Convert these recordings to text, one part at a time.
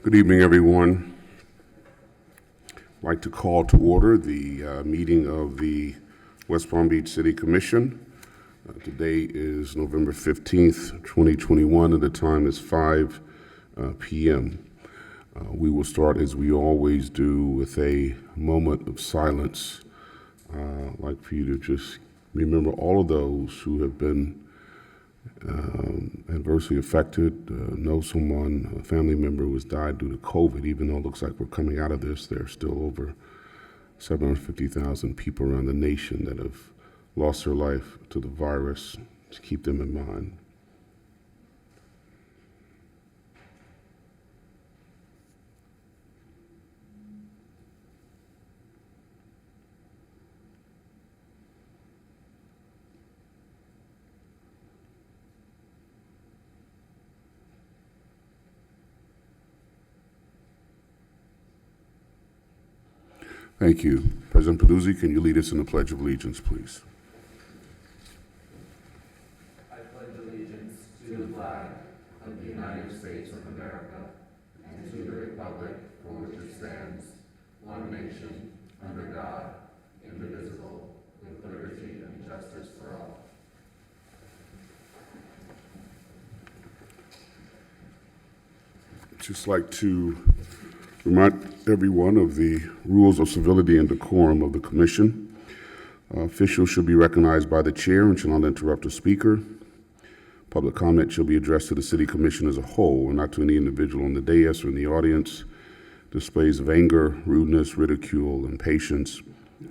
Good evening, everyone. I'd like to call to order the meeting of the West Palm Beach City Commission. Today is November 15th, 2021, and the time is 5 p.m. We will start, as we always do, with a moment of silence. I'd like for you to just remember all of those who have been adversely affected, know someone, a family member who has died due to COVID. Even though it looks like we're coming out of this, there are still over 750,000 people around the nation that have lost their life to the virus. To keep them in mind. Thank you. President Peduzzi, can you lead us in the Pledge of Allegiance, please? I pledge allegiance to the flag of the United States of America and to the republic for which it stands, one nation, under God, indivisible, with liberty and justice for all. I'd just like to remind everyone of the rules of civility and decorum of the Commission. Officials should be recognized by the chair and shall not interrupt the speaker. Public comment shall be addressed to the City Commission as a whole and not to any individual on the dais or in the audience. Displays of anger, rudeness, ridicule, impatience,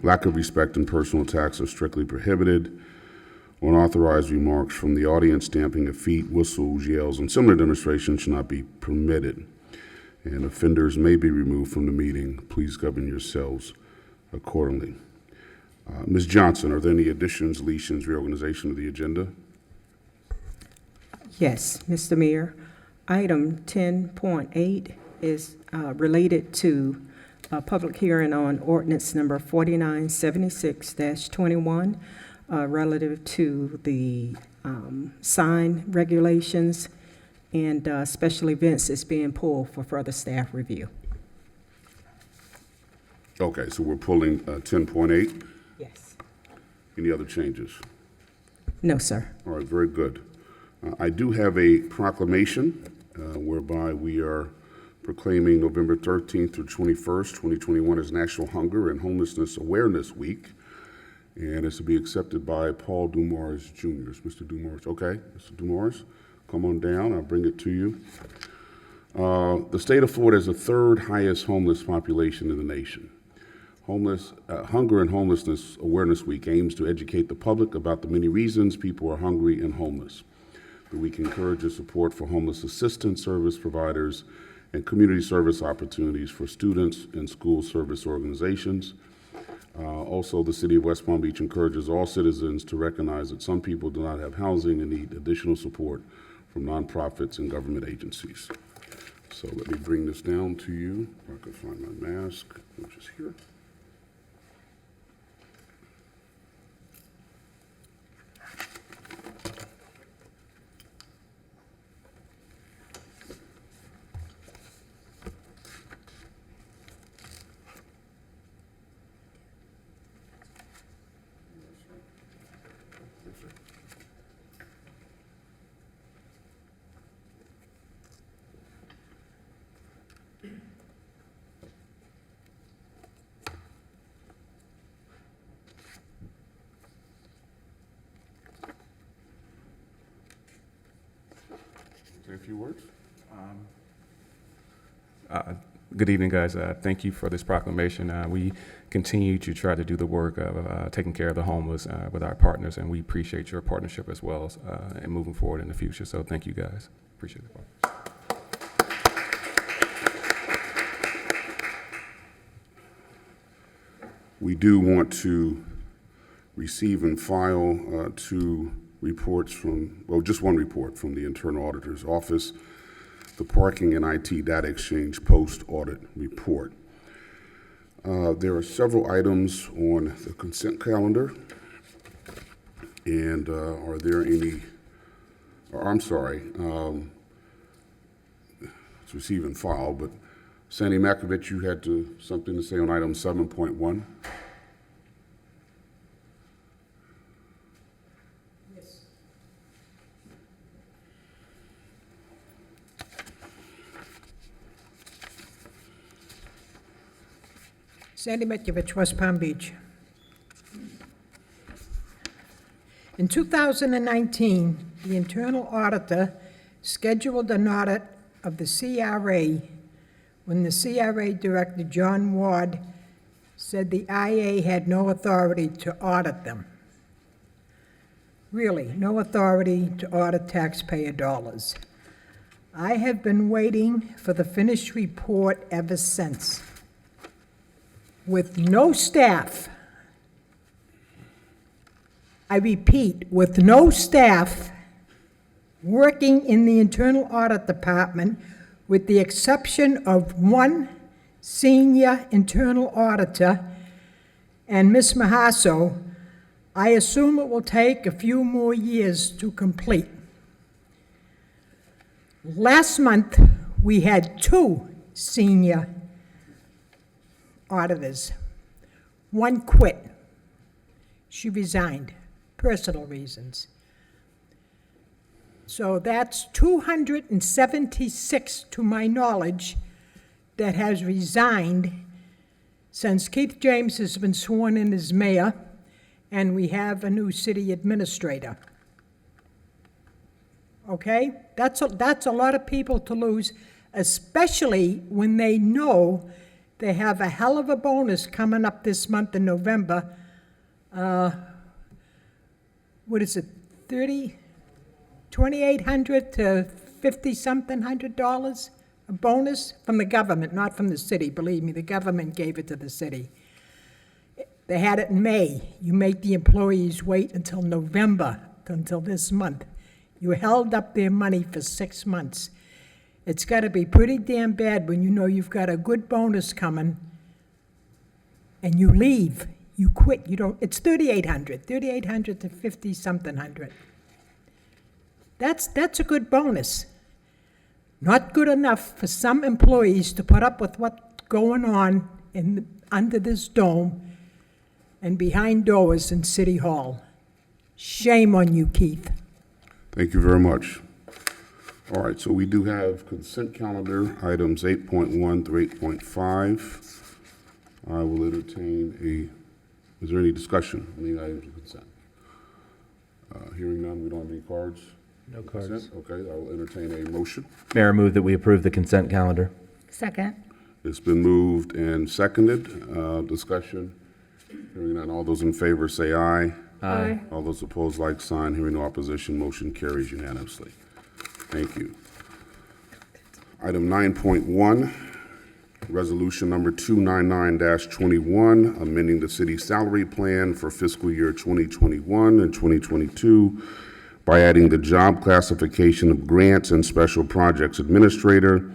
lack of respect, and personal attacks are strictly prohibited. Unauthorized remarks from the audience, stamping of feet, whistles, yells, and similar demonstrations should not be permitted. And offenders may be removed from the meeting. Please govern yourselves accordingly. Ms. Johnson, are there any additions, deletions, reorganization of the agenda? Yes, Mr. Mayor. Item 10.8 is related to a public hearing on ordinance number 4976-21 relative to the sign regulations and special events is being pulled for further staff review. Okay, so we're pulling 10.8. Yes. Any other changes? No, sir. All right, very good. I do have a proclamation whereby we are proclaiming November 13th through 21st, 2021 as National Hunger and Homelessness Awareness Week. And it's to be accepted by Paul Dumars Jr. Mr. Dumars, okay, Mr. Dumars, come on down, I'll bring it to you. The state of Florida is the third highest homeless population in the nation. Hunger and Homelessness Awareness Week aims to educate the public about the many reasons people are hungry and homeless. The week encourages support for homeless assistance service providers and community service opportunities for students and school service organizations. Also, the City of West Palm Beach encourages all citizens to recognize that some people do not have housing and need additional support from nonprofits and government agencies. So let me bring this down to you. If I can find my mask, which is here. Say a few words. Good evening, guys. Thank you for this proclamation. We continue to try to do the work of taking care of the homeless with our partners, and we appreciate your partnership as well and moving forward in the future. So thank you, guys. Appreciate it. We do want to receive and file two reports from, well, just one report from the Internal Auditor's Office, the Parking and IT Data Exchange Post-Audit Report. There are several items on the consent calendar, and I'm sorry, It's receive and file, but Sandy Makovich, you had something to say on item 7.1? Sandy Metcavich, West Palm Beach. In 2019, the internal auditor scheduled an audit of the CRA when the CRA Director, John Ward, said the IA had no authority to audit them. Really, no authority to audit taxpayer dollars. I have been waiting for the finished report ever since. With no staff, I repeat, with no staff working in the internal audit department, with the exception of one senior internal auditor and Ms. Mahaso, I assume it will take a few more years to complete. Last month, we had 2 senior auditors. One quit. She resigned, personal reasons. So that's 276, to my knowledge, that has resigned since Keith James has been sworn in as mayor, and we have a new city administrator. Okay? That's a lot of people to lose, especially when they know they have a hell of a bonus coming up this month in November. What is it, $2,800 to $50-something $100 a bonus from the government, not from the city. Believe me, the government gave it to the city. They had it in May. You make the employees wait until November, until this month. You held up their money for 6 months. It's got to be pretty damn bad when you know you've got a good bonus coming and you leave, you quit, you don't, it's $3,800 to $50-something hundred. That's a good bonus. Not good enough for some employees to put up with what's going on under this dome and behind doors in City Hall. Shame on you, Keith. Thank you very much. All right, so we do have consent calendar, items 8.1 through 8.5. I will entertain is there any discussion on the items of consent? Hearing none, we don't have any cards? No cards. Consent? Okay, I will entertain a motion. Mayor, I move that we approve the consent calendar. Second. It's been moved and seconded. Discussion. Hearing none, all those in favor say aye. Aye. All those opposed, like sign. Hearing no opposition, motion carries unanimously. Thank you. Item 9.1, resolution number 299-21, amending the city salary plan for fiscal year 2021 and 2022 by adding the job classification of grants and special projects administrator,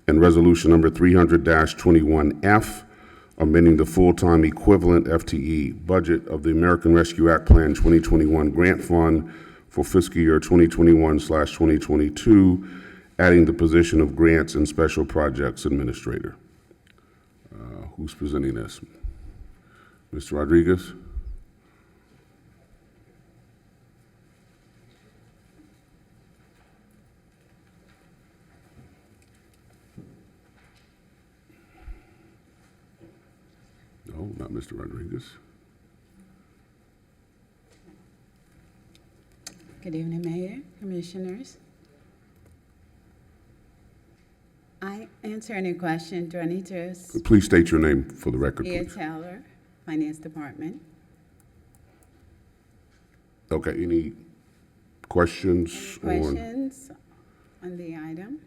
and resolution number 300-21F, amending the full-time equivalent FTE budget of the American Rescue Act Plan 2021 grant fund for fiscal year 2021/2022, adding the position of grants and special projects administrator. Who's presenting this? Mr. Rodriguez? No, not Mr. Rodriguez. Good evening, Mayor, Commissioners. I answer any question. Do I need to? Please state your name for the record, Leah please. Taylor, Finance Department. Okay, any questions Questions on the item?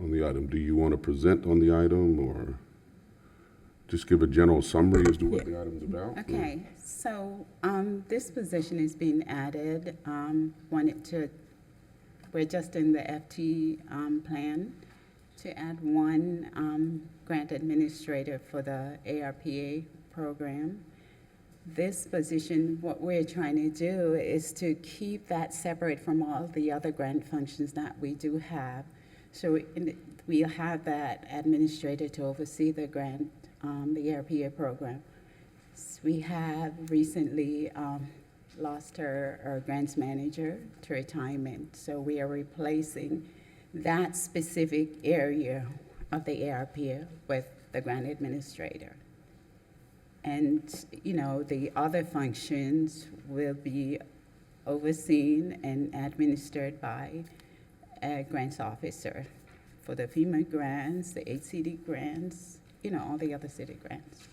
on the item? Do you want to present on the item or just give a general summary as to what the item's about? Okay, so this position is being added. We're just in the FT plan to add one grant administrator for the ARPA program. This position, what we're trying to do is to keep that separate from all the other grant functions that we do have, So we'll have that administrator to oversee the grant, the ARPA program. We have recently lost our grants manager to retirement, so we are replacing that specific area of the ARPA with the grant administrator. And, you know, the other functions will be overseen and administered by a grants officer for the FEMA grants, the HCD grants, you know, all the other city grants.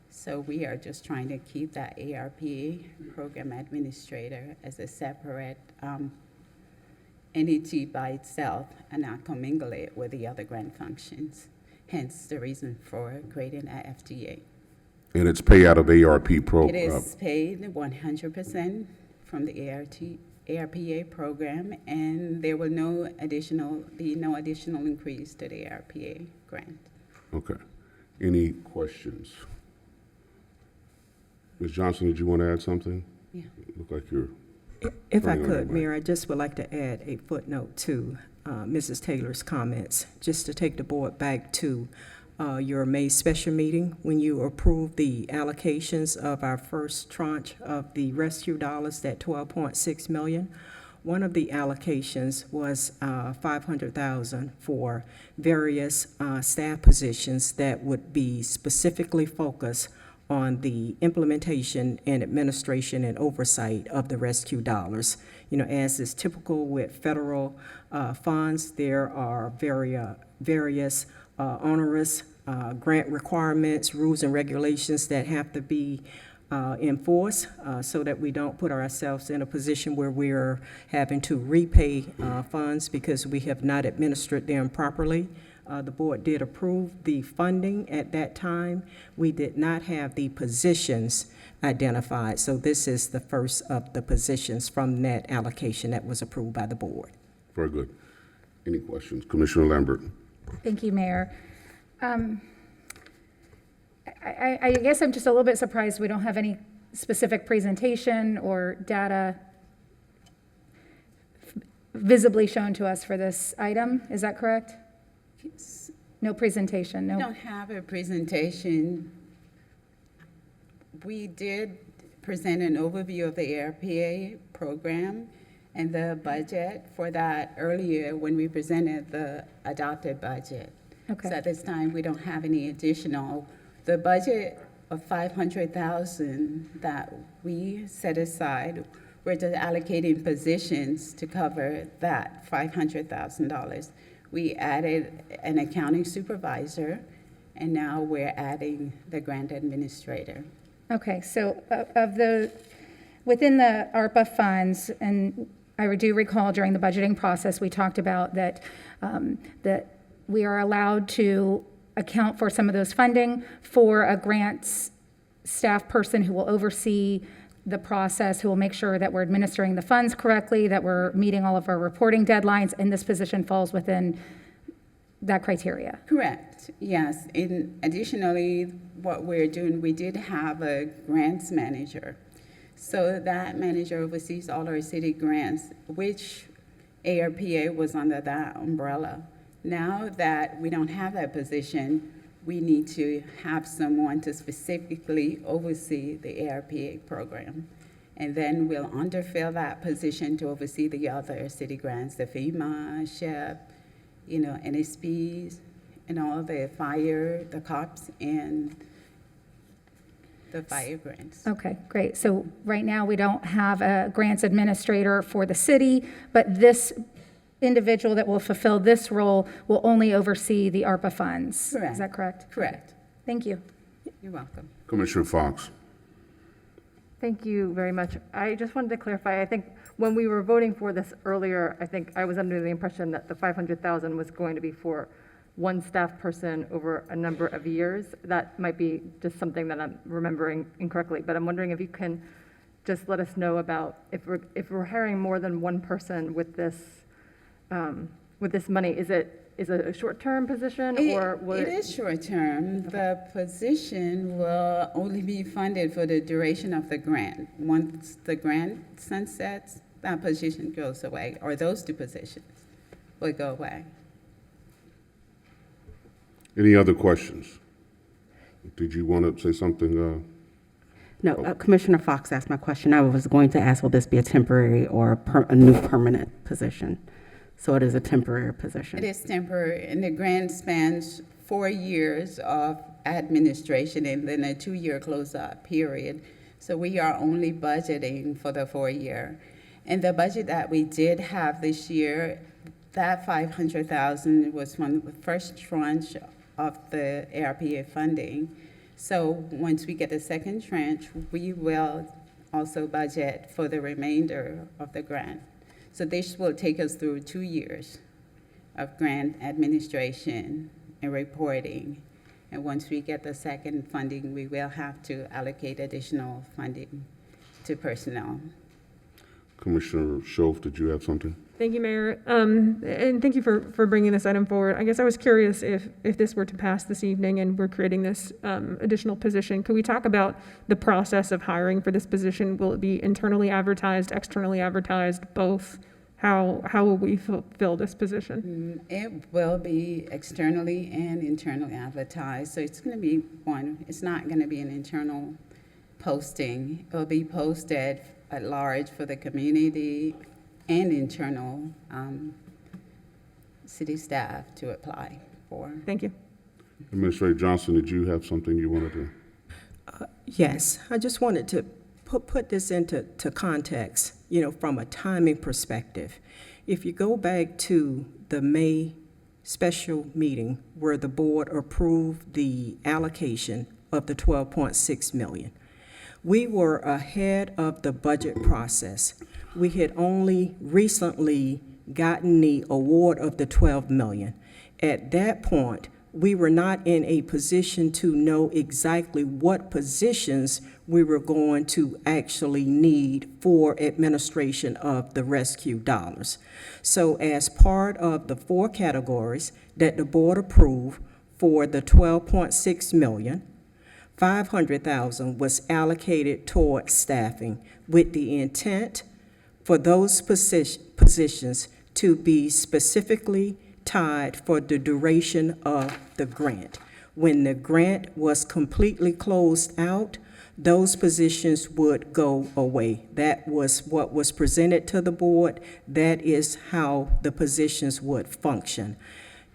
So we are just trying to keep that ARPA program administrator as a separate entity by itself and not commingle it with the other grant functions. Hence the reason for creating a FTA. And it's pay out of ARP pro. It is paid 100% from the ARPA program, and there will be no additional increase to the ARPA grant. Okay. Any questions? Ms. Johnson, did you want to add something? Yeah. Look like you're. If I Turning on your could, mic. Mayor, I just would like to add a footnote to Mrs. Taylor's comments, just to take the board back to your May special meeting when you approved the allocations of our first tranche of the rescue dollars, that $12.6 million. One of the allocations was $500,000 for various staff positions that would be specifically focused on the implementation and administration and oversight of the rescue dollars. You know, as is typical with federal funds, there are various onerous grant requirements, rules and regulations that have to be enforced so that we don't put ourselves in a position where we're having to repay funds because we have not administered them properly. The board did approve the funding at that time. We did not have the positions identified, so this is the first of the positions from that allocation that was approved by the board. Very good. Any questions? Commissioner Lambert. Thank you, Mayor. I guess I'm just a little bit surprised we don't have any specific presentation or data visibly shown to us for this item. Is that correct? No presentation, We no. don't have a presentation. We did present an overview of the ARPA program and the budget for that earlier when we presented the adopted budget. Okay. So at this time, we don't have any additional. The budget of $500,000 that we set aside, we're just allocating positions to cover that $500,000. We added an accounting supervisor, and now we're adding the grant administrator. Okay, so within the ARPA funds, and I do recall during the budgeting process, we talked about that we are allowed to account for some of those funding for a grants staff person who will oversee the process, who will make sure that we're administering the funds correctly, that we're meeting all of our reporting deadlines, and this position falls within that criteria. Correct, yes. Additionally, what we're doing, we did have a grants manager. So that manager oversees all our city grants, which ARPA was under that umbrella. Now that we don't have that position, we need to have someone to specifically oversee the ARPA program. And then we'll underfill that position to oversee the other city grants, the FEMA, SHEP, you know, NSPs, and all the fire, the cops, and the fire grants. Okay, great. So right now, we don't have a grants administrator for the city, but this individual that will fulfill this role will only oversee the ARPA funds. Correct. Is that correct? Correct. Thank you. You're welcome. Commissioner Fox. Thank you very much. I just wanted to clarify, I think when we were voting for this earlier, I think I was under the impression that the 500,000 was going to be for one staff person over a number of years. That might be just something that I'm remembering incorrectly, but I'm wondering if you can just let us know about if we're hiring more than one person with this money, is it a short-term position or will It is short-term. The position will only be funded for the duration of the grant. Once the grant sunsets, that position goes away, or those two positions will go away. Any other questions? Did you want to say something? No, Commissioner Fox asked my question. I was going to ask, will this be a temporary or a new permanent position? So it is a temporary position. It is temporary, and the grant spans 4 years of administration and then a 2-year close-out period. So we are only budgeting for the 4-year. And the budget that we did have this year, that $500,000 was from the first tranche of the ARPA funding. So once we get the second tranche, we will also budget for the remainder of the grant. So this will take us through 2 years of grant administration and reporting. And once we get the second funding, we will have to allocate additional funding to personnel. Commissioner Schoaf, did you have something? Thank you, Mayor. And thank you for bringing this item forward. I guess I was curious if this were to pass this evening and we're creating this additional position, could we talk about the process of hiring for this position? Will it be internally advertised, externally advertised, both? How will we fill this position? It will be externally and internally advertised. So it's going to be it's not going to be an internal posting. It will be posted at large for the community and internal city staff to apply for. Thank you. Administrator Johnson, did you have something you wanted to? Yes, I just wanted to put this into context, from a timing perspective. If you go back to the May special meeting where the board approved the allocation of the $12.6 million, we were ahead of the budget process. We had only recently gotten the award of the $12 million. At that point, we were not in a position to know exactly what positions we were going to actually need for administration of the rescue dollars. So as part of the 4 categories that the board approved for the $12.6 million, $500,000 was allocated toward staffing with the intent for those positions to be specifically tied for the duration of the grant. When the grant was completely closed out, those positions would go away. That was what was presented to the board. That is how the positions would function.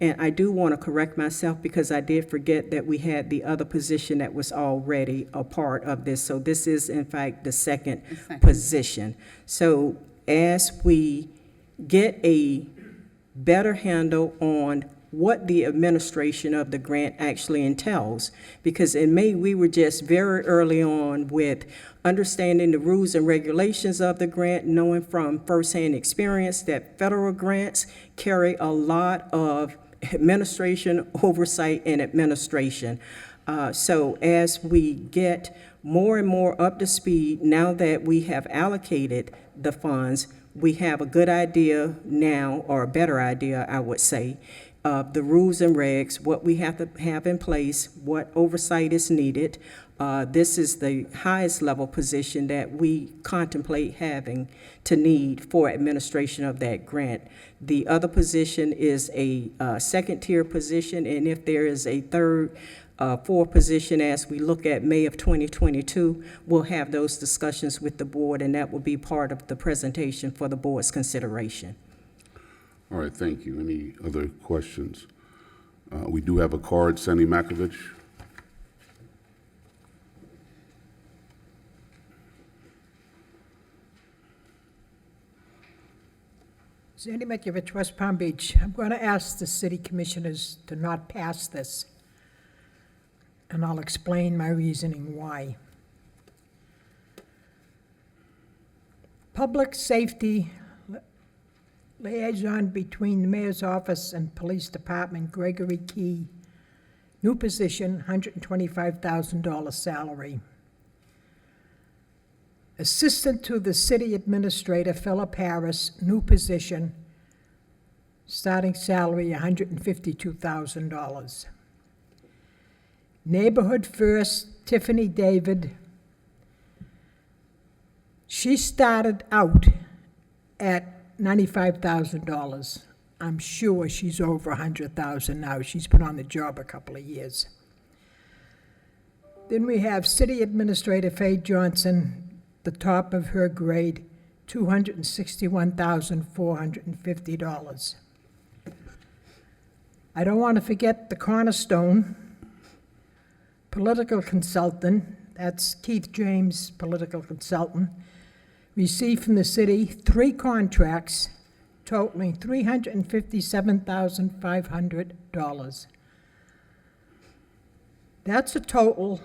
And I do want to correct myself because I did forget that we had the other position that was already a part of this. So this is, in fact, the second position. So as we get a better handle on what the administration of the grant actually entails, because in May we were just very early on with understanding the rules and regulations of the grant, knowing from firsthand experience that federal grants carry a lot of administration, oversight, and administration. So as we get more and more up to speed, now that we have allocated the funds, we have a good idea now, or a better idea, I would say, of the rules and regs, what we have to have in place, what oversight is needed. This is the highest level position that we contemplate having to need for administration of that grant. The other position is a second tier position, and if there is a third, fourth position as we look at May of 2022, we'll have those discussions with the board, and that will be part of the presentation for the board's consideration. All right, thank you. Any other questions? We do have a card, Sandy Makovich. Sandy Makovich, West Palm Beach. I'm going to ask the city commissioners to not pass this, and I'll explain my reasoning why. Public safety liaison between the mayor's office and police department, Gregory Key. New position, $125,000 salary. Assistant to the city administrator, Philip Harris, new position, starting salary, $152,000. Neighborhood First, Tiffany David. She started out at $95,000. I'm sure she's over 100,000 now. She's been on the job a couple of years. Then we have City Administrator Faye Johnson, the top of her grade, $261,450. I don't want to forget the cornerstone, political consultant, that's Keith James, political consultant, received from the city 3 contracts totaling $357,500. That's a total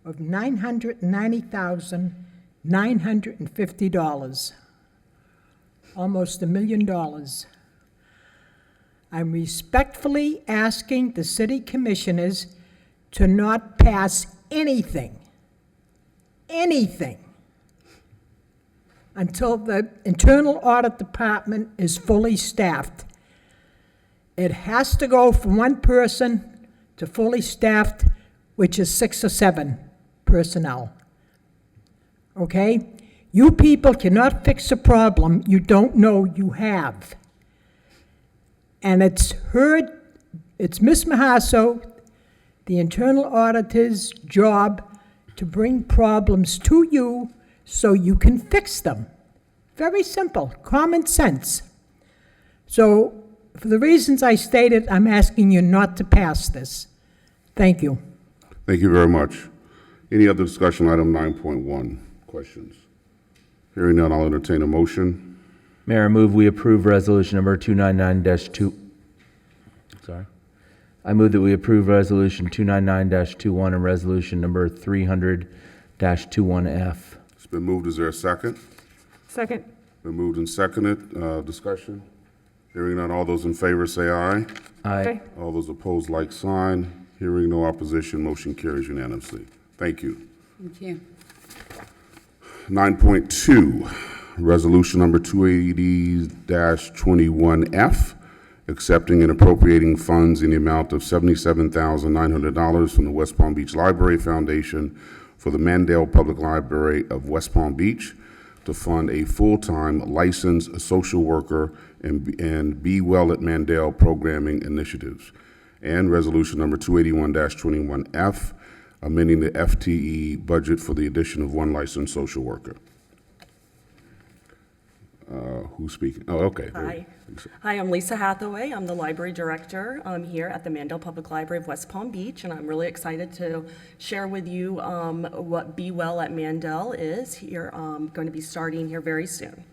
of $990,950, almost $1 million. I'm respectfully asking the city commissioners to not pass anything until the internal audit department is fully staffed. It has to go from 1 person to fully staffed, which is 6 or 7 personnel. Okay? You people cannot fix a problem you don't know you have. And it's Ms. Mahasso, the internal auditor's job to bring problems to you so you can fix them. Very simple, common sense. So, for the reasons I stated, I'm asking you not to pass this. Thank you. Thank you very much. Any other discussion on item 9.1? Questions? Hearing none, I'll entertain a motion. Mayor, I move we approve resolution number 299-2. Sorry. I move that we approve resolution 299-21 and resolution number 300-21F. It's been moved. Is there a second? Second. Been moved and seconded. Discussion? Hearing none, all those in favor say aye. Okay. All those opposed, like sign. Hearing no opposition, motion carries unanimously. Thank you. Thank you. 9.2, resolution number 280-21F, accepting and appropriating funds in the amount of $77,900 from the West Palm Beach Library Foundation for the Mandel Public Library of West Palm Beach to fund a full-time licensed social worker and Be Well at Mandel programming initiatives. And resolution number 281-21F, amending the FTE budget for the addition of 1 licensed social worker. Who's speaking? Oh, okay. Hi. Hi, I'm Lisa Hathaway. I'm the library director here at the Mandel Public Library of West Palm Beach, and I'm really excited to share with you what Be Well at Mandel is here, going to be starting here very soon.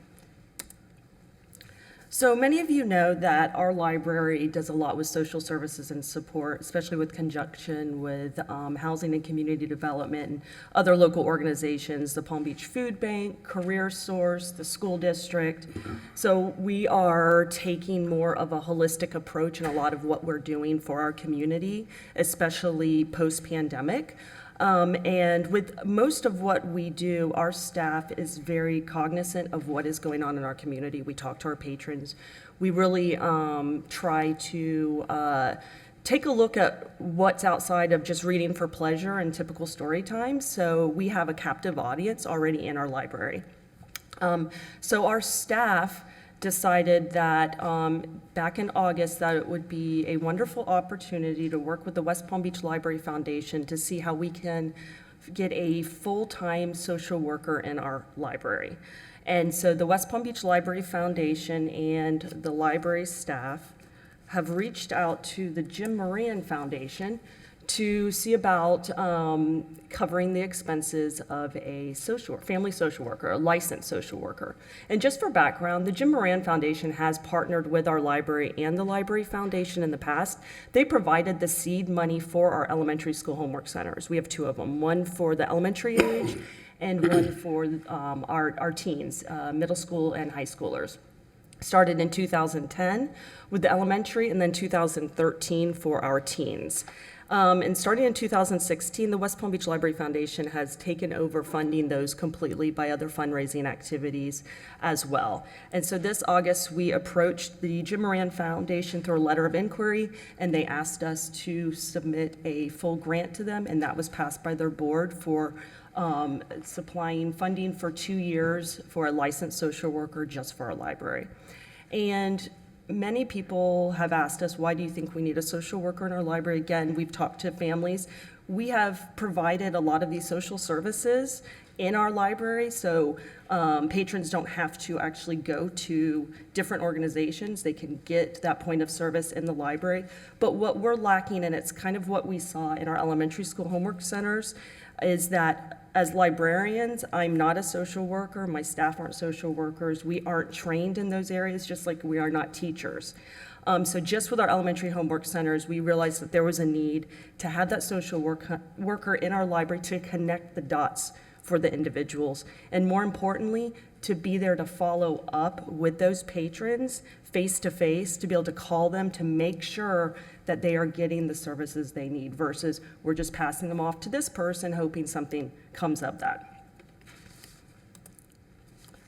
So many of you know that our library does a lot with social services and support, especially with conjunction with housing and community development and other local organizations, the Palm Beach Food Bank, Career Source, the school district. So we are taking more of a holistic approach in a lot of what we're doing for our community, especially post-pandemic. And with most of what we do, our staff is very cognizant of what is going on in our community. We talk to our patrons. We really try to take a look at what's outside of just reading for pleasure and typical story time. So we have a captive audience already in our library. So our staff decided that back in August that it would be a wonderful opportunity to work with the West Palm Beach Library Foundation to see how we can get a full-time social worker in our library. And so the West Palm Beach Library Foundation and the library staff have reached out to the Jim Moran Foundation to see about covering the expenses of a family social worker, a licensed social worker. And just for background, the Jim Moran Foundation has partnered with our library and the Library Foundation in the past. They provided the seed money for our elementary school homework centers. We have 2 of them, one for the elementary age and one for our teens, middle school and high schoolers. Started in 2010 with the elementary and then 2013 for our teens. And starting in 2016, the West Palm Beach Library Foundation has taken over funding those completely by other fundraising activities as well. And so this August, we approached the Jim Moran Foundation through a letter of inquiry, and they asked us to submit a full grant to them, and that was passed by their board for supplying funding for 2 years for a licensed social worker just for our library. And many people have asked us, why do you think we need a social worker in our library? Again, we've talked to families. We have provided a lot of these social services in our library, so patrons don't have to actually go to different organizations. They can get that point of service in the library. But what we're lacking, and it's kind of what we saw in our elementary school homework centers, is that as librarians, I'm not a social worker, my staff aren't social workers, we aren't trained in those areas, just like we are not teachers. So just with our elementary homework centers, we realized that there was a need to have that social worker in our library to connect the dots for the individuals, and more importantly, to be there to follow up with those patrons face to face, to be able to call them to make sure that they are getting the services they need, versus we're just passing them off to this person hoping something comes of that.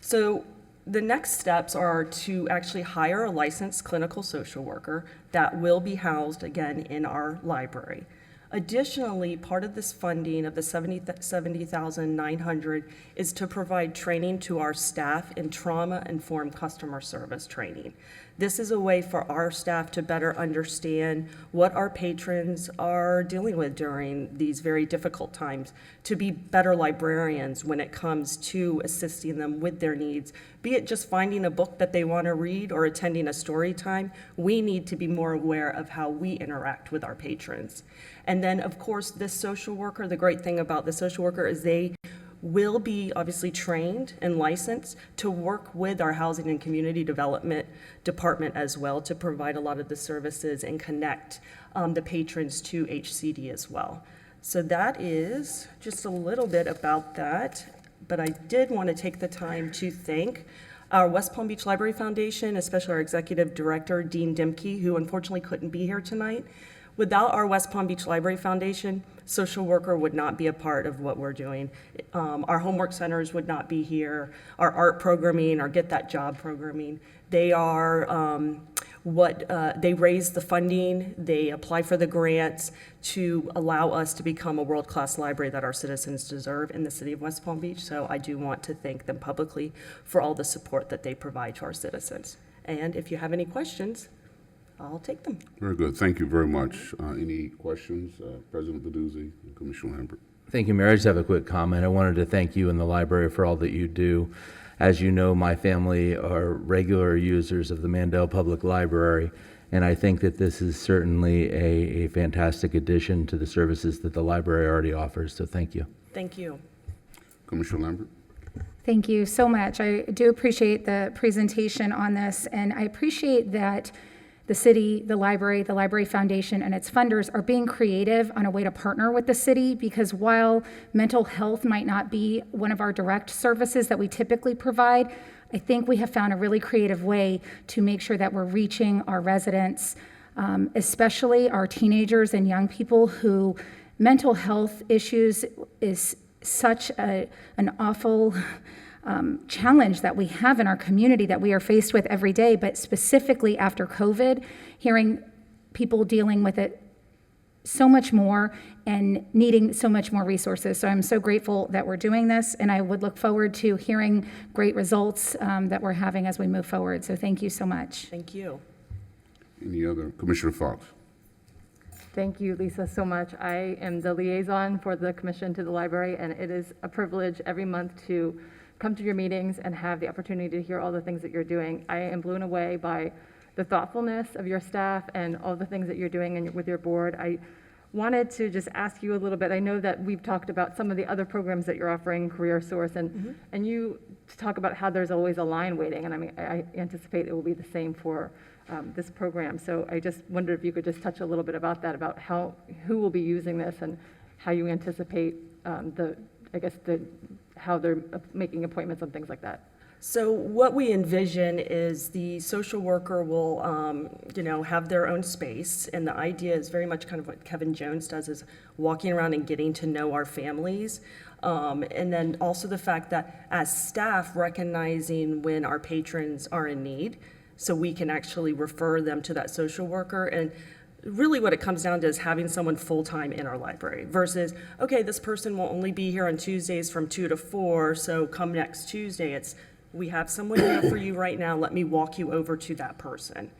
So the next steps are to actually hire a licensed clinical social worker that will be housed again in our library. Additionally, part of this funding of the $70,900 is to provide training to our staff in trauma-informed customer service training. This is a way for our staff to better understand what our patrons are dealing with during these very difficult times, to be better librarians when it comes to assisting them with their needs, be it just finding a book that they want to read or attending a story time. We need to be more aware of how we interact with our patrons. And then, of course, this social worker, the great thing about the social worker is they will be obviously trained and licensed to work with our Housing and Community Development Department as well, to provide a lot of the services and connect the patrons to HCD as well. So that is just a little bit about that, but I did want to take the time to thank our West Palm Beach Library Foundation, especially our Executive Director, Dean Dimke, who unfortunately couldn't be here tonight. Without our West Palm Beach Library Foundation, social worker would not be a part of what we're doing. Our homework centers would not be here, our art programming, our Get That Job programming. They are they raise the funding, they apply for the grants to allow us to become a world-class library that our citizens deserve in the city of West Palm Beach. So I do want to thank them publicly for all the support that they provide to our citizens. And if you have any questions, I'll take them. Very good. Thank you very much. Any questions? President Baduzzi, Commissioner Lambert. Thank you, Mayor. I just have a quick comment. I wanted to thank you and the library for all that you do. As you know, my family are regular users of the Mandel Public Library, and I think that this is certainly a fantastic addition to the services that the library already offers, so thank you. Thank you. Commissioner Lambert. Thank you so much. I do appreciate the presentation on this, and I appreciate that the city, the Library Foundation, and its funders are being creative on a way to partner with the city, because while mental health might not be one of our direct services that we typically provide, I think we have found a really creative way to make sure that we're reaching our residents, especially our teenagers and young people who mental health issues is such an awful challenge that we have in our community that we are faced with every day, but specifically after COVID, hearing people dealing with it so much more and needing so much more resources. So I'm so grateful that we're doing this, and I would look forward to hearing great results that we're having as we move forward. So thank you so much. Thank you. Any other? Commissioner Fox. Thank you, Lisa, so much. I am the liaison for the commission to the library, and it is a privilege every month to come to your meetings and have the opportunity to hear all the things that you're doing. I am blown away by the thoughtfulness of your staff and all the things that you're doing with your board. I wanted to just ask you a little bit. I know that we've talked about some of the other programs that you're offering, Career Source, and you talk about how there's always a line waiting, and I mean, I anticipate it will be the same for this program. So I just wondered if you could just touch a little bit about that, about who will be using this and how you anticipate how they're making appointments and things like that. So what we envision is the social worker will, have their own space, and the idea is very much kind of what Kevin Jones does, is walking around and getting to know our families, and then also the fact that as staff, recognizing when our patrons are in need, so we can actually refer them to that social worker. And really what it comes down to is having someone full-time in our library versus, okay, this person will only be here on Tuesdays from 2 to 4, so come next Tuesday. It's We have someone here for you right now. Let me walk you over to that person.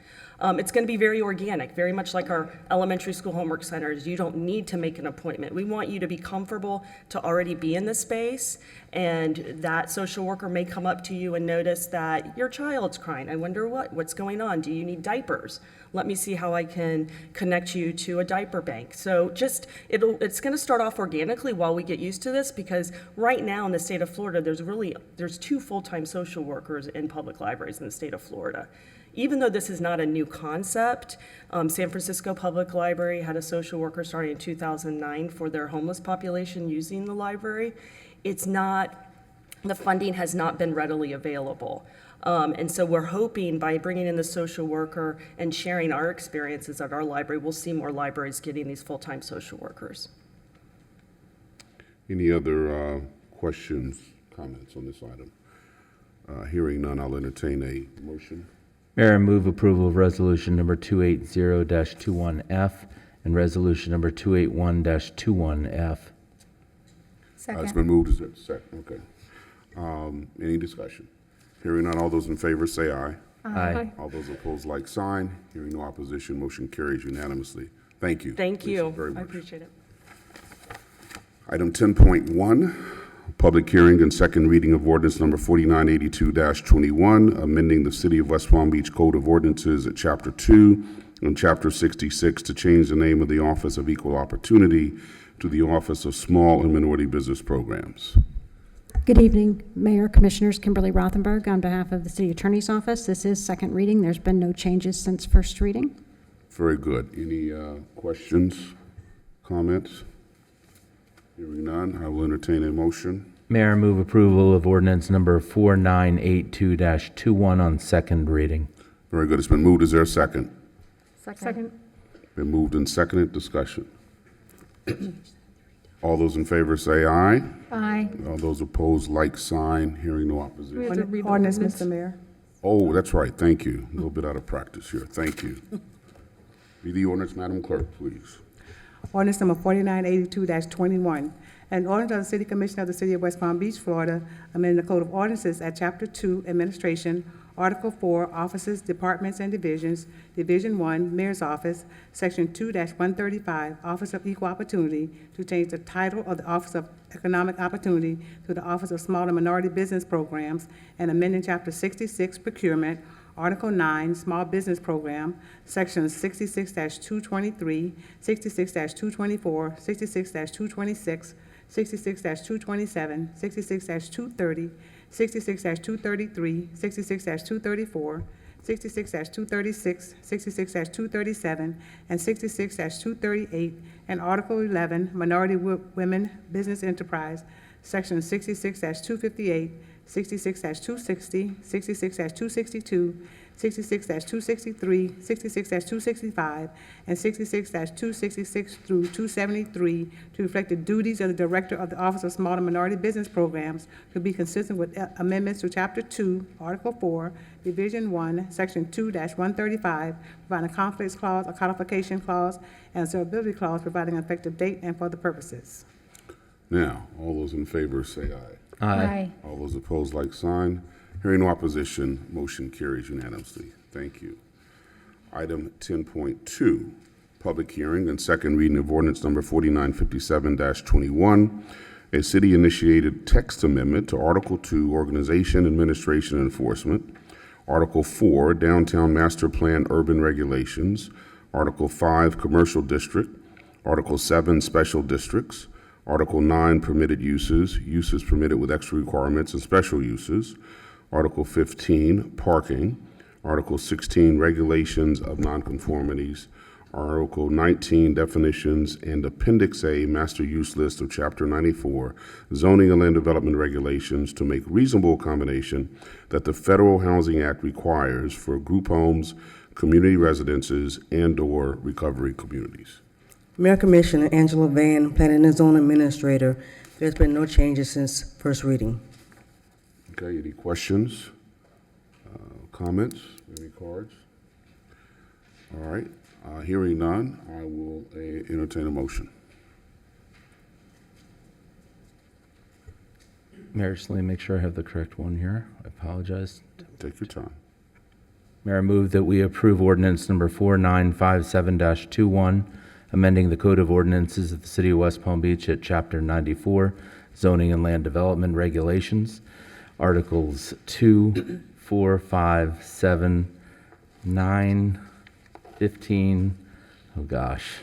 It's going to be very organic, very much like our elementary school homework centers. You don't need to make an appointment. We want you to be comfortable to already be in the space, and that social worker may come up to you and notice that your child's crying. I wonder what's going on. Do you need diapers? Let me see how I can connect you to a diaper bank. So just, it's going to start off organically while we get used to this, because right now in the state of Florida, there's 2 full-time social workers in public libraries in the state of Florida. Even though this is not a new concept, San Francisco Public Library had a social worker starting in 2009 for their homeless population using the library. The funding has not been readily available. And so we're hoping by bringing in the social worker and sharing our experiences at our library, we'll see more libraries getting these full-time social workers. Any other questions, comments on this item? Hearing none, I'll entertain a motion. Mayor, I move approval of resolution number 280-21F and resolution number 281-21F. It's been moved. Is there a second? Okay. Any discussion? Hearing none, all those in favor say aye. Aye. All those opposed, like sign. Hearing no opposition, motion carries unanimously. Thank you. Thank you. Lisa, very I much. appreciate it. Item 10.1, public hearing and second reading of ordinance number 4982-21, amending the City of West Palm Beach Code of Ordinances at Chapter 2 and Chapter 66 to change the name of the Office of Equal Opportunity to the Office of Small and Minority Business Programs. Good evening, Mayor, Commissioners. Kimberly Rothenberg on behalf of the City Attorney's Office. This is second reading. There's been no changes since first reading. Very good. Any questions, comments? Hearing none, I will entertain a motion. Mayor, I move approval of ordinance number 4982-21 on second reading. Very good. It's been moved. Is there a second? Second. Been moved and seconded. Discussion. All those in favor say aye. Aye. All those opposed, like sign. Hearing no We opposition. have to read the Ordinance, ordinance. Mr. Mayor. Oh, that's right. Thank you. A little bit out of practice here. Thank you. Read the ordinance, Madam Clerk, please. Ordinance number 4982-21, an ordinance of the City Commission of the City of West Palm Beach, Florida, amending the Code of Ordinances at Chapter 2, Administration, Article 4, Offices, Departments, and Divisions, Division 1, Mayor's Office, Section 2-135, Office of Equal Opportunity, to change the title of the Office of Economic Opportunity to the Office of Small and Minority Business Programs, and amending Chapter 66, Procurement, Article 9, Small Business Program, Sections 66-223, 66-224, 66-226, 66-227, 66-230, 66-233, 66-234, 66-236, 66-237, and 66-238, and Article 11, Minority Women Business Enterprise, Section 66-258, 66-260, 66-262, 66-263, 66-265, and 66-266 through 273 to reflect the duties of the Director of the Office of Small and Minority Business Programs to be consistent with amendments to Chapter 2, Article 4, Division 1, Section 2-135, providing a conflicts clause, a codification clause, and a severability clause, providing an effective date and for the purposes. Now, all those in favor say aye. Aye. All those opposed, like sign. Hearing no opposition, motion carries unanimously. Thank you. Item 10.2, public hearing and second reading of ordinance number 4957-21, a city-initiated text amendment to Article 2, Organization, Administration, and Enforcement, Article 4, Downtown Master Plan Urban Regulations, Article 5, Commercial District, Article 7, Special Districts, Article 9, Permitted Uses, Uses Permitted with Extra Requirements and Special Uses, Article 15, Parking, Article 16, Regulations of Nonconformities, Article 19, Definitions, and Appendix A, Master Use List of Chapter 94, Zoning and Land Development Regulations to make reasonable accommodation that the Federal Housing Act requires for group homes, community residences, and/or recovery communities. Mayor Commissioner Angela Van, Planning and Zone Administrator. There's been no changes since first reading. Okay, any questions, comments, any cards? All right, hearing none, I will entertain a motion. Mayor, just let me make sure I have the correct one here. I apologize. Take your time. Mayor, I move that we approve ordinance number 4957-21, amending the Code of Ordinances of the City of West Palm Beach at Chapter 94, Zoning and Land Development Regulations, Articles 2, 4, 5, 7, 9, 15, oh gosh,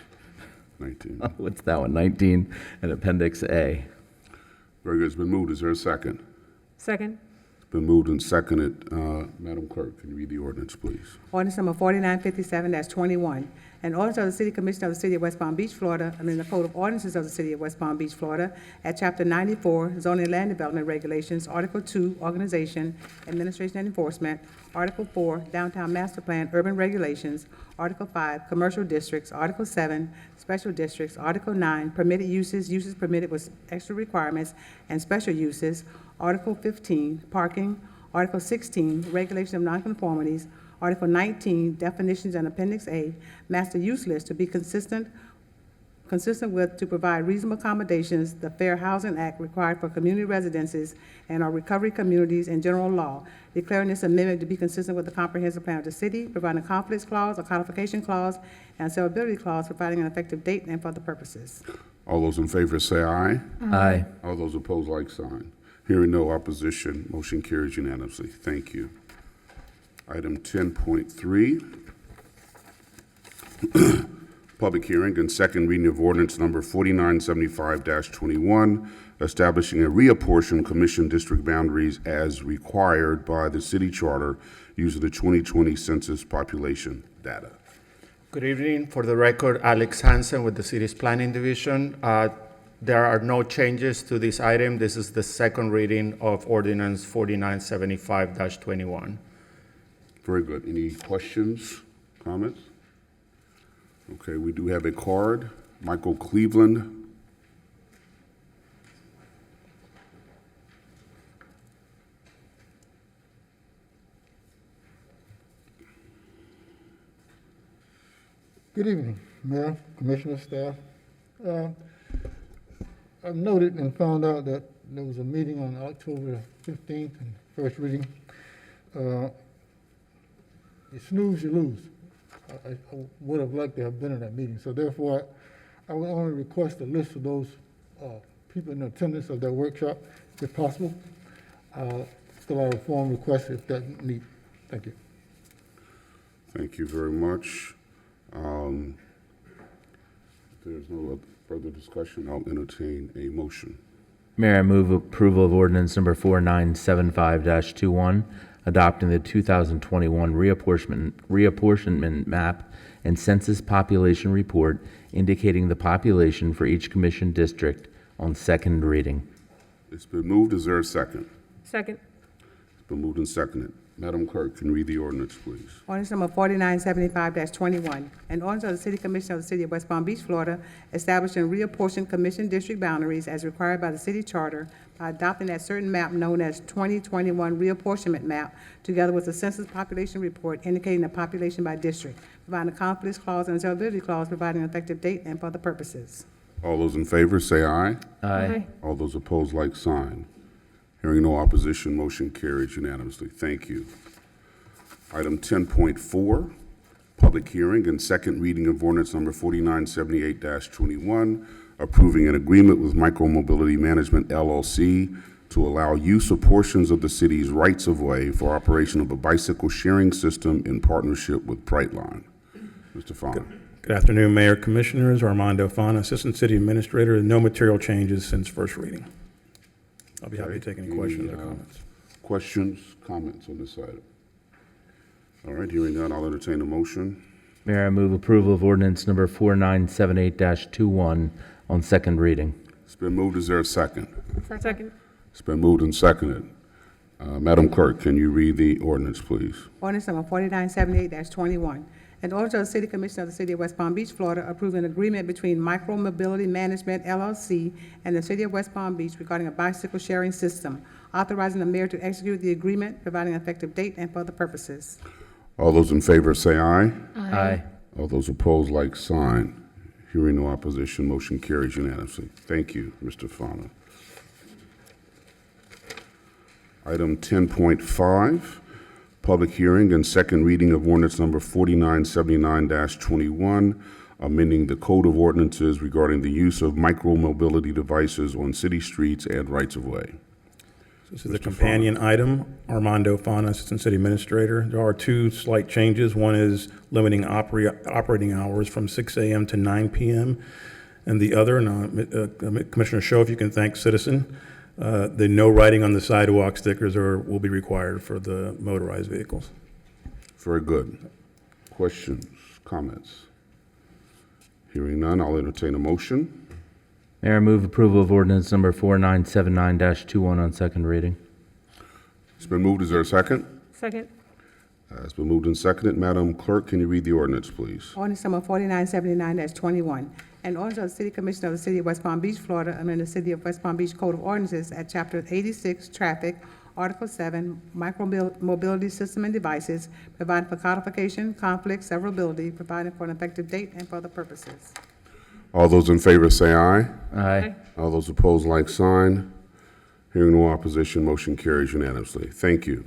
19. what's that one, 19, and Appendix A. Very good. It's been moved. Is there a second? Second. It's been moved and seconded. Madam Clerk, can you read the ordinance, please? Ordinance number 4957-21, an ordinance of the City Commission of the City of West Palm Beach, Florida, amending the Code of Ordinances of the City of West Palm Beach, Florida, at Chapter 94, Zoning and Land Development Regulations, Article 2, Organization, Administration and Enforcement, Article 4, Downtown Master Plan, Urban Regulations, Article 5, Commercial Districts, Article 7, Special Districts, Article 9, Permitted Uses, Uses Permitted with Extra Requirements, and Special Uses, Article 15, Parking, Article 16, Regulation of Nonconformities, Article 19, Definitions and Appendix A, Master Use List to be consistent with, to provide reasonable accommodations, the Fair Housing Act required for community residences and our recovery communities and general law, declaring this amendment to be consistent with the comprehensive plan of the city, providing a conflicts clause, a codification clause, and a severability clause, providing an effective date and for other purposes. All those in favor say aye. Aye. All those opposed, like sign. Hearing no opposition, motion carries unanimously. Thank you. Item 10.3, public hearing and second reading of ordinance number 4975-21, establishing a reapportion commission district boundaries as required by the city charter using the 2020 census population data. Good evening. For the record, Alex Hansen with the city's planning division. There are no changes to this item. This is the second reading of ordinance 4975-21. Very good. Any questions, comments? Okay, we do have a card. Michael Cleveland. Good evening, Mayor, Commissioner, staff. I've noted and found out that there was a meeting on October 15th and first reading. You snooze, you lose. I would have liked to have been at that meeting. So therefore, I would only request a list of those people in attendance of that workshop, if possible. Fill out a form request if that's needed. Thank you. Thank you very much. If there's no further discussion, I'll entertain a motion. Mayor, I move approval of ordinance number 4975-21, adopting the 2021 reapportionment map and census population report indicating the population for each commission district on second reading. It's been moved. Is there a second? Second. It's been moved and seconded. Madam Clerk, can you read the ordinance, please? Ordinance number 4975-21, an ordinance of the City Commission of the City of West Palm Beach, Florida, establishing reapportioned commission district boundaries as required by the city charter by adopting that certain map known as 2021 reapportionment map, together with the census population report indicating the population by district, providing a conflicts clause and a severability clause, providing an effective date and for other purposes. All those in favor say aye. Aye. All those opposed, like sign. Hearing no opposition, motion carries unanimously. Thank you. Item 10.4, public hearing and second reading of ordinance number 4978-21, approving an agreement with Micromobility Management LLC to allow use of portions of the city's rights-of-way for operation of a bicycle sharing system in partnership with Brightline. Mr. Fana. Good afternoon, Mayor, Commissioners. Armando Fana, Assistant City Administrator. No material changes since first reading. I'll be happy to take any questions or comments. Questions, comments on this item? All right, hearing none, I'll entertain a motion. Mayor, I move approval of ordinance number 4978-21 on second reading. It's been moved. Is there a second? Second. It's been moved and seconded. Madam Clerk, can you read the ordinance, please? Ordinance number 4978-21, an ordinance of the City Commission of the City of West Palm Beach, Florida, approving an agreement between Micromobility Management LLC and the City of West Palm Beach regarding a bicycle sharing system, authorizing the mayor to execute the agreement, providing an effective date and for other purposes. All those in favor say aye. Aye. All those opposed, like sign. Hearing no opposition, motion carries unanimously. Thank you, Mr. Fana. Item 10.5, public hearing and second reading of ordinance number 4979-21, amending the Code of Ordinances regarding the use of micro-mobility devices on city streets and rights-of-way. This is a companion item. Armando Fana, Assistant City Administrator. There are two slight changes. One is limiting operating hours from 6 a.m. to 9 p.m. And the other, Commissioner Sho, if you can thank Citizen, the no writing on the sidewalk stickers will be required for the motorized vehicles. Very good. Questions, comments? Hearing none, I'll entertain a motion. Mayor, I move approval of ordinance number 4979-21 on second reading. It's been moved. Is there a second? Second. It's been moved and seconded. Madam Clerk, can you read the ordinance, please? Ordinance number 4979-21, an ordinance of the City Commission of the City of West Palm Beach, Florida, amending the City of West Palm Beach Code of Ordinances at Chapter 86, Traffic, Article 7, Micro-Mobility System and Devices, providing for codification, conflict, severability, providing for an effective date, and for other purposes. All those in favor say aye. Aye. All those opposed, like sign. Hearing no opposition, motion carries unanimously. Thank you.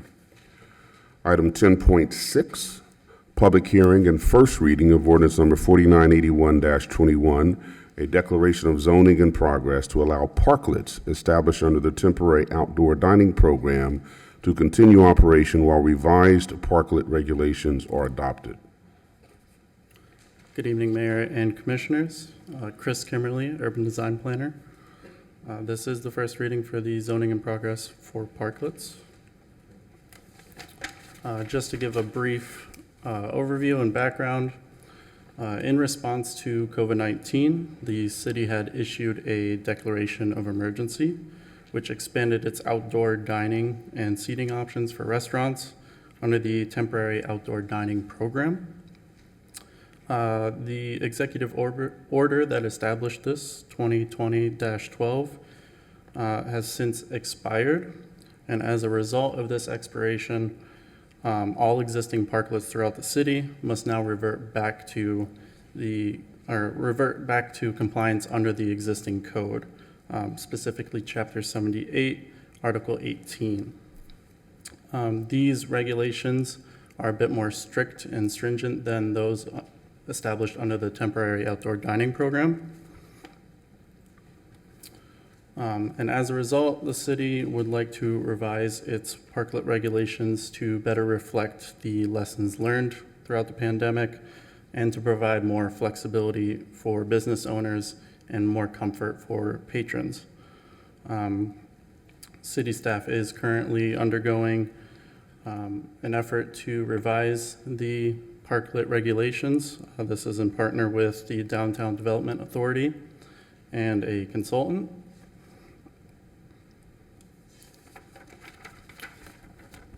Item 10.6, public hearing and first reading of ordinance number 4981-21, a declaration of zoning in progress to allow parklets established under the temporary outdoor dining program to continue operation while revised parklet regulations are adopted. Good evening, Mayor and Commissioners. Chris Kimmerly, Urban Design Planner. This is the first reading for the zoning in progress for parklets. Just to give a brief overview and background, in response to COVID-19, the city had issued a declaration of emergency, which expanded its outdoor dining and seating options for restaurants under the temporary outdoor dining program. The executive order that established this, 2020-12, has since expired, and as a result of this expiration, all existing parklets throughout the city must now revert back to compliance under the existing code, specifically Chapter 78, Article 18. These regulations are a bit more strict and stringent than those established under the temporary outdoor dining program. And as a result, the city would like to revise its parklet regulations to better reflect the lessons learned throughout the pandemic and to provide more flexibility for business owners and more comfort for patrons. City staff is currently undergoing an effort to revise the parklet regulations. This is in partner with the Downtown Development Authority and a consultant.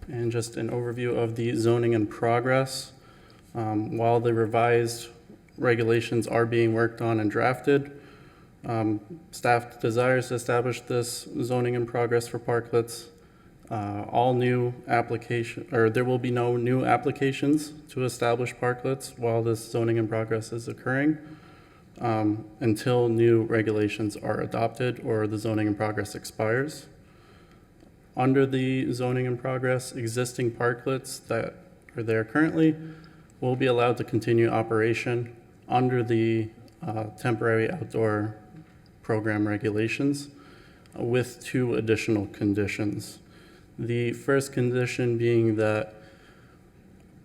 And just an overview of the zoning in progress. While the revised regulations are being worked on and drafted, staff desires to establish this zoning in progress for parklets. There will be no new applications to establish parklets while this zoning in progress is occurring, until new regulations are adopted or the zoning in progress expires. Under the zoning in progress, existing parklets that are there currently will be allowed to continue operation under the temporary outdoor program regulations with two additional conditions. The first condition being that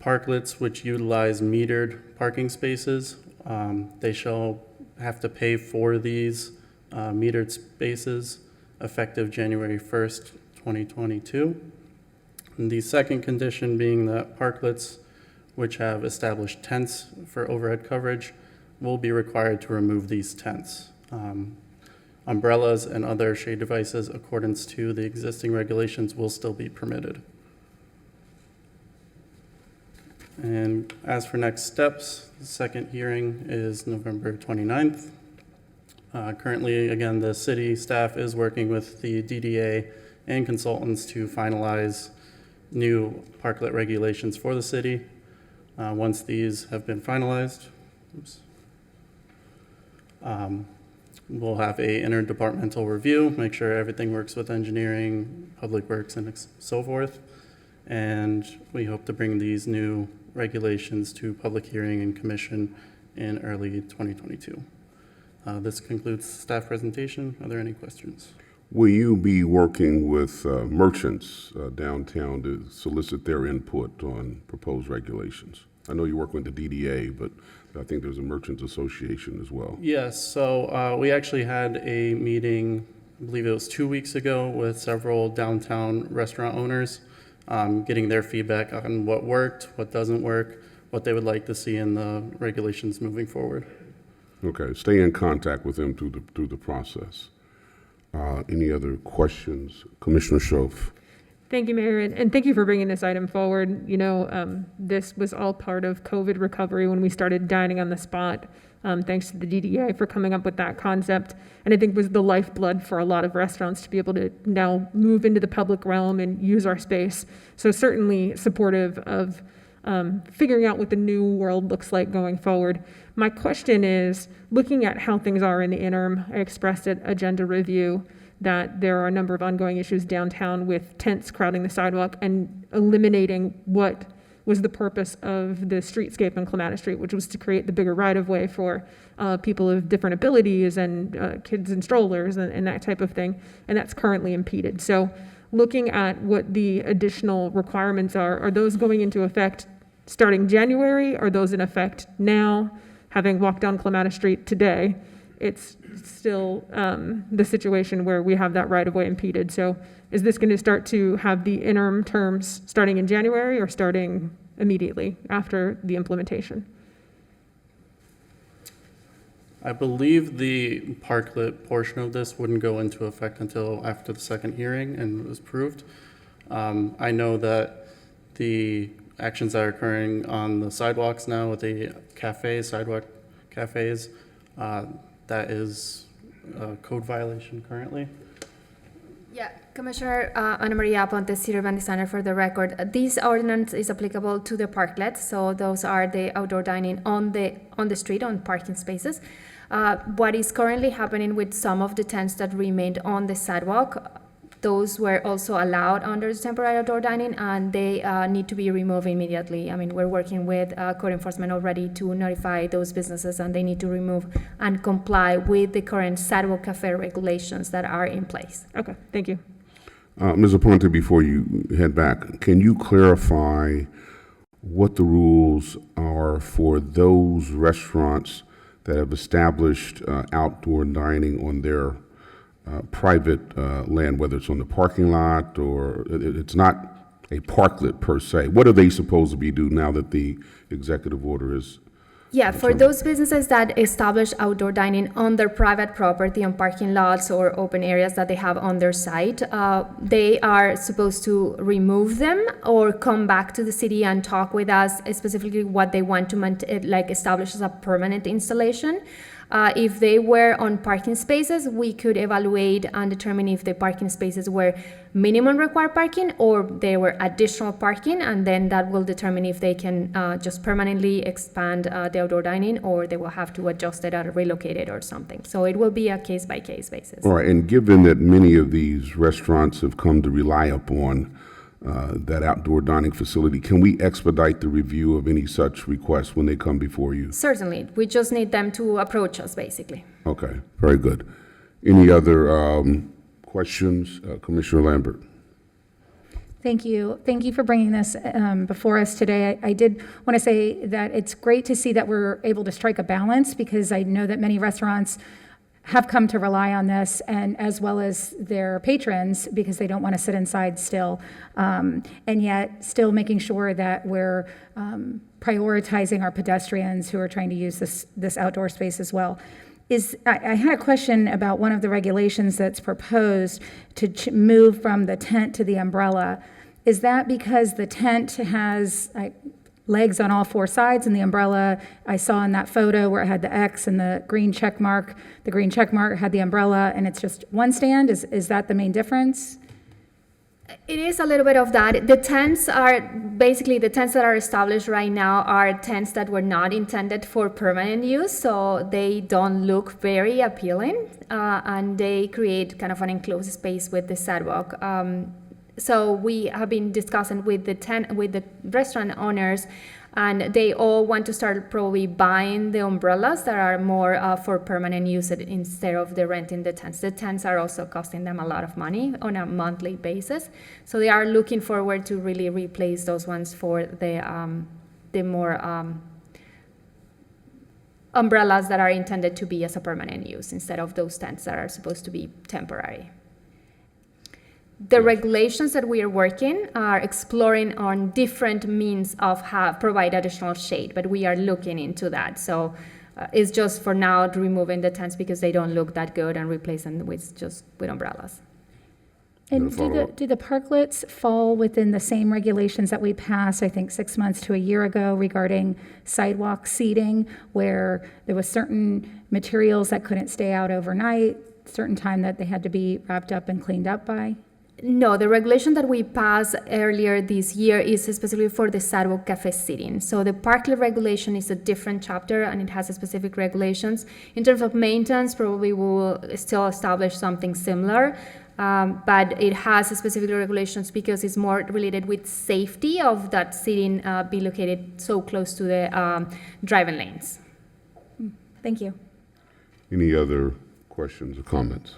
parklets which utilize metered parking spaces, they shall have to pay for these metered spaces effective January 1st, 2022. And the second condition being that parklets which have established tents for overhead coverage will be required to remove these tents. Umbrellas and other shade devices, accordance to the existing regulations, will still be permitted. And as for next steps, the second hearing is November 29th. Currently, again, the city staff is working with the DDA and consultants to finalize new parklet regulations for the city. Once these have been finalized, We'll have a interdepartmental review, make sure everything works with engineering, public works, and so forth. And we hope to bring these new regulations to public hearing and commission in early 2022. This concludes staff presentation. Are there any questions? Will you be working with merchants downtown to solicit their input on proposed regulations? I know you work with the DDA, but I think there's a merchants association as well. Yes, so we actually had a meeting, I believe it was 2 weeks ago, with several downtown restaurant owners, getting their feedback on what worked, what doesn't work, what they would like to see in the regulations moving forward. Okay, stay in contact with them through the process. Any other questions? Commissioner Schoaf. Thank you, Mayor, and thank you for bringing this item forward. You know, this was all part of COVID recovery when we started dining on the spot. Thanks to the DDA for coming up with that concept, and I think was the lifeblood for a lot of restaurants to be able to now move into the public realm and use our space. So certainly supportive of figuring out what the new world looks like going forward. My question is, looking at how things are in the interim, I expressed at agenda review that there are a number of ongoing issues downtown with tents crowding the sidewalk and eliminating what was the purpose of the streetscape on Clematis Street, which was to create the bigger right-of-way for people of different abilities and kids in strollers and that type of thing, and that's currently impeded. So looking at what the additional requirements are those going into effect starting January? Are those in effect now? Having walked down Clematis Street today, it's still the situation where we have that right-of-way impeded. So is this going to start to have the interim terms starting in January or starting immediately after the implementation? I believe the parklet portion of this wouldn't go into effect until after the second hearing and was approved. I know that the actions that are occurring on the sidewalks now with the cafes, sidewalk cafes, that is a code violation currently. Yeah, Commissioner Ana Maria Aponte, City Urban Designer, for the record. This ordinance is applicable to the parklets, so those are the outdoor dining on the street, on parking spaces. What is currently happening with some of the tents that remained on the sidewalk, those were also allowed under the temporary outdoor dining, and they need to be removed immediately. I mean, we're working with code enforcement already to notify those businesses, and they need to remove and comply with the current sidewalk cafe regulations that are in place. Okay, thank you. Ms. Aponte, before you head back, can you clarify what the rules are for those restaurants that have established outdoor dining on their private land, whether it's on the parking lot or it's not a parklet per se? What are they supposed to be doing now that the executive order is? Yeah, for those businesses that establish outdoor dining on their private property, on parking lots or open areas that they have on their site, they are supposed to remove them or come back to the city and talk with us specifically what they want to establish as a permanent installation. If they were on parking spaces, we could evaluate and determine if the parking spaces were minimum required parking or they were additional parking, and then that will determine if they can just permanently expand the outdoor dining or they will have to adjust it or relocate it or something. So it will be a case-by-case basis. All right, and given that many of these restaurants have come to rely upon that outdoor dining facility, can we expedite the review of any such requests when they come before you? Certainly. We just need them to approach us, basically. Okay, very good. Any other questions? Commissioner Lambert. Thank you. Thank you for bringing this before us today. I did want to say that it's great to see that we're able to strike a balance, because I know that many restaurants have come to rely on this, and as well as their patrons, because they don't want to sit inside still, and yet still making sure that we're prioritizing our pedestrians who are trying to use this outdoor space as well. I had a question about one of the regulations that's proposed to move from the tent to the umbrella. Is that because the tent has legs on all four sides, and the umbrella I saw in that photo where it had the X and the green check mark had the umbrella, and it's just one stand? Is that the main difference? It is a little bit of that. The tents are, basically, the tents that are established right now are tents that were not intended for permanent use, so they don't look very appealing, and they create kind of an enclosed space with the sidewalk. So we have been discussing with the restaurant owners, and they all want to start probably buying the umbrellas that are more for permanent use instead of the renting the tents. The tents are also costing them a lot of money on a monthly basis. So they are looking forward to really replace those ones for the more umbrellas that are intended to be as a permanent use instead of those tents that are supposed to be temporary. The regulations that we are working are exploring on different means of provide additional shade, but we are looking into that. So it's just for now removing the tents because they don't look that good and replace them with umbrellas. And do the parklets fall within the same regulations that we passed, I think, 6 months to a year ago regarding sidewalk seating, where there was certain materials that couldn't stay out overnight, certain time that they had to be wrapped up and cleaned up by? No, the regulation that we passed earlier this year is specifically for the sidewalk cafe seating. So the Parkland Regulation is a different chapter and it has specific regulations. In terms of maintenance, probably we will still establish something similar, but it has specific regulations because it's more related with safety of that seating be located so close to the driving lanes. Thank you. Any other questions or comments?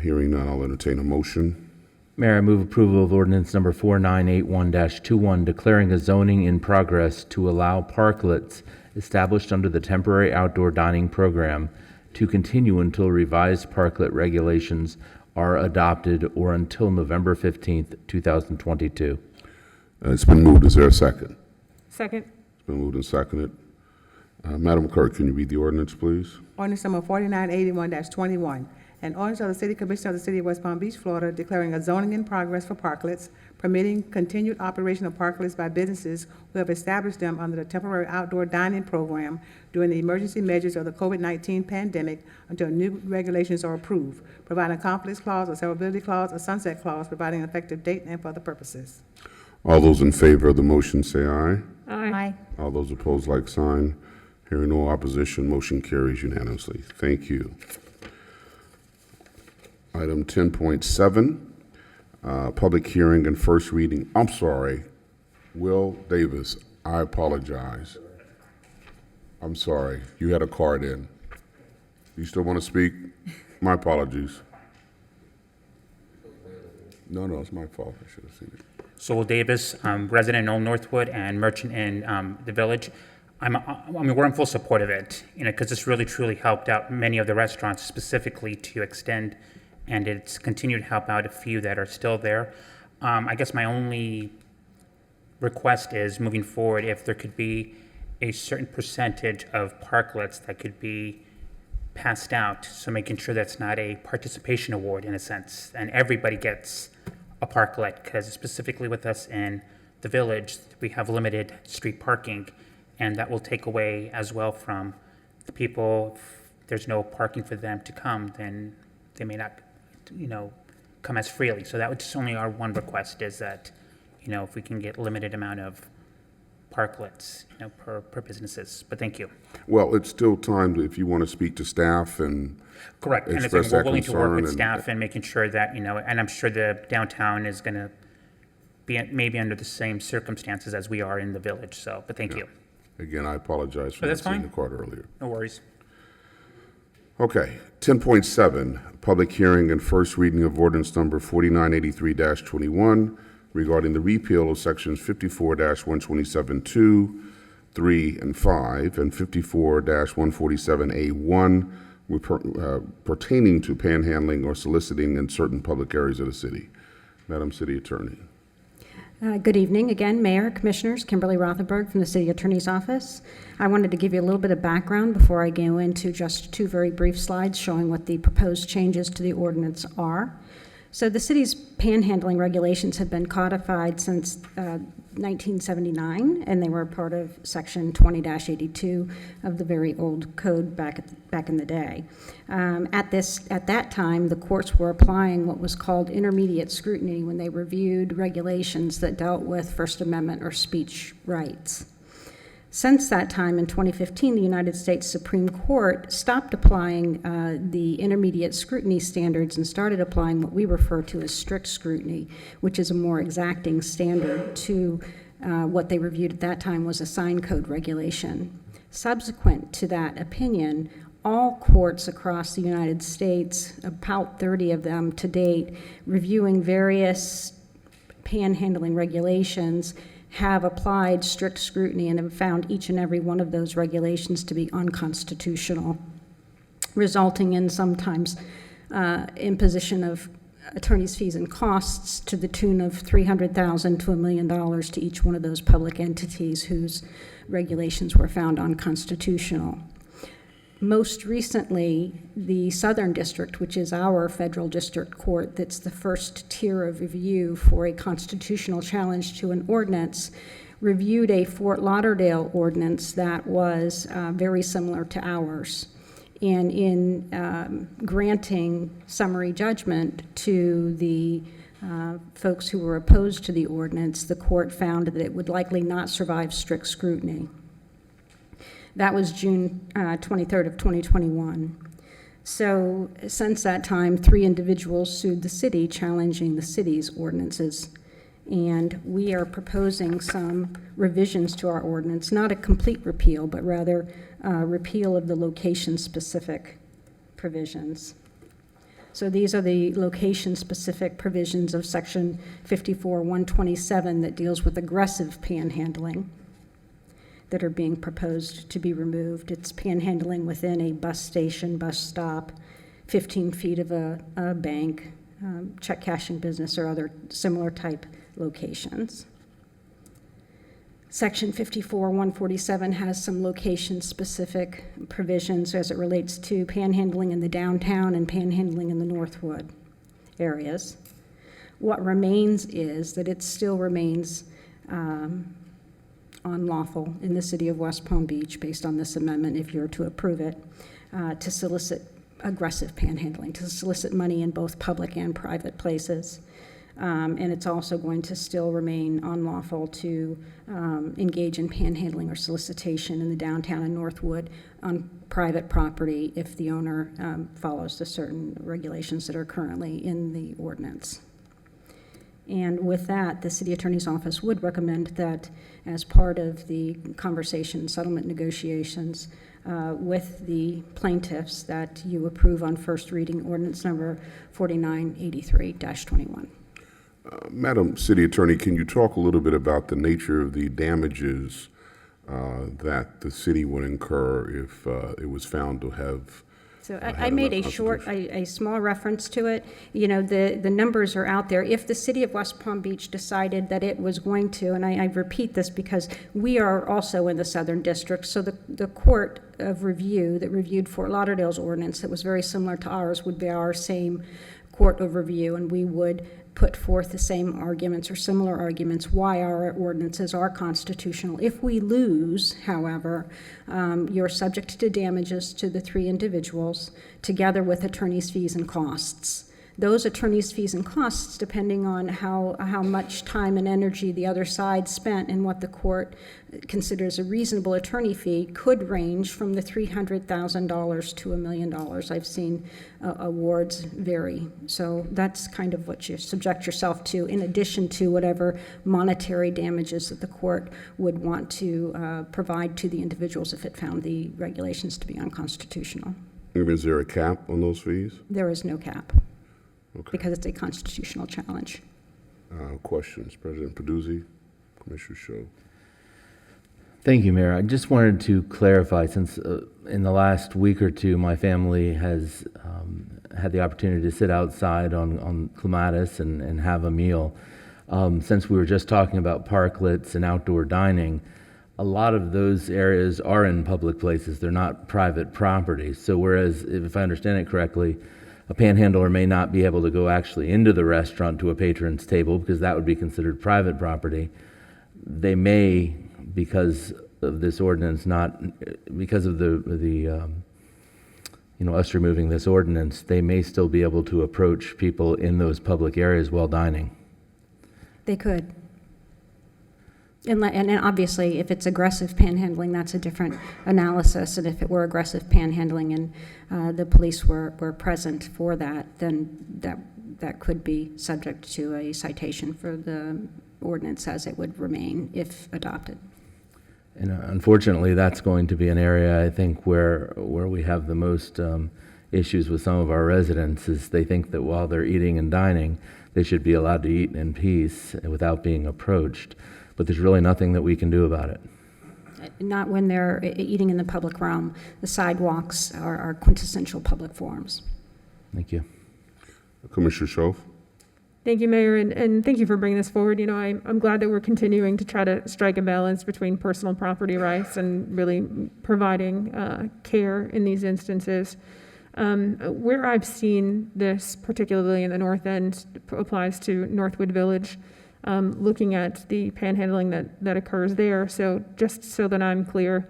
Hearing none, I'll entertain a motion. Mayor, I move approval of ordinance number 4981-21, declaring a zoning in progress to allow parklets established under the temporary outdoor dining program to continue until revised parklet regulations are adopted or until November 15th, 2022. It's been moved. Is there a second? Second. It's been moved and seconded. Madam Clerk, can you read the ordinance, please? Ordinance number 4981-21. An ordinance of the City Commission of the City of West Palm Beach, Florida, declaring a zoning in progress for parklets, permitting continued operation of parklets by businesses who have established them under the temporary outdoor dining program during the emergency measures of the COVID-19 pandemic until new regulations are approved, providing a conflicts clause, a severability clause, a sunset clause, providing an effective date and for other purposes. All those in favor of the motion say aye. Aye. All those opposed, like sign. Hearing no opposition, motion carries unanimously. Thank you. Item 10.7, public hearing and first reading. I'm sorry, Will Davis, I apologize. I'm sorry, you had a card in. You still want to speak? My apologies. No, it's my fault. I should have seen it. So Will Davis, resident in Old Northwood and merchant in the village. We're in full support of it, because this really truly helped out many of the restaurants specifically to extend, and it's continued to help out a few that are still there. I guess my only request is moving forward, if there could be a certain percentage of parklets that could be passed out, so making sure that's not a participation award in a sense, and everybody gets a parklet, because specifically with us in the village, we have limited street parking, and that will take away as well from the people. If there's no parking for them to come, then they may not come as freely. So that was just only our one request, is that, if we can get limited amount of parklets, per businesses. But thank you. Well, it's still time if you want to speak to staff and correct. And it's we're willing to work with staff and making sure that, and I'm sure the downtown is going to be maybe under the same circumstances as we are in the village. So, but thank you. Again, I apologize for not seeing the card earlier. No worries. Okay, 10.7, public hearing and first reading of ordinance number 4983-21 regarding the repeal of sections 54-127(2), 3, and 5, and 54-147A1 pertaining to panhandling or soliciting in certain public areas of the city. Madam City Attorney. Good evening again, Mayor, Commissioners. Kimberly Rothenberg from the City Attorney's Office. I wanted to give you a little bit of background before I go into just two very brief slides showing what the proposed changes to the ordinance are. So the city's panhandling regulations have been codified since 1979, and they were part of Section 20-82 of the very old code back in the day. At that time, the courts were applying what was called intermediate scrutiny when they reviewed regulations that dealt with First Amendment or speech rights. Since that time, in 2015, the United States Supreme Court stopped applying the intermediate scrutiny standards and started applying what we refer to as strict scrutiny, which is a more exacting standard to what they reviewed at that time was a sign code regulation. Subsequent to that opinion, all courts across the United States, about 30 of them to date, reviewing various panhandling regulations, have applied strict scrutiny and have found each and every one of those regulations to be unconstitutional, resulting in sometimes imposition of attorney's fees and costs to the tune of $300,000 to $1 million to each one of those public entities whose regulations were found unconstitutional. Most recently, the Southern District, which is our federal district court that's the first tier of review for a constitutional challenge to an ordinance, reviewed a Fort Lauderdale ordinance that was very similar to ours. And in granting summary judgment to the folks who were opposed to the ordinance, the court found that it would likely not survive strict scrutiny. That was June 23rd of 2021. So since that time, 3 individuals sued the city challenging the city's ordinances. And we are proposing some revisions to our ordinance, not a complete repeal, but rather repeal of the location-specific provisions. So these are the location-specific provisions of Section 54-127 that deals with aggressive panhandling that are being proposed to be removed. It's panhandling within a bus station, bus stop, 15 feet of a bank, check cashing business, or other similar type locations. Section 54-147 has some location-specific provisions as it relates to panhandling in the downtown and panhandling in the Northwood areas. What remains is that it still remains unlawful in the city of West Palm Beach, based on this amendment, if you're to approve it, to solicit aggressive panhandling, to solicit money in both public and private places. And it's also going to still remain unlawful to engage in panhandling or solicitation in the downtown and Northwood on private property if the owner follows the certain regulations that are currently in the ordinance. And with that, the city attorney's office would recommend that as part of the conversation settlement negotiations with the plaintiffs, that you approve on first reading ordinance number 4983-21. Madam City Attorney, can you talk a little bit about the nature of the damages that the city would incur if it was found to have So I made a small reference to it. You know, the numbers are out there. If the city of West Palm Beach decided that it was going to, and I repeat this because we are also in the Southern District, so the court of review that reviewed Fort Lauderdale's ordinance that was very similar to ours would be our same court of review, and we would put forth the same arguments or similar arguments why our ordinances are constitutional. If we lose, however, you're subject to damages to the 3 individuals together with attorney's fees and costs. Those attorney's fees and costs, depending on how much time and energy the other side spent and what the court considers a reasonable attorney fee, could range from the $300,000 to $1 million. I've seen awards vary. So that's kind of what you subject yourself to, in addition to whatever monetary damages that the court would want to provide to the individuals if it found the regulations to be unconstitutional. Is there a cap on those fees? There is no cap. Okay. Because it's a constitutional challenge. Questions? President Peduzzi, Commissioner Show. Thank you, Mayor. I just wanted to clarify, since in the last week or two, my family has had the opportunity to sit outside on Clematis and have a meal. Since we were just talking about parklets and outdoor dining, a lot of those areas are in public places. They're not private property. So whereas, if I understand it correctly, A panhandler may not be able to go actually into the restaurant to a patron's table because that would be considered private property. They may, because of this ordinance, because of us removing this ordinance, they may still be able to approach people in those public areas while dining. They could. And obviously, if it's aggressive panhandling, that's a different analysis. And if it were aggressive panhandling and the police were present for that, then that could be subject to a citation for the ordinance as it would remain if adopted. And unfortunately, that's going to be an area, I think, where we have the most issues with some of our residents is they think that while they're eating and dining, they should be allowed to eat in peace without being approached. But there's really nothing that we can do about it. Not when they're eating in the public realm. The sidewalks are quintessential public forums. Thank you. Commissioner Shove. Thank you, Mayor, and thank you for bringing this forward. You know, I'm glad that we're continuing to try to strike a balance between personal property rights and really providing care in these instances. Where I've seen this, particularly in the North End, applies to Northwood Village, looking at the panhandling that occurs there. So just so that I'm clear,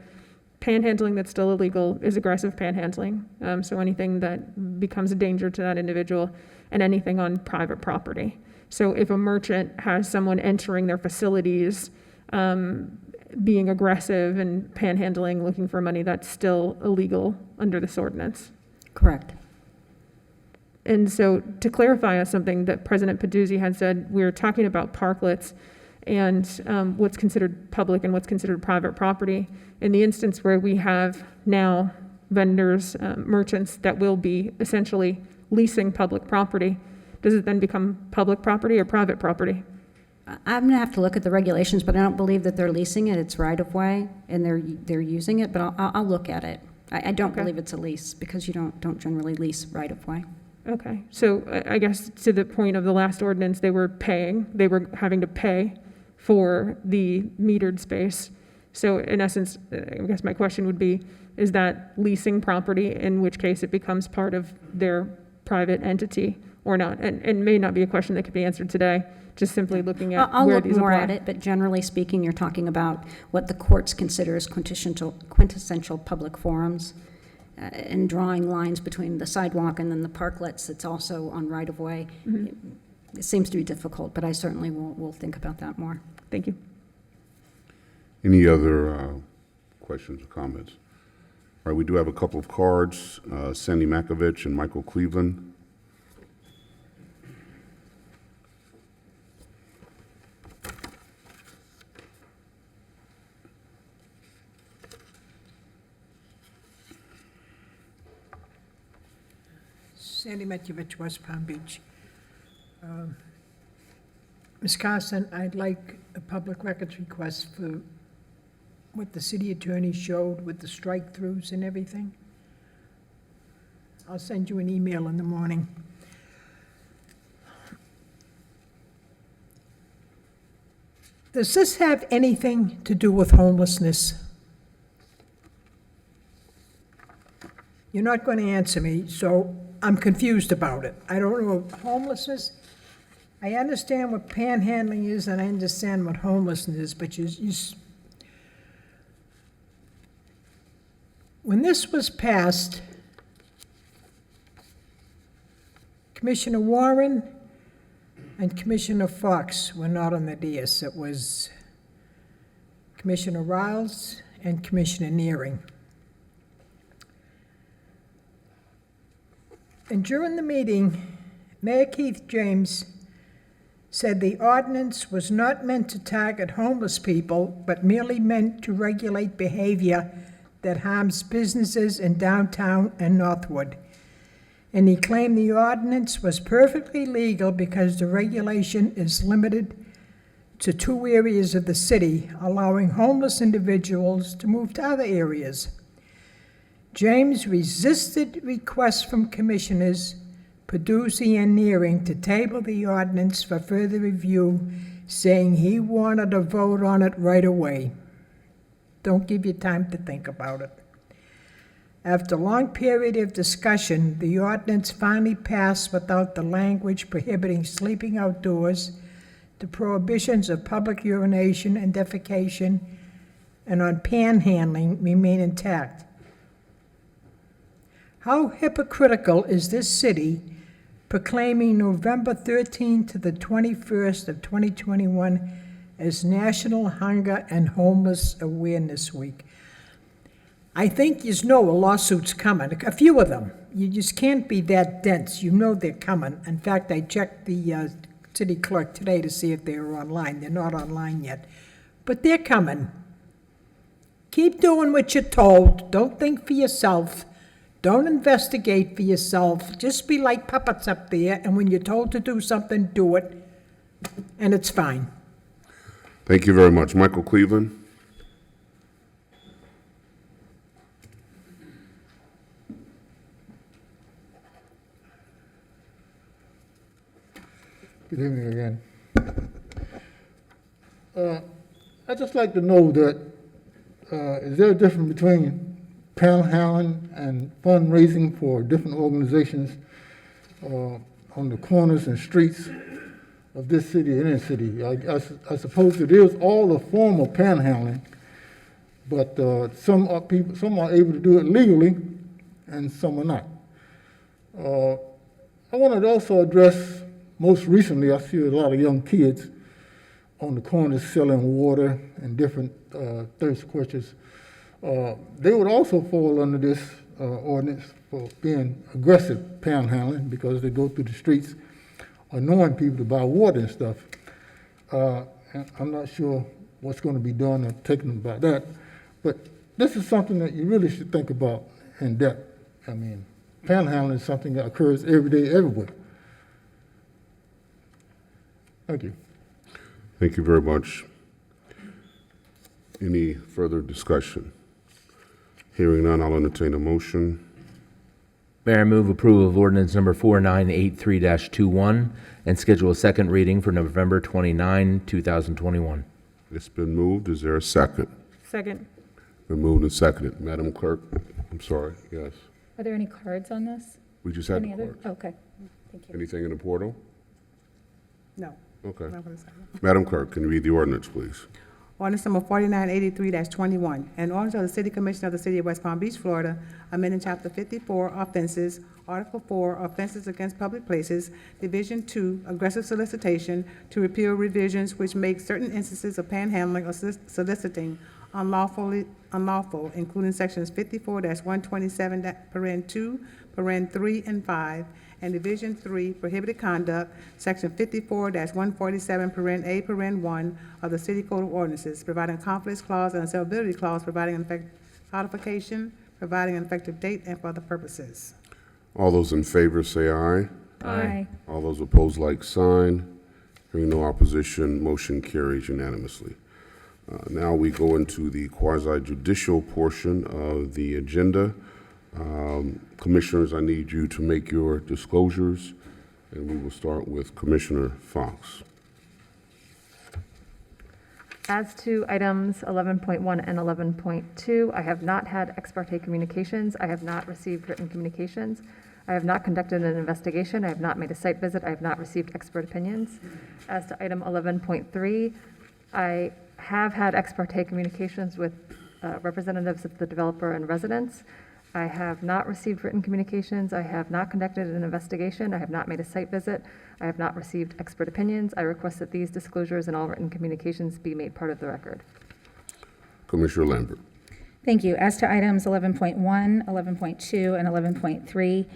panhandling that's still illegal is aggressive panhandling. So anything that becomes a danger to that individual and anything on private property. So if a merchant has someone entering their facilities, being aggressive and panhandling, looking for money, that's still illegal under this ordinance. Correct. And so to clarify something that President Peduzzi had said, we're talking about parklets and what's considered public and what's considered private property. In the instance where we have now vendors, merchants that will be essentially leasing public property, does it then become public property or private property? I'm going to have to look at the regulations, but I don't believe that they're leasing it. It's right of way, and they're using it. But I'll look at it. I don't believe it's a lease because you don't generally lease right of way. Okay, so I guess to the point of the last ordinance, they were having to pay for the metered space. So in essence, I guess my question would be, is that leasing property, in which case it becomes part of their private entity or not? And may not be a question that could be answered today, just simply looking at I'll where look these more apply. at it, but generally speaking, you're talking about what the courts consider as quintessential public forums and drawing lines between the sidewalk and then the parklets that's also on right-of-way. Mm-hmm. It seems to be difficult, but I certainly will think about that more. Thank you. Any other questions or comments? All right, we do have a couple of cards, Sandy Makovich and Michael Cleveland. Sandy Metcalf, West Palm Beach. Ms. Carson, I'd like a public records request for what the city attorney showed with the strike-throughs and everything. I'll send you an email in the morning. Does this have anything to do with homelessness? You're not going to answer me, so I'm confused about it. I don't know, homelessness, I understand what panhandling is and I understand what homelessness is, but when this was passed, Commissioner Warren and Commissioner Fox were not on the dais. It was Commissioner Riles and Commissioner Neering. And during the meeting, Mayor Keith James said the ordinance was not meant to target homeless people, but merely meant to regulate behavior that harms businesses in downtown and Northwood. And he claimed the ordinance was perfectly legal because the regulation is limited to 2 areas of the city, allowing homeless individuals to move to other areas. James resisted requests from Commissioners Peduzzi and Neering to table the ordinance for further review, saying he wanted to vote on it right away. Don't give you time to think about it. After a long period of discussion, the ordinance finally passed without the language prohibiting sleeping outdoors, the prohibitions of public urination and defecation, and on panhandling remain intact. How hypocritical is this city proclaiming November 13th to the 21st of 2021 as National Hunger and Homeless Awareness Week? I think you know a lawsuit's coming, a few of them. You just can't be that dense. You know they're coming. In fact, I checked the city clerk today to see if they were online. They're not online yet. But they're coming. Keep doing what you're told. Don't think for yourself. Don't investigate for yourself. Just be like puppets up there, and when you're told to do something, do it, and it's fine. Thank you very much. Michael Cleveland. Good evening again. I'd just like to know that, is there a difference between panhandling and fundraising for different organizations on the corners and streets of this city and any city? I suppose it is all a form of panhandling, but some are able to do it legally and some are not. I wanted to also address, most recently, I see a lot of young kids on the corners selling water and different thirst quenchers. They would also fall under this ordinance for being aggressive panhandling because they go through the streets annoying people to buy water and stuff. And I'm not sure what's going to be done or taken about that, but this is something that you really should think about in depth. I mean, panhandling is something that occurs every day, everywhere. Thank you. Thank you very much. Any further discussion? Hearing none, I'll entertain a motion. Mayor, I move approval of ordinance number 4983-21 and schedule a second reading for November 29, 2021. It's been moved. Is there a second? Second. Been moved and seconded. Madam Clerk, I'm sorry, yes. Are there any cards on this? We just had Any the other? cards. Okay, thank you. Anything in the portal? No. Okay. Not for the second. Madam Clerk, can you read the ordinance, please? Ordinance number 4983-21, an ordinance of the City Commission of the City of West Palm Beach, Florida, amending Chapter 54, Offenses, Article 4, Offenses Against Public Places, Division 2, Aggressive Solicitation, to repeal revisions which make certain instances of panhandling or soliciting unlawful, including Sections 54-127, paren 2, paren 3 and 5, and Division 3, Prohibited Conduct, Section 54-147, paren A, paren 1 of the City Code of Ordinances, providing a conflicts clause and a severability clause, providing an codification, providing an effective date, and for other purposes. All those in favor say aye. Aye. All those opposed, like sign. Hearing no opposition, motion carries unanimously. Now we go into the quasi-judicial portion of the agenda. Commissioners, I need you to make your disclosures, and we will start with Commissioner Fox. As to items 11.1 and 11.2, I have not had ex parte communications. I have not received written communications. I have not conducted an investigation. I have not made a site visit. I have not received expert opinions. As to item 11.3, I have had ex parte communications with representatives of the developer and residents. I have not received written communications. I have not conducted an investigation. I have not made a site visit. I have not received expert opinions. I request that these disclosures and all written communications be made part of the record. Commissioner Lambert. Thank you. As to items 11.1, 11.2, and 11.3,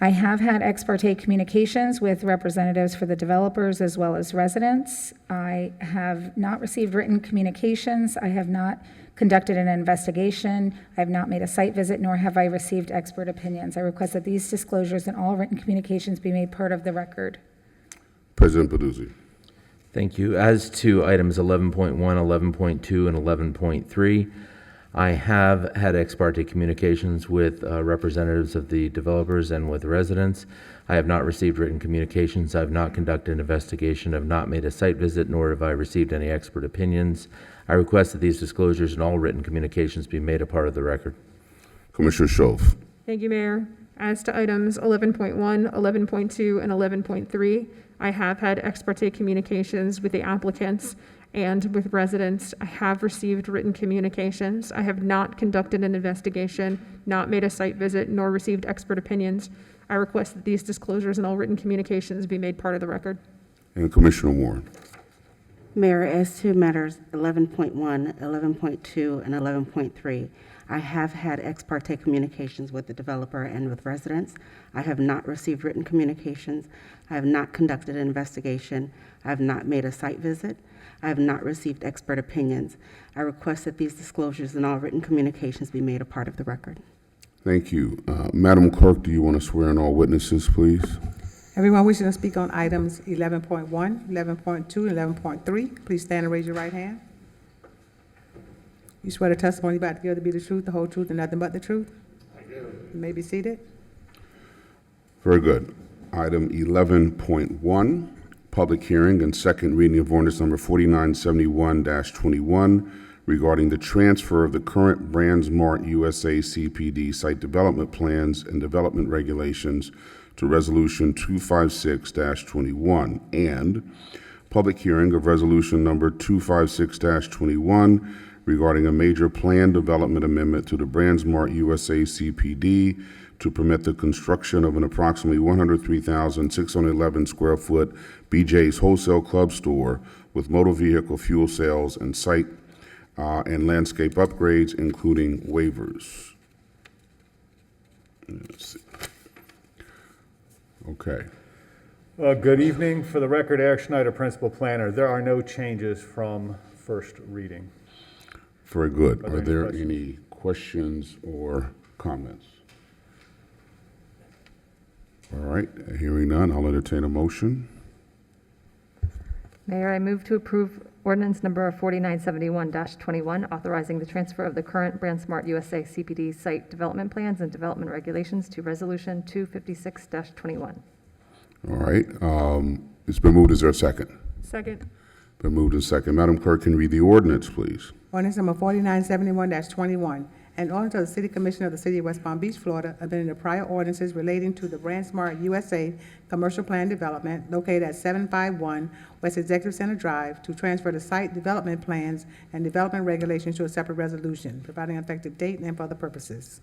I have had ex parte communications with representatives for the developers as well as residents. I have not received written communications. I have not conducted an investigation. I have not made a site visit, nor have I received expert opinions. I request that these disclosures and all written communications be made part of the record. President Peduzzi. Thank you. As to items 11.1, 11.2, and 11.3, I have had ex parte communications with representatives of the developers and with residents. I have not received written communications. I have not conducted an investigation. I have not made a site visit, nor have I received any expert opinions. I request that these disclosures and all written communications be made a part of the record. Commissioner Schoaf. Thank you, Mayor. As to items 11.1, 11.2, and 11.3, I have had ex parte communications with the applicants and with residents. I have received written communications. I have not conducted an investigation, not made a site visit, nor received expert opinions. I request that these disclosures and all written communications be made part of the record. And Commissioner Warren. Mayor, as to matters 11.1, 11.2, and 11.3, I have had ex parte communications with the developer and with residents. I have not received written communications. I have not conducted an investigation. I have not made a site visit. I have not received expert opinions. I request that these disclosures and all written communications be made a part of the record. Thank you. Madam Clerk, do you want to swear in all witnesses, please? Everyone wishing to speak on items 11.1, 11.2, and 11.3, please stand and raise your right hand. You swear the testimony you're about to give to be the truth, the whole truth, and nothing but the truth? I do. You may be seated. Very good. Item 11.1, public hearing and second reading of ordinance number 4971-21 regarding the transfer of the current BrandsMart USA CPD site development plans and development regulations to Resolution 256-21, and public hearing of Resolution number 256-21 regarding a major plan development amendment to the BrandsMart USA CPD to permit the construction of an approximately 103,611 square foot BJ's Wholesale Club store with motor vehicle fuel sales and site and landscape upgrades, including waivers. Let's see. Okay. Good evening. For the record, Eric Schneider, Principal Planner. There are no changes from first reading. Very good. Are there any questions or comments? All right. Hearing none, I'll entertain a motion. Mayor, I move to approve ordinance number 4971-21, authorizing the transfer of the current BrandsMart USA CPD site development plans and development regulations to Resolution 256-21. All right. It's been moved. Is there a second? Second. Been moved and second. Madam Clerk, can you read the ordinance, please? Ordinance number 4971-21, an ordinance of the City Commission of the City of West Palm Beach, Florida, amending the prior ordinances relating to the BrandsMart USA Commercial Plan Development located at 751 West Executive Center Drive to transfer the site development plans and development regulations to a separate resolution, providing an effective date and for other purposes.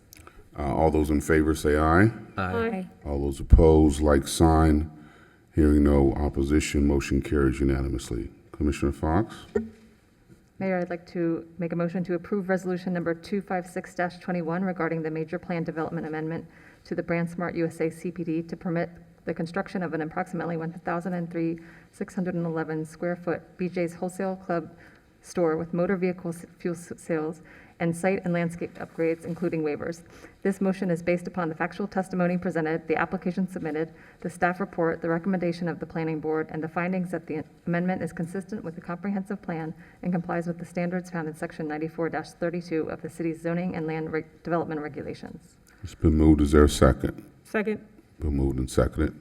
All those in favor say aye. Aye. All those opposed, like sign. Hearing no opposition, motion carries unanimously. Commissioner Fox? Mayor, I'd like to make a motion to approve resolution number 256-21 regarding the major plan development amendment to the BrandsMart USA CPD to permit the construction of an approximately 1,003,611 square foot BJ's Wholesale Club store with motor vehicle fuel sales and site and landscape upgrades, including waivers. This motion is based upon the factual testimony presented, the application submitted, the staff report, the recommendation of the planning board, and the findings that the amendment is consistent with the comprehensive plan and complies with the standards found in section 94-32 of the city's zoning and land development regulations. It's been moved. Is there a second? Second. Been moved and seconded.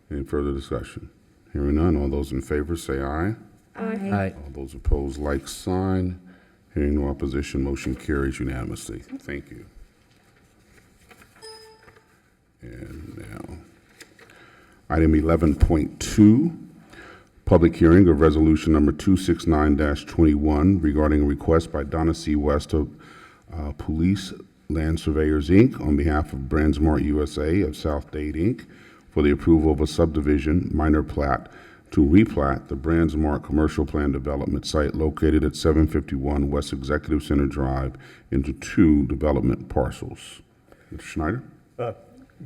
Any further discussion? Hearing none, all those in favor say aye. Aye. All those opposed, like sign. Hearing no opposition, motion carries unanimously. Thank you. And now, item 11.2, public hearing of resolution number 269-21 regarding a request by Donna C. West of Police Land Surveyors, Inc. on behalf of BrandsMart USA of South Dade, Inc. for the approval of a subdivision minor plat to replat the BrandsMart Commercial Plan Development site located at 751 West Executive Center Drive into 2 development parcels. Mr. Schneider?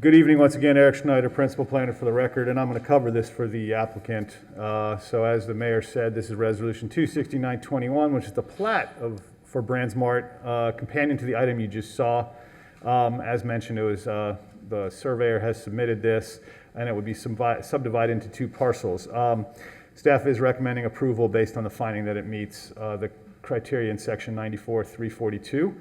Good evening once again, Eric Schneider, Principal Planner for the record, and I'm going to cover this for the applicant. So as the mayor said, this is Resolution 269-21, which is the plat for BrandsMart, companion to the item you just saw. As mentioned, it was the surveyor has submitted this, and it would be subdivided into 2 parcels. Staff is recommending approval based on the finding that it meets the criteria in section 94-342.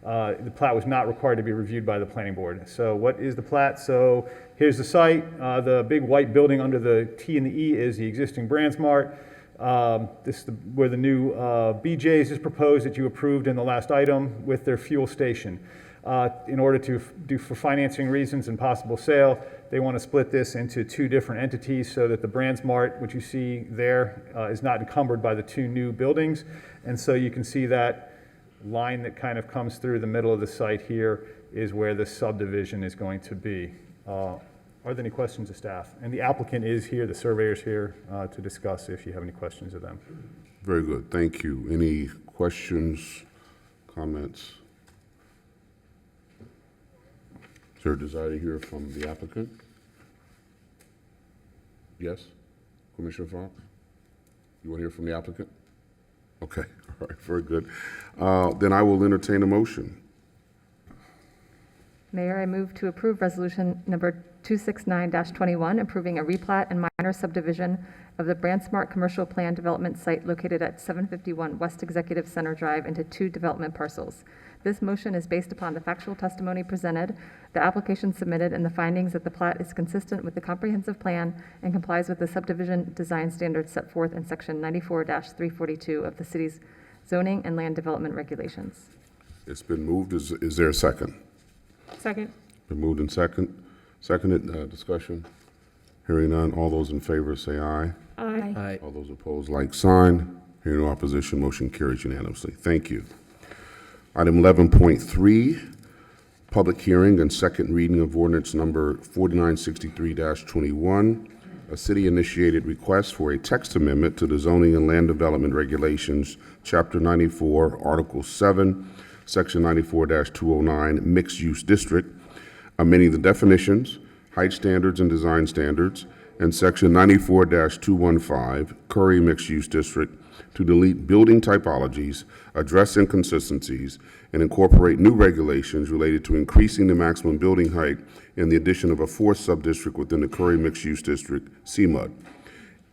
The plat was not required to be reviewed by the planning board. So what is the plat? So here's the site. The big white building under the T and the E is the existing BrandsMart. This is where the new BJ's is proposed that you approved in the last item with their fuel station. In order to do for financing reasons and possible sale, they want to split this into two different entities so that the BrandsMart, which you see there, is not encumbered by the two new buildings. And so you can see that line that kind of comes through the middle of the site here is where the subdivision is going to be. Are there any questions of staff? And the applicant is here, the surveyor's here to discuss if you have any questions of them. Very good, thank you. Any questions, comments? Is there a desire to hear from the applicant? Yes? Commissioner Fox? You want to hear from the applicant? Okay, all right, very good. Then I will entertain a motion. Mayor, I move to approve resolution number 269-21, approving a replat and minor subdivision of the BrandsMart Commercial Plan Development Site located at 751 West Executive Center Drive into two development parcels. This motion is based upon the factual testimony presented, the application submitted, and the findings that the plat is consistent with the comprehensive plan and complies with the subdivision design standards set forth in section 94-342 of the city's zoning and land development regulations. It's been moved. Is there a second? Second. Been moved and seconded. Discussion. Hearing none. All those in favor say aye. Aye. Aye. All those opposed, like sign. Hearing no opposition, motion carries unanimously. Thank you. Item 11.3, public hearing and second reading of ordinance number 4963-21, a city-initiated request for a text amendment to the Zoning and Land Development Regulations, Chapter 94, Article 7, Section 94-209, Mixed Use District, amending the definitions, height standards and design standards, and Section 94-215, Curry Mixed Use District, to delete building typologies, address inconsistencies, and incorporate new regulations related to increasing the maximum building height and the addition of a fourth subdistrict within the Curry Mixed Use District, Cmud.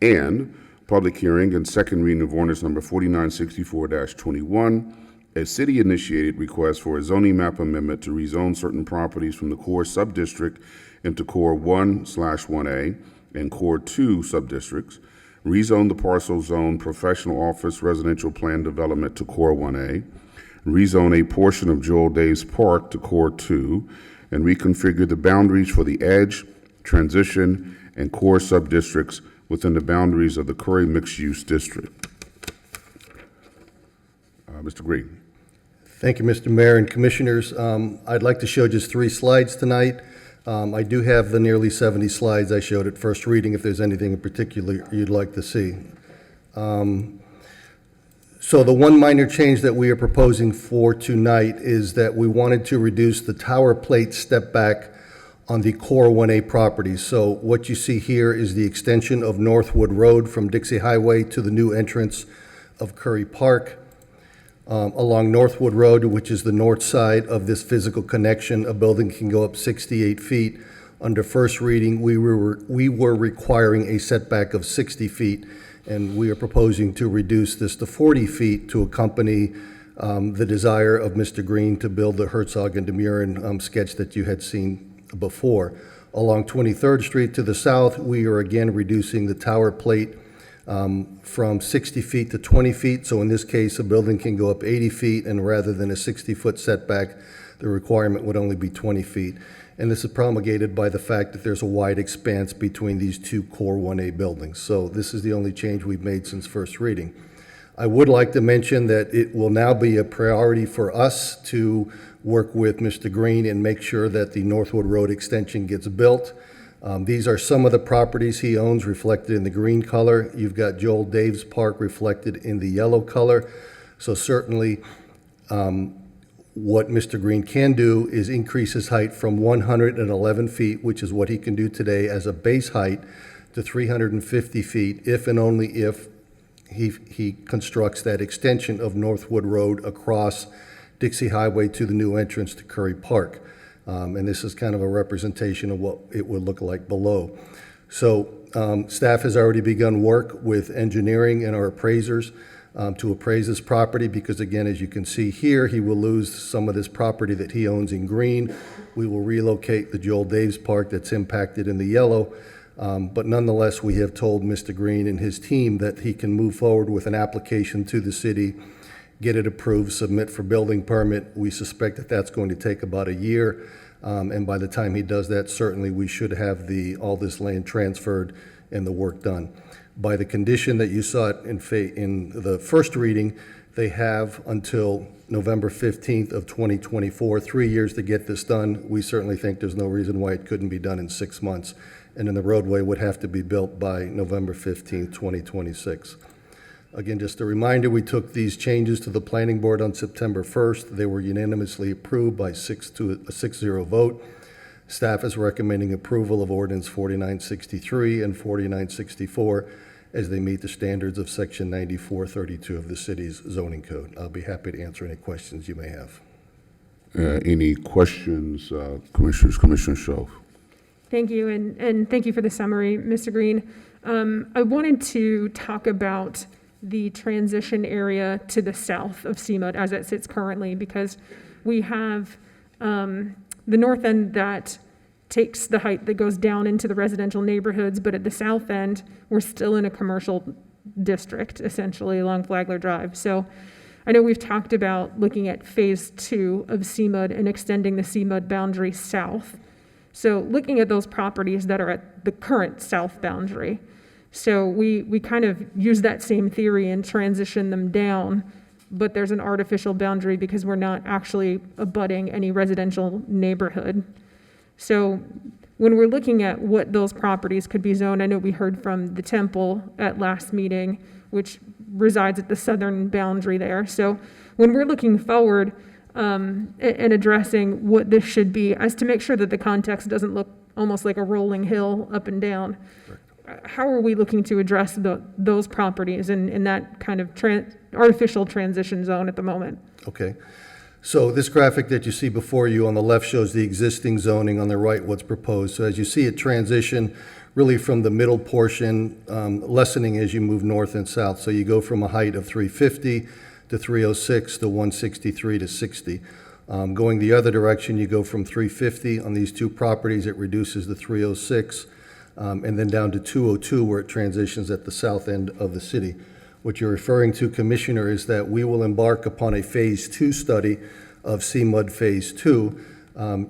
And public hearing and second reading of ordinance number 4964-21, a city-initiated request for a zoning map amendment to rezone certain properties from the core subdistrict into core 1/1A and core 2 subdistricts, rezone the parcel zone professional office residential plan development to core 1A, rezone a portion of Joel Days Park to core 2, and reconfigure the boundaries for the edge, transition, and core subdistricts within the boundaries of the Curry Mixed Use District. Mr. Green. Thank you, Mr. Mayor and Commissioners. I'd like to show just 3 slides tonight. I do have the nearly 70 slides I showed at first reading if there's anything in particular you'd like to see. So the one minor change that we are proposing for tonight is that we wanted to reduce the tower plate step back on the core 1A properties. So what you see here is the extension of Northwood Road from Dixie Highway to the new entrance of Curry Park. Along Northwood Road, which is the north side of this physical connection, a building can go up 68 feet. Under first reading, we were requiring a setback of 60 feet, and we are proposing to reduce this to 40 feet to accompany the desire of Mr. Green to build the Herzog and DeMurin sketch that you had seen before. Along 23rd Street to the south, we are again reducing the tower plate from 60 feet to 20 feet. So in this case, a building can go up 80 feet, and rather than a 60-foot setback, the requirement would only be 20 feet. And this is promulgated by the fact that there's a wide expanse between these two core 1A buildings. So this is the only change we've made since first reading. I would like to mention that it will now be a priority for us to work with Mr. Green and make sure that the Northwood Road extension gets built. These are some of the properties he owns reflected in the green color. You've got Joel Daves Park reflected in the yellow color. So certainly what Mr. Green can do is increase his height from 111 feet, which is what he can do today as a base height, to 350 feet if and only if he constructs that extension of Northwood Road across Dixie Highway to the new entrance to Curry Park. And this is kind of a representation of what it would look like below. So staff has already begun work with engineering and our appraisers to appraise this property because, again, as you can see here, he will lose some of this property that he owns in green. We will relocate the Joel Daves Park that's impacted in the yellow. But nonetheless, we have told Mr. Green and his team that he can move forward with an application to the city, get it approved, submit for building permit. We suspect that that's going to take about a year. And by the time he does that, certainly we should have all this land transferred and the work done. By the condition that you saw it in the first reading, they have until November 15th of 2024, 3 years to get this done. We certainly think there's no reason why it couldn't be done in 6 months. And then the roadway would have to be built by November 15th, 2026. Again, just a reminder, we took these changes to the planning board on September 1st. They were unanimously approved by 6-0 vote. Staff is recommending approval of Ordinance 4963 and 4964 as they meet the standards of Section 9432 of the city's zoning code. I'll be happy to answer any questions you may have. Any questions, Commissioners? Commissioner Shelf. Thank you, and thank you for the summary, Mr. Green. I wanted to talk about the transition area to the south of Cmud as it sits currently, because we have the north end that takes the height that goes down into the residential neighborhoods, but at the south end, we're still in a commercial district, essentially, along Flagler Drive. So I know we've talked about looking at phase 2 of Cmud and extending the Cmud boundary south. So looking at those properties that are at the current south boundary, so we kind of use that same theory and transition them down, but there's an artificial boundary because we're not actually abutting any residential neighborhood. So when we're looking at what those properties could be zoned, I know we heard from the Temple at last meeting, which resides at the southern boundary there. So when we're looking forward and addressing what this should be, as to make sure that the context doesn't look almost like a rolling hill up and down, how are we looking to address those properties in that kind of artificial transition zone at the moment? Okay. So this graphic that you see before you on the left shows the existing zoning, on the right what's proposed. So as you see it transition really from the middle portion, lessening as you move north and south. So you go from a height of 350 to 306 to 163 to 60. Going the other direction, you go from 350 on these two properties, it reduces to 306. And then down to 202 where it transitions at the south end of the city. What you're referring to, Commissioner, is that we will embark upon a Phase 2 study of Cmud Phase 2.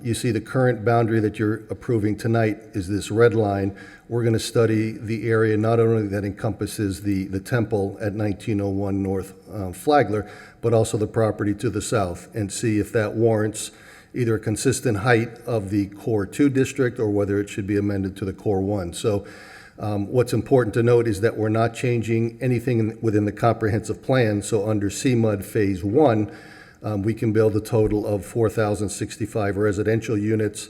You see the current boundary that you're approving tonight is this red line. We're going to study the area not only that encompasses the Temple at 1901 North Flagler, but also the property to the south, and see if that warrants either a consistent height of the Core 2 district or whether it should be amended to the Core 1. So what's important to note is that we're not changing anything within the comprehensive plan. So under Cmud Phase 1, we can build a total of 4,065 residential units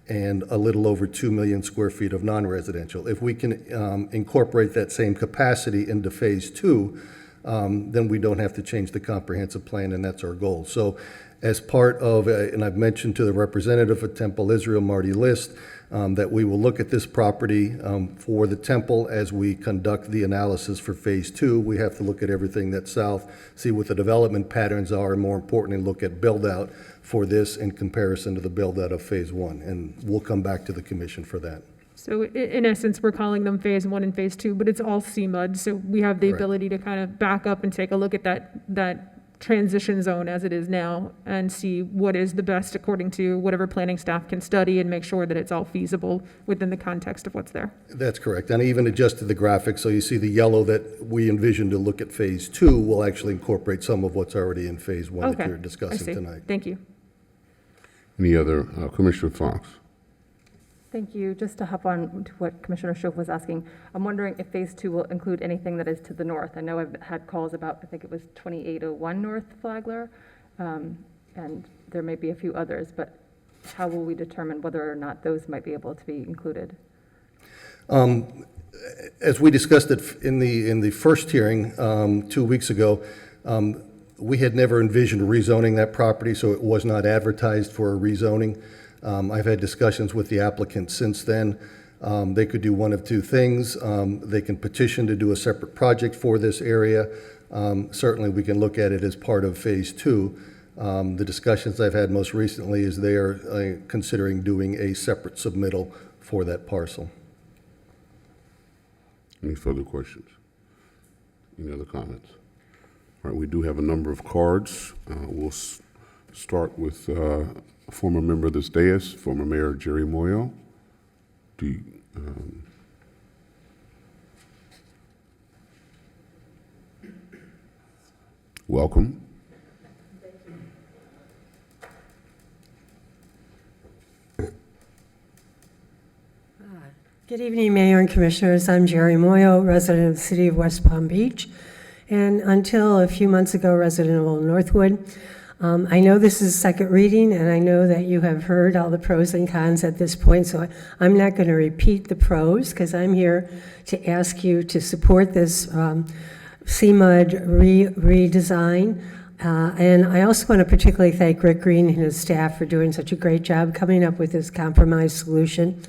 and a little over 2 million square feet of non-residential. If we can incorporate that same capacity into Phase 2, then we don't have to change the comprehensive plan, and that's our goal. So as part of, and I've mentioned to the representative of Temple Israel, Marty List, that we will look at this property for the Temple as we conduct the analysis for Phase 2. We have to look at everything that's south, see what the development patterns are, and more importantly, look at build-out for this in comparison to the build-out of Phase 1. And we'll come back to the commission for that. So in essence, we're calling them Phase 1 and Phase 2, but it's all Cmud. So we have the ability to kind of back up and take a look at that transition zone as it is now and see what is the best according to whatever planning staff can study and make sure that it's all feasible within the context of what's there. That's correct. And I even adjusted the graphic so you see the yellow that we envisioned to look at Phase 2 will actually incorporate some of what's already in Phase 1 that you're discussing tonight. Thank you. Any other, Commissioner Fox? Thank you. Just to hop on to what Commissioner Schoaf was asking, I'm wondering if Phase 2 will include anything that is to the north. I know I've had calls about, I think it was 2801 North Flagler, and there may be a few others, but how will we determine whether or not those might be able to be included? As we discussed it in the first hearing 2 weeks ago, we had never envisioned rezoning that property, so it was not advertised for a rezoning. I've had discussions with the applicant since then. They could do one of two things. They can petition to do a separate project for this area. Certainly, we can look at it as part of Phase 2. The discussions I've had most recently is they are considering doing a separate submittal for that parcel. Any further questions? Any other comments? All right, we do have a number of cards. We'll start with a former member of this dais, former Mayor Jerry Moyo. Welcome. Good evening, Mayor and Commissioners. I'm Jerry Moyo, resident of the city of West Palm Beach, and until a few months ago, resident of Old Northwood. I know this is second reading, and I know that you have heard all the pros and cons at this point, so I'm not going to repeat the pros, because I'm here to ask you to support this Cmud redesign. And I also want to particularly thank Rick Green and his staff for doing such a great job coming up with this compromise solution.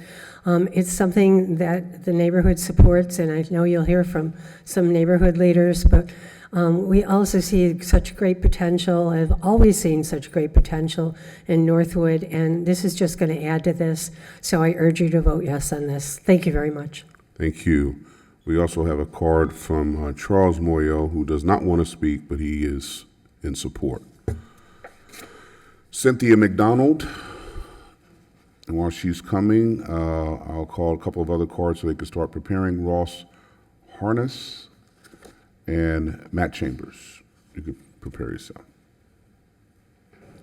It's something that the neighborhood supports, and I know you'll hear from some neighborhood leaders, but we also see such great potential. I've always seen such great potential in Northwood, and this is just going to add to this. So I urge you to vote yes on this. Thank you very much. Thank you. We also have a card from Charles Moyo, who does not want to speak, but he is in support. Cynthia McDonald. And while she's coming, I'll call a couple of other cards so they can start preparing. Ross Harness and Matt Chambers. You can prepare yourself.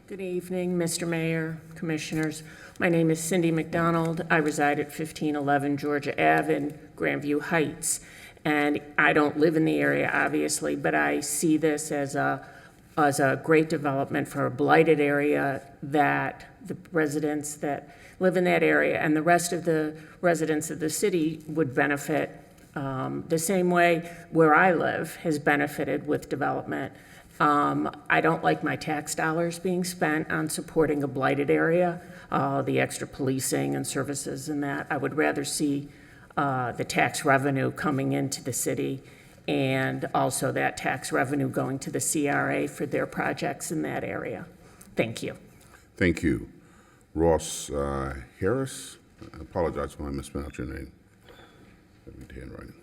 Good evening, Mr. Mayor, Commissioners. My name is Cindy McDonald. I reside at 1511 Georgia Ave in Grandview Heights. And I don't live in the area, obviously, but I see this as a great development for a blighted area that the residents that live in that area and the rest of the residents of the city would benefit the same way where I live has benefited with development. I don't like my tax dollars being spent on supporting a blighted area, the extra policing and services and that. I would rather see the tax revenue coming into the city and also that tax revenue going to the CRA for their projects in that area. Thank you. Thank you. Ross Harris. I apologize when I mispronounced your name. Handwriting.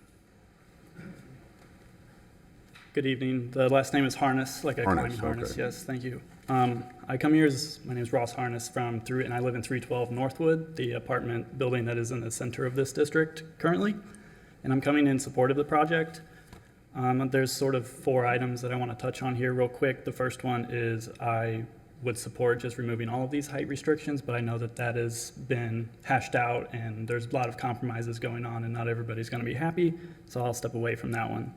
Good evening. The last name is Harness, like a climbing harness. Okay. Yes, thank you. I come here my name is Ross Harness and I live in 312 Northwood, the apartment building that is in the center of this district currently. And I'm coming in support of the project. There's sort of 4 items that I want to touch on here real quick. The first one is I would support just removing all of these height restrictions, but I know that that has been hashed out and there's a lot of compromises going on and not everybody's going to be happy, so I'll step away from that one.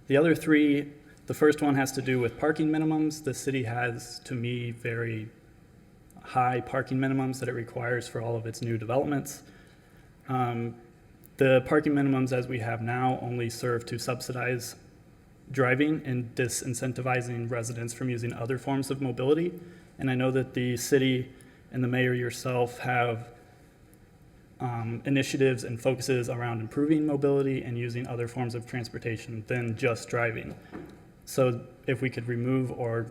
The other 3, the first one has to do with parking minimums. The city has, to me, very high parking minimums that it requires for all of its new developments. The parking minimums as we have now only serve to subsidize driving and disincentivizing residents from using other forms of mobility. And I know that the city and the mayor yourself have initiatives and focuses around improving mobility and using other forms of transportation than just driving. So if we could remove or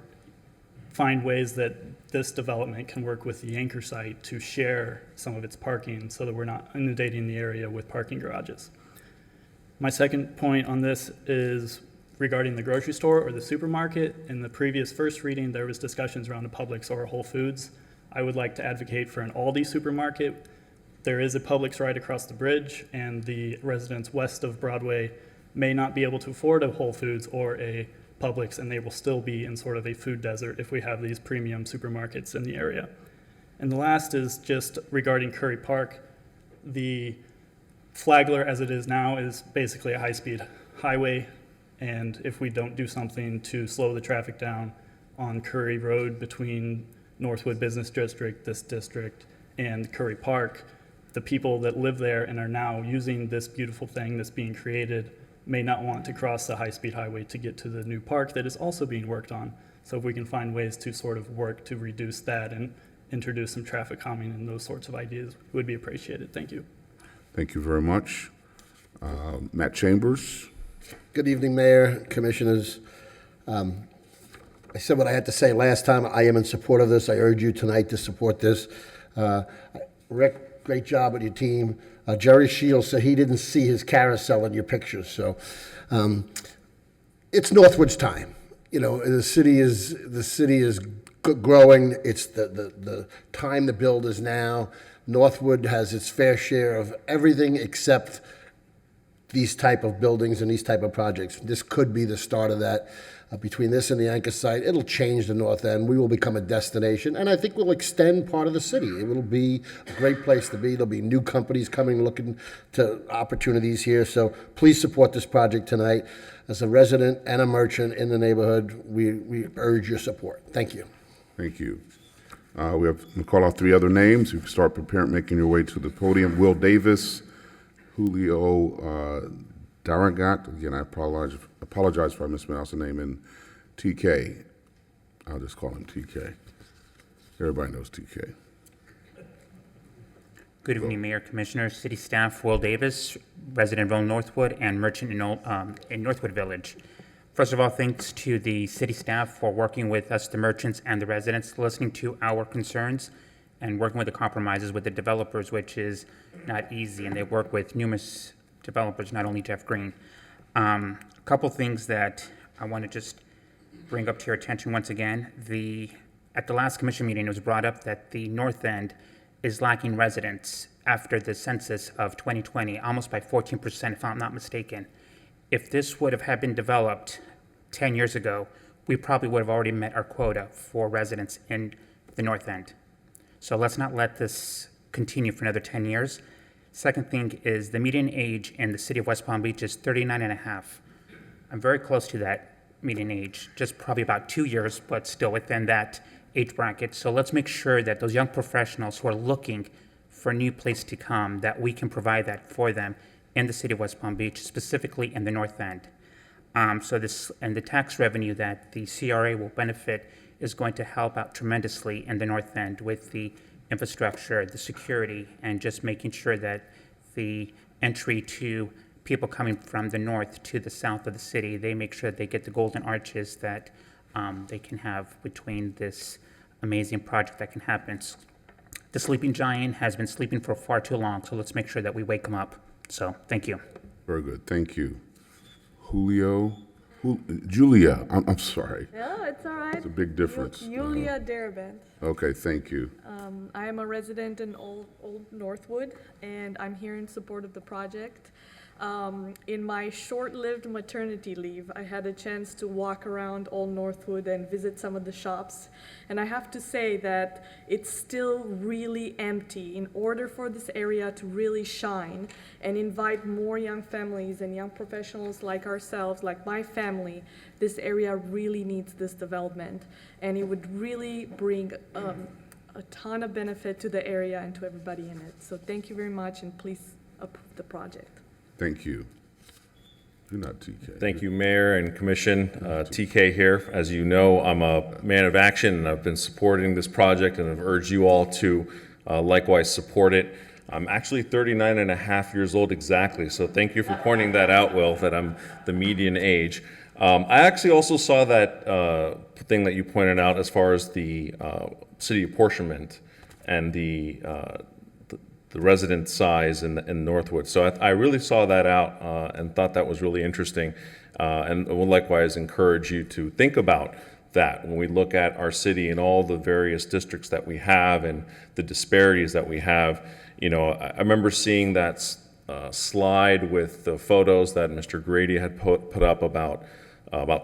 find ways that this development can work with the anchor site to share some of its parking so that we're not inundating the area with parking garages. My second point on this is regarding the grocery store or the supermarket. In the previous first reading, there was discussions around a Publix or a Whole Foods. I would like to advocate for an Aldi supermarket. There is a Publix right across the bridge, and the residents west of Broadway may not be able to afford a Whole Foods or a Publix, and they will still be in sort of a food desert if we have these premium supermarkets in the area. And the last is just regarding Curry Park. The Flagler, as it is now, is basically a high-speed highway, and if we don't do something to slow the traffic down on Curry Road between Northwood Business District, this district, and Curry Park, the people that live there and are now using this beautiful thing that's being created may not want to cross the high-speed highway to get to the new park that is also being worked on. So if we can find ways to sort of work to reduce that and introduce some traffic calming and those sorts of ideas, would be appreciated. Thank you. Thank you very much. Matt Chambers. Good evening, Mayor, Commissioners. I said what I had to say last time. I am in support of this. I urge you tonight to support this. Rick Great job with your team. Jerry Shields said he didn't see his carousel in your pictures, so it's Northwood's time. You know, the city is growing. It's the time to build is now. Northwood has its fair share of everything except these type of buildings and these type of projects. This could be the start of that. Between this and the anchor site, it'll change the North End. We will become a destination, and I think we'll extend part of the city. It will be a great place to be. There'll be new companies coming looking to opportunities here. So please support this project tonight. As a resident and a merchant in the neighborhood, we urge your support. Thank you. Thank you. We'll call out 3 other names. You can start preparing, making your way to the podium. Will Davis, Julio Daragat, again, I apologize if I mispronounced the name, and TK. I'll just call him TK. Everybody knows TK. Good evening, Mayor, Commissioners, City Staff. Will Davis, resident of Old Northwood and merchant in Northwood Village. First of all, thanks to the city staff for working with us, the merchants and the residents, listening to our concerns and working with the compromises with the developers, which is not easy, and they work with numerous developers, not only Jeff Green. A couple things that I want to just bring up to your attention once again. At the last commission meeting, it was brought up that the North End is lacking residents after the census of 2020, almost by 14%, if I'm not mistaken. If this would have been developed 10 years ago, we probably would have already met our quota for residents in the North End. So let's not let this continue for another 10 years. Second thing is the median age in the city of West Palm Beach is 39 and a half. I'm very close to that median age, just probably about 2 years, but still within that age bracket. So let's make sure that those young professionals who are looking for a new place to come, that we can provide that for them in the city of West Palm Beach, specifically in the North End. So this, and the tax revenue that the CRA will benefit is going to help out tremendously in the North End with the infrastructure, the security, and just making sure that the entry to people coming from the north to the south of the city, they make sure that they get the golden arches that they can have between this amazing project that can happen. The sleeping giant has been sleeping for far too long, so let's make sure that we wake him up. So, thank you. Very good. Thank you. Julia, I'm sorry. No, it's all right. It's a big difference. Julia Darabont. Okay, thank you. I am a resident in Old Northwood, and I'm here in support of the project. In my short-lived maternity leave, I had a chance to walk around Old Northwood and visit some of the shops, and I have to say that it's still really empty. In order for this area to really shine and invite more young families and young professionals like ourselves, like my family, this area really needs this development, and it would really bring a ton of benefit to the area and to everybody in it. So thank you very much, and please approve the project. Thank you. You're not TK. Thank you, Mayor and Commission. TK here. As you know, I'm a man of action, and I've been supporting this project, and I've urged you all to likewise support it. I'm actually 39 and a half years old exactly, so thank you for pointing that out, Will, that I'm the median age. I actually also saw that thing that you pointed out as far as the city apportionment and the resident size in Northwood. So I really saw that out and thought that was really interesting, and will likewise encourage you to think about that when we look at our city and all the various districts that we have and the disparities that we have. You know, I remember seeing that slide with the photos that Mr. Grady had put up about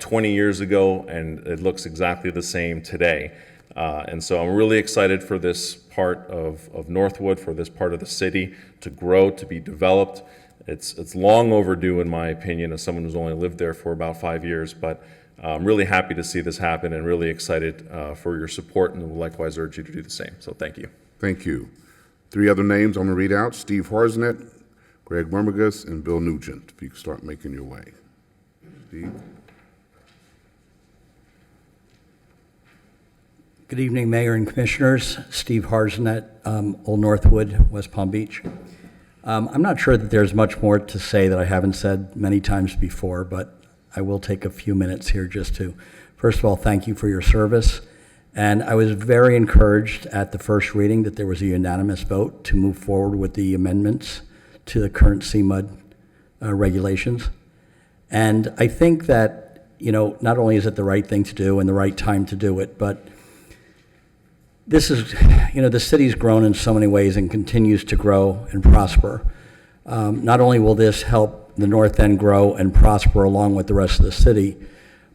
20 years ago, and it looks exactly the same today. And so I'm really excited for this part of Northwood, for this part of the city to grow, to be developed. It's long overdue, in my opinion, as someone who's only lived there for about 5 years, but I'm really happy to see this happen and really excited for your support, and will likewise urge you to do the same. So thank you. Thank you. 3 other names I'm going to read out: Steve Harsnett, Greg Wormagus, and Bill Nugent. If you can start making your way. Steve? Good evening, Mayor and Commissioners. Steve Harsnett, Old Northwood, West Palm Beach. I'm not sure that there's much more to say that I haven't said many times before, but I will take a few minutes here just to, first of all, thank you for your service, And I was very encouraged at the first reading that there was a unanimous vote to move forward with the amendments to the current Cmud regulations. And I think that, not only is it the right thing to do and the right time to do it, but this is, the city's grown in so many ways and continues to grow and prosper. Not only will this help the North End grow and prosper along with the rest of the city,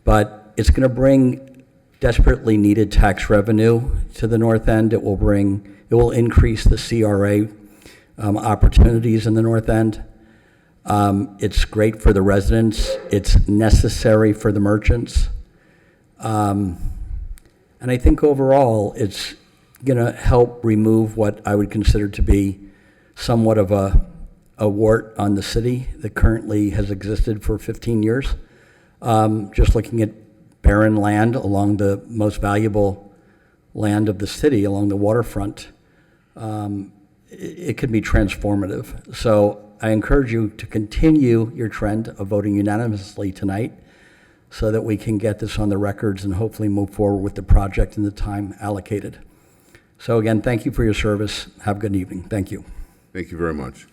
but it's going to bring desperately needed tax revenue to the North End. It will increase the CRA opportunities in the North End. It's great for the residents. It's necessary for the merchants. And I think overall, it's going to help remove what I would consider to be somewhat of a wart on the city that currently has existed for 15 years. Just looking at barren land along the most valuable land of the city, along the waterfront, it could be transformative. So I encourage you to continue your trend of voting unanimously tonight so that we can get this on the records and hopefully move forward with the project in the time allocated. So again, thank you for your service. Have a good evening. Thank you. Thank you very much.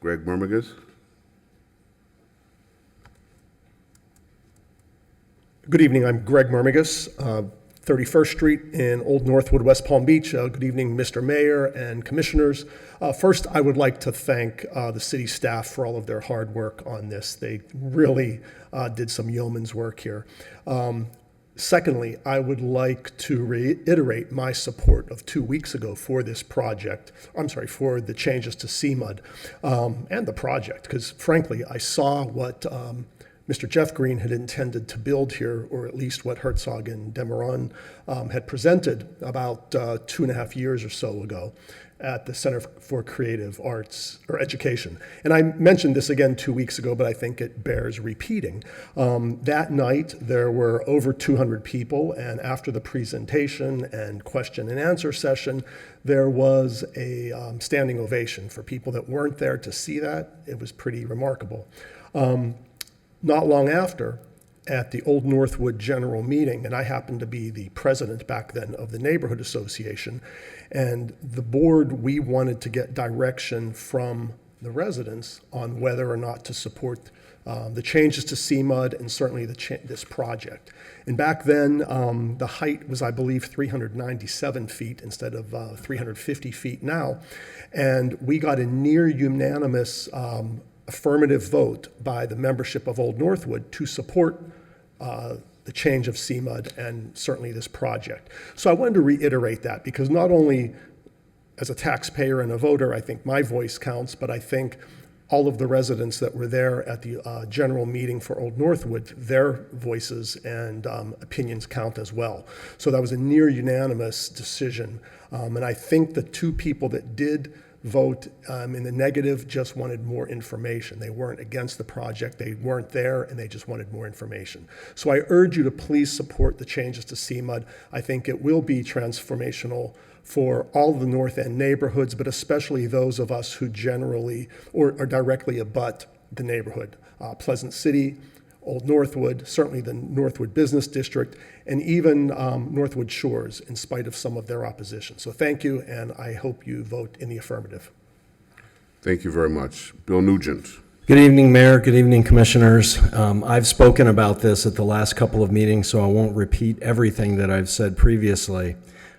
Greg Murmagus? Good evening. I'm Greg Murmagus, 31st Street in Old Northwood, West Palm Beach. Good evening, Mr. Mayor and Commissioners. First, I would like to thank the city staff for all of their hard work on this. They really did some yeoman's work here. Secondly, I would like to reiterate my support of 2 weeks ago for this project. For the changes to Cmud and the project, because frankly, I saw what Mr. Jeff Green had intended to build here, or at least what Herzog and Demeron had presented about 2.5 years or so ago at the Center for Creative Arts or Education. And I mentioned this again 2 weeks ago, but I think it bears repeating. That night, there were over 200 people, and after the presentation and question and answer session, there was a standing ovation for people that weren't there to see that. It was pretty remarkable. Not long after, at the Old Northwood General Meeting, and I happened to be the president back then of the Neighborhood Association, and the board, we wanted to get direction from the residents on whether or not to support the changes to Cmud and certainly this project. And back then, the height was, I believe, 397 feet instead of 350 feet now. And we got a near unanimous affirmative vote by the membership of Old Northwood to support the change of Cmud and certainly this project. So I wanted to reiterate that because not only as a taxpayer and a voter, I think my voice counts, but I think all of the residents that were there at the general meeting for Old Northwood, their voices and opinions count as well. So that was a near unanimous decision. And I think the two people that did vote in the negative just wanted more information. They weren't against the project, they weren't there, and they just wanted more information. So I urge you to please support the changes to Cmud. I think it will be transformational for all of the North End neighborhoods, but especially those of us who generally or directly abut the neighborhood. Pleasant City, Old Northwood, certainly the Northwood Business District, and even Northwood Shores, in spite of some of their opposition. So thank you, and I hope you vote in the affirmative. Thank you very much. Bill Nugent. Good evening, Mayor. Good evening, Commissioners. I've spoken about this at the last couple of meetings, so I won't repeat everything that I've said previously.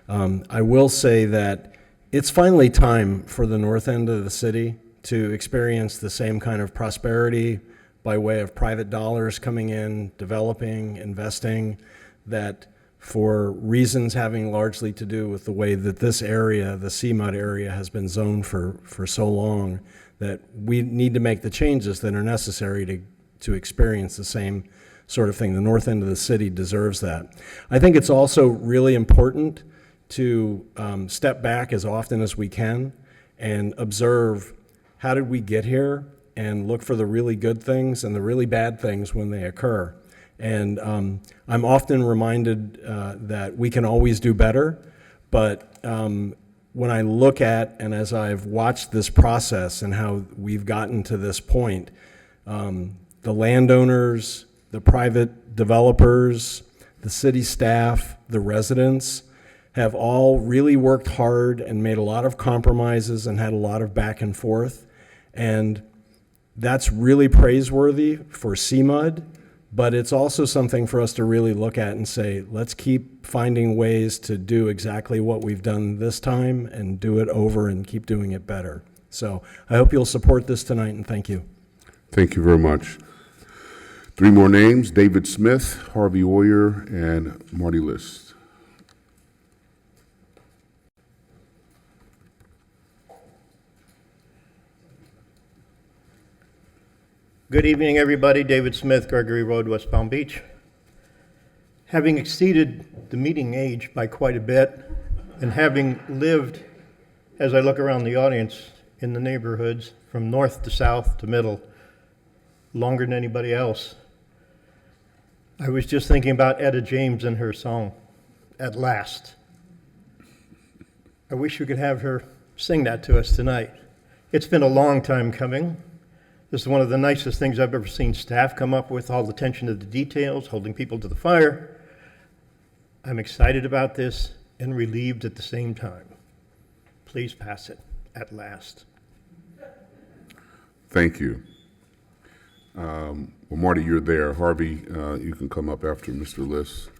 I will say that it's finally time for the north end of the city to experience the same kind of prosperity by way of private dollars coming in, developing, investing, that for reasons having largely to do with the way that this area, the Cmud area, has been zoned for so long, that we need to make the changes that are necessary to experience the same sort of thing. The north end of the city deserves that. I think it's also really important to step back as often as we can and observe how did we get here, and look for the really good things and the really bad things when they occur. And I'm often reminded that we can always do better, but when I look at, and as I've watched this process and how we've gotten to this point, the landowners, the private developers, the city staff, the residents, have all really worked hard and made a lot of compromises and had a lot of back and forth. And that's really praiseworthy for Cmud, but it's also something for us to really look at and say, let's keep finding ways to do exactly what we've done this time and do it over and keep doing it better. So I hope you'll support this tonight, and thank you. Thank you very much. 3 more names: David Smith, Harvey Oyer, and Marty List. Good evening, everybody. David Smith, Gregory Road, West Palm Beach. Having exceeded the meeting age by quite a bit, and having lived, as I look around the audience, in the neighborhoods from north to south to middle, longer than anybody else, I was just thinking about Etta James and her song, At Last. I wish we could have her sing that to us tonight. It's been a long time coming. This is one of the nicest things I've ever seen staff come up with, all the attention to the details, holding people to the fire. I'm excited about this and relieved at the same time. Please pass it at last. Thank you. Well, Marty, you're there. Harvey, you can come up after Mr. List.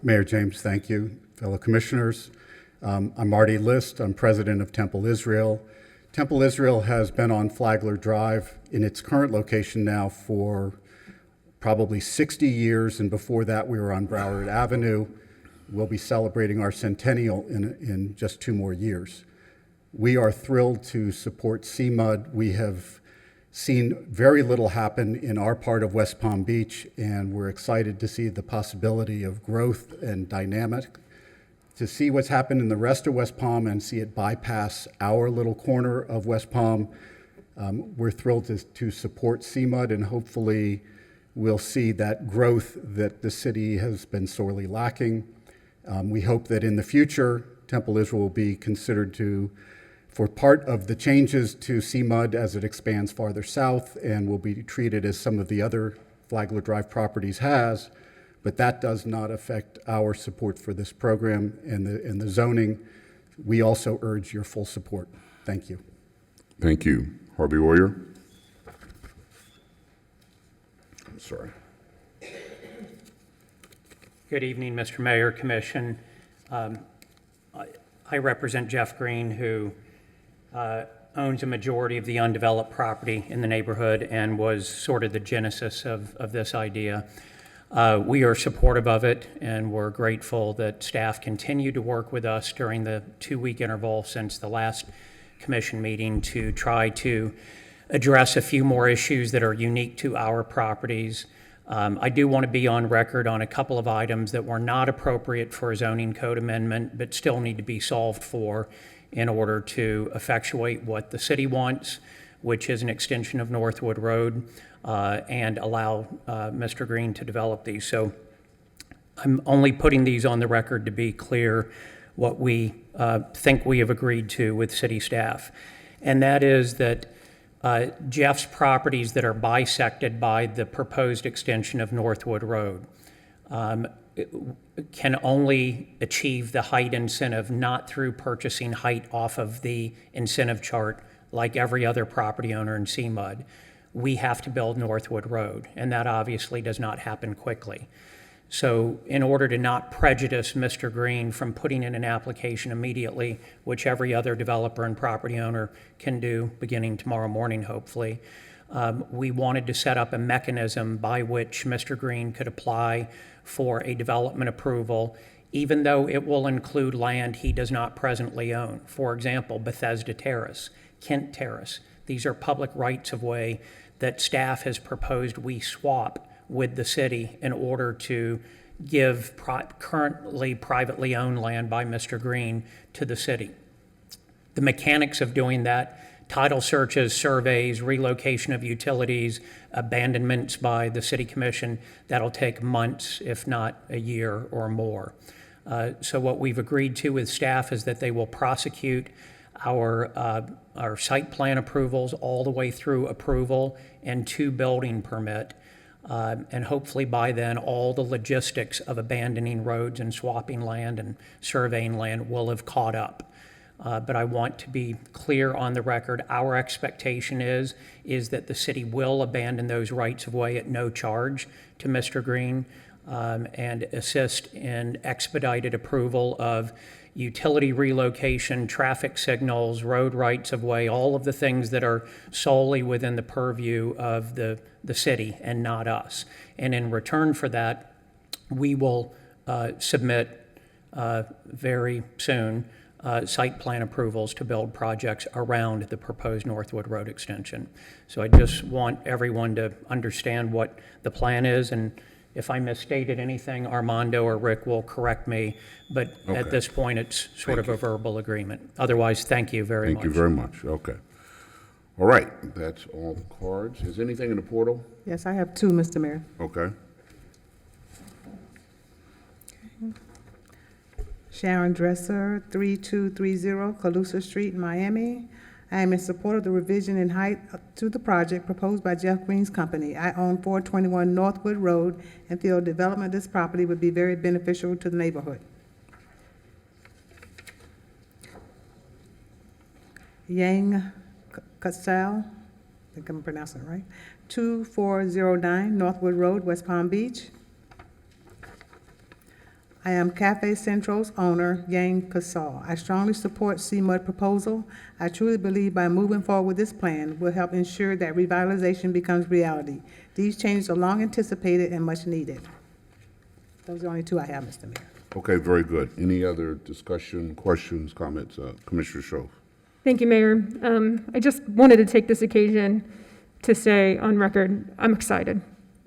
Mayor James, thank you. Fellow commissioners, I'm Marty List. I'm president of Temple Israel. Temple Israel has been on Flagler Drive in its current location now for probably 60 years, and before that we were on Broward Avenue. We'll be celebrating our centennial in just 2 more years. We are thrilled to support Cmud. We have seen very little happen in our part of West Palm Beach, and we're excited to see the possibility of growth and dynamic, to see what's happened in the rest of West Palm and see it bypass our little corner of West Palm. We're thrilled to support Cmud, and hopefully we'll see that growth that the city has been sorely lacking. We hope that in the future, Temple Israel will be considered for part of the changes to Cmud as it expands farther south, and will be treated as some of the other Flagler Drive properties has. But that does not affect our support for this program and the zoning. We also urge your full support. Thank you. Thank you. Harvey Oyer. I'm sorry. Good evening, Mr. Mayor, Commission. I represent Jeff Green, who owns a majority of the undeveloped property in the neighborhood and was sort of the genesis of this idea. We are supportive of it, and we're grateful that staff continued to work with us during the 2-week interval since the last commission meeting to try to address a few more issues that are unique to our properties. I do want to be on record on a couple of items that were not appropriate for a zoning code amendment, but still need to be solved for in order to effectuate what the city wants, which is an extension of Northwood Road, and allow Mr. Green to develop these. So I'm only putting these on the record to be clear what we think we have agreed to with city staff. And that is that Jeff's properties that are bisected by the proposed extension of Northwood Road can only achieve the height incentive not through purchasing height off of the incentive chart like every other property owner in Cmud. We have to build Northwood Road, and that obviously does not happen quickly. So in order to not prejudice Mr. Green from putting in an application immediately, which every other developer and property owner can do beginning tomorrow morning, hopefully, we wanted to set up a mechanism by which Mr. Green could apply for a development approval, even though it will include land he does not presently own. For example, Bethesda Terrace, Kent Terrace. These are public rights of way that staff has proposed we swap with the city in order to give currently privately owned land by Mr. Green to the city. The mechanics of doing that, title searches, surveys, relocation of utilities, abandonments by the city commission, that'll take months, if not a year or more. So what we've agreed to with staff is that they will prosecute our site plan approvals all the way through approval and to building permit. And hopefully by then, all the logistics of abandoning roads and swapping land and surveying land will have caught up. But I want to be clear on the record, our expectation is that the city will abandon those rights of way at no charge to Mr. Green and assist in expedited approval of utility relocation, traffic signals, road rights of way, all of the things that are solely within the purview of the city and not us. And in return for that, we will submit very soon site plan approvals to build projects around the proposed Northwood Road extension. So I just want everyone to understand what the plan is, and if I misstated anything, Armando or Rick will correct me, but at this point, it's sort of a verbal agreement. Otherwise, thank you very much. Thank you very much. Okay. All right, that's all the cards. Is anything in the portal? Yes, I have two, Mr. Mayor. Okay. Sharon Dresser, 3230 Calusa Street, Miami. I am in support of the revision in height to the project proposed by Jeff Green's company. I own 421 Northwood Road and feel development of this property would be very beneficial to the neighborhood. Yang Casal, I think I'm pronouncing it right, 2409 Northwood Road, West Palm Beach. I am Cafe Central's owner, Yang Casal. I strongly support Cmud proposal. I truly believe by moving forward with this plan will help ensure that revitalization becomes reality. These changes are long anticipated and much needed. Those are the only two I have, Mr. Mayor. Okay, very good. Any other discussion, questions, comments? Commissioner Schoaf. Thank you, Mayor. I just wanted to take this occasion to say on record, I'm excited.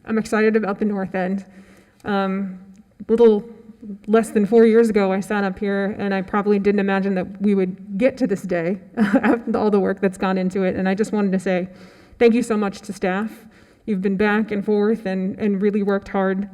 I'm excited about the north end. Little less than 4 years ago, I sat up here and I probably didn't imagine that we would get to this day after all the work that's gone into it. And I just wanted to say thank you so much to staff. You've been back and forth and really worked hard.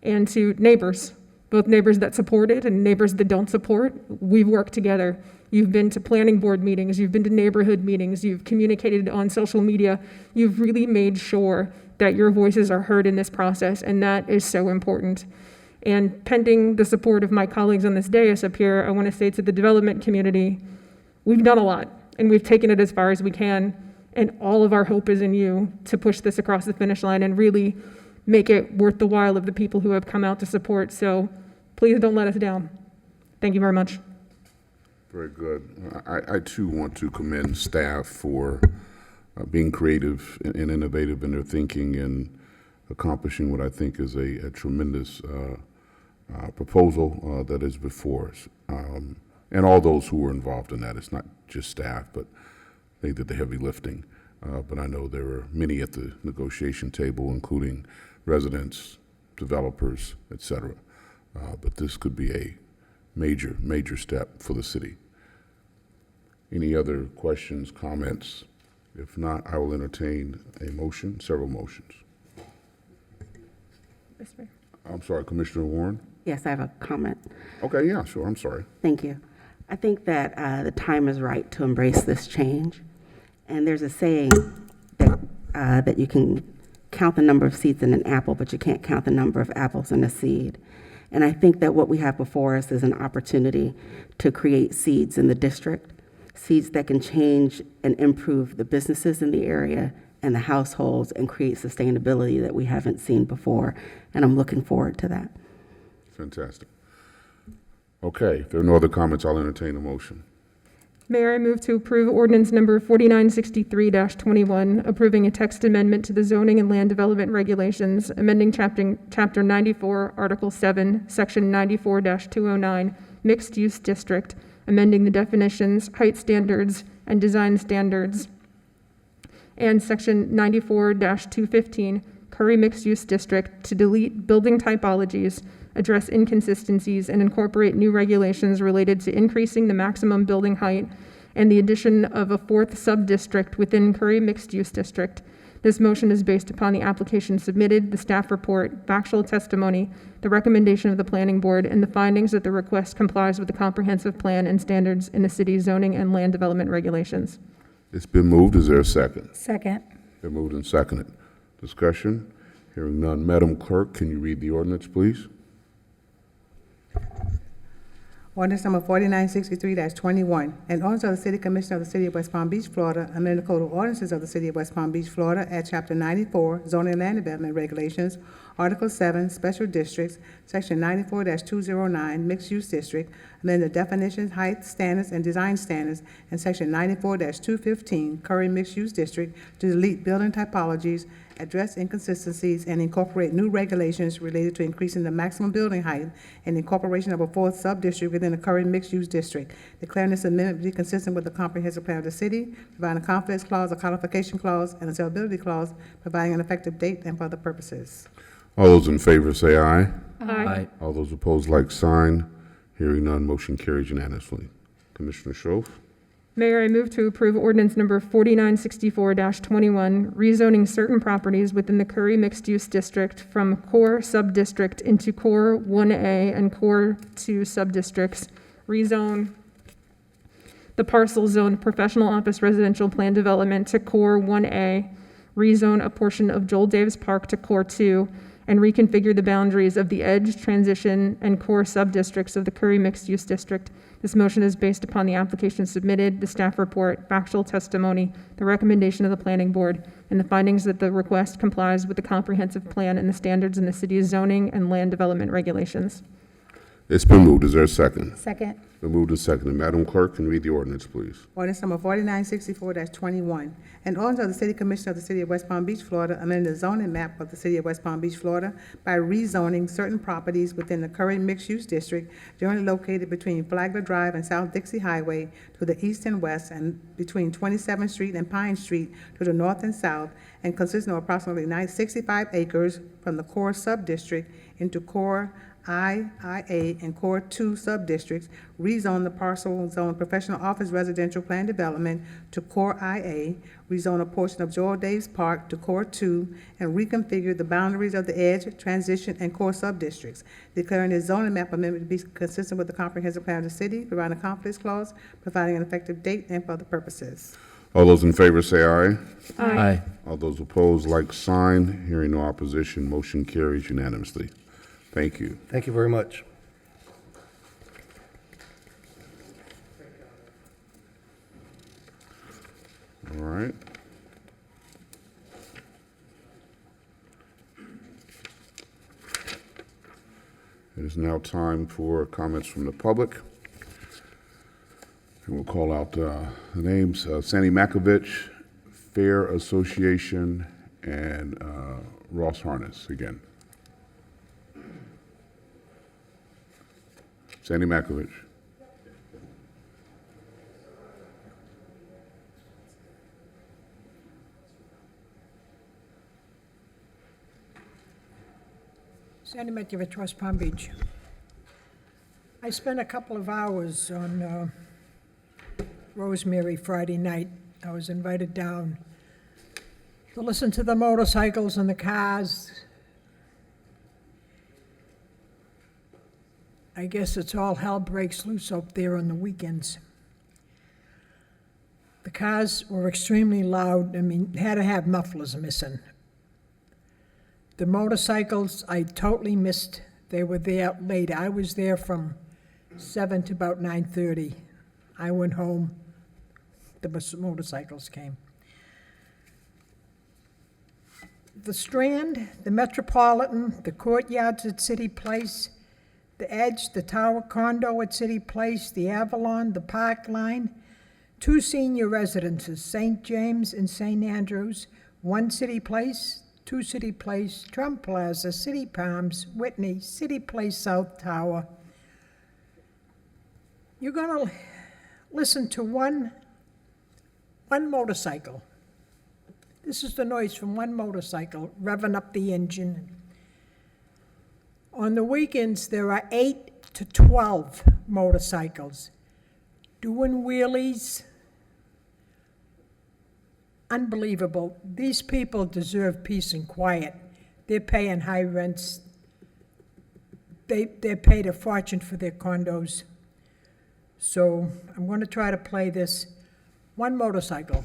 And to neighbors, both neighbors that support it and neighbors that don't support, we've worked together. You've been to planning board meetings, you've been to neighborhood meetings, you've communicated on social media. You've really made sure that your voices are heard in this process, and that is so important. And pending the support of my colleagues on this dais up here, I want to say to the development community, we've done a lot, and we've taken it as far as we can, and all of our hope is in you to push this across the finish line and really make it worth the while of the people who have come out to support. So please don't let us down. Thank you very much. Very good. I too want to commend staff for being creative and innovative in their thinking and accomplishing what I think is a tremendous proposal that is before us. And all those who were involved in that. It's not just staff, but they did the heavy lifting. But I know there were many at the negotiation table, including residents, developers, et cetera. But this could be a major, major step for the city. Any other questions, comments? If not, I will entertain a motion, several motions. I'm sorry, Commissioner Warren? Yes, I have a comment. Okay, yeah, sure, I'm sorry. Thank you. I think that the time is right to embrace this change. And there's a saying that you can count the number of seeds in an apple, but you can't count the number of apples in a seed. And I think that what we have before us is an opportunity to create seeds in the district, seeds that can change and improve the businesses in the area and the households and create sustainability that we haven't seen before. And I'm looking forward to that. Fantastic. Okay, if there are no other comments, I'll entertain a motion. Mayor, I move to approve ordinance number 4963-21, approving a text amendment to the zoning and land development regulations, amending chapter 94, article 7, section 94-209, mixed use district, amending the definitions, height standards, and design standards, and section 94-215, Curry mixed use district, to delete building typologies, address inconsistencies, and incorporate new regulations related to increasing the maximum building height and the addition of a fourth sub-district within Curry Mixed-Use District. This motion is based upon the application submitted, the staff report, factual testimony, the recommendation of the planning board, and the findings that the request complies with the comprehensive plan and standards in the city's zoning and land development regulations. It's been moved. Is there a second? Second. Been moved and seconded. Discussion? Hearing none. Madam Clerk, can you read the ordinance, please? Ordinance number 4963-21, an ordinance of the City Commission of the City of West Palm Beach, Florida, amending the Code of Ordinances of the City of West Palm Beach, Florida, at Chapter 94, Zoning and Land Development Regulations, Article 7, Special Districts, Section 94-209, Mixed Use District, amend the definitions, height standards, and design standards, and Section 94-215, Curry Mixed Use District, to delete building typologies, address inconsistencies, and incorporate new regulations related to increasing the maximum building height and incorporation of a fourth sub-district within the current mixed-use district, declaring this amendment to be consistent with the comprehensive plan of the city, providing a confidence clause, a codification clause, and a sellability clause, providing an effective date and for other purposes. All those in favor say aye. Aye. All those opposed, like sign. Hearing none, motion carries unanimously. Commissioner Schoaf. Mayor, I move to approve ordinance number 4964-21, rezoning certain properties within the Curry Mixed Use District from Core Sub-District into Core 1A and Core 2 Sub-Districts. Rezone the parcel zone professional office residential plan development to Core 1A, rezone a portion of Joel Davis Park to Core 2, and reconfigure the boundaries of the edge, transition, and core sub-districts of the Curry Mixed Use District. This motion is based upon the application submitted, the staff report, factual testimony, the recommendation of the planning board, and the findings that the request complies with the comprehensive plan and the standards in the city's zoning and land development regulations. It's been moved. Is there a second? Second. Been moved and seconded. Madam Clerk, can you read the ordinance, please? Ordinance number 4964-21, an ordinance of the City Commission of the City of West Palm Beach, Florida, amending the zoning map of the City of West Palm Beach, Florida, by rezoning certain properties within the current mixed-use district generally located between Flagler Drive and South Dixie Highway to the east and west, and between 27th Street and Pine Street to the north and south, and consisting of approximately 65 acres from the core sub-district into core IA, and Core 2 sub-districts, rezone the parcel zone professional office residential plan development to Core IA, rezone a portion of Joel Davis Park to Core 2, and reconfigure the boundaries of the edge, transition, and core sub-districts, declaring the zoning map amendment to be consistent with the comprehensive plan of the city, providing a confidence clause, providing an effective date, and for other purposes. All those in favor say aye. Aye. All those opposed, like sign. Hearing no opposition, motion carries unanimously. Thank you. Thank you very much. All right. It is now time for comments from the public. And we'll call out the names. Sandy Makovich, Fair Association, and Ross Harness again. Sandy Makovich. Sandy Makovich, West Palm Beach. I spent a couple of hours on Rosemary Friday night. I was invited down to listen to the motorcycles and the cars. I guess it's all hell breaks loose up there on the weekends. The cars were extremely loud. I mean, had to have mufflers missing. The motorcycles, I totally missed. They were there late. I was there from 7 to about 9:30. I went home. The motorcycles came. The Strand, the Metropolitan, the courtyards at City Place, the Edge, the Tower Condo at City Place, the Avalon, the Parkline, 2 senior residences, St. James and St. Andrews, 1 City Place, 2 City Place, Trump Plaza, City Palms, Whitney, City Place South Tower. You're going to listen to one motorcycle. This is the noise from one motorcycle revving up the engine. On the weekends, there are 8 to 12 motorcycles doing wheelies. Unbelievable. These people deserve peace and quiet. They're paying high rents. They're paid a fortune for their condos. So I'm going to try to play this one motorcycle.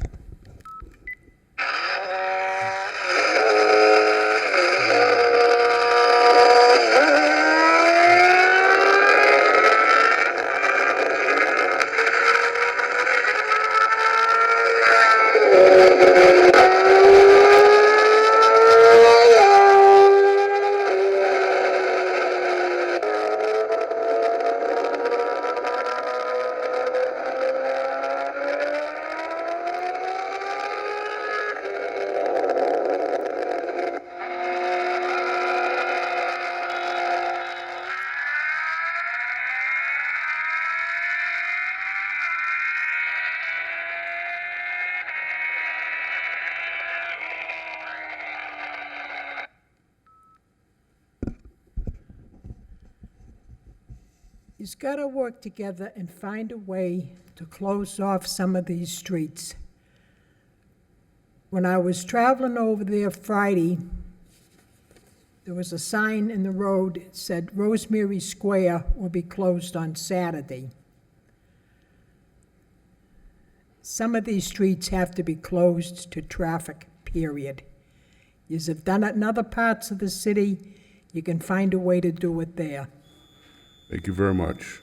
You've got to work together and find a way to close off some of these streets. When I was traveling over there Friday, there was a sign in the road that said Rosemary Square will be closed on Saturday. Some of these streets have to be closed to traffic, period. You have done it in other parts of the city, you can find a way to do it there. Thank you very much.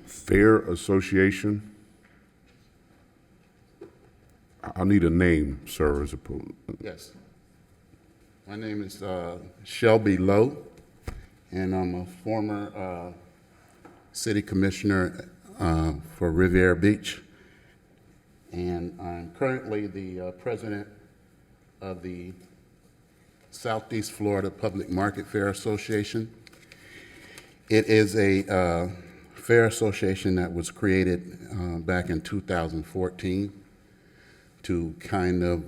Fair Association. I'll need a name, sir, as opposed. Yes. My name is Shelby Lowe, and I'm a former city commissioner for Riviera Beach. And I'm currently the president of the Southeast Florida Public Market Fair Association. It is a fair association that was created back in 2014 to kind of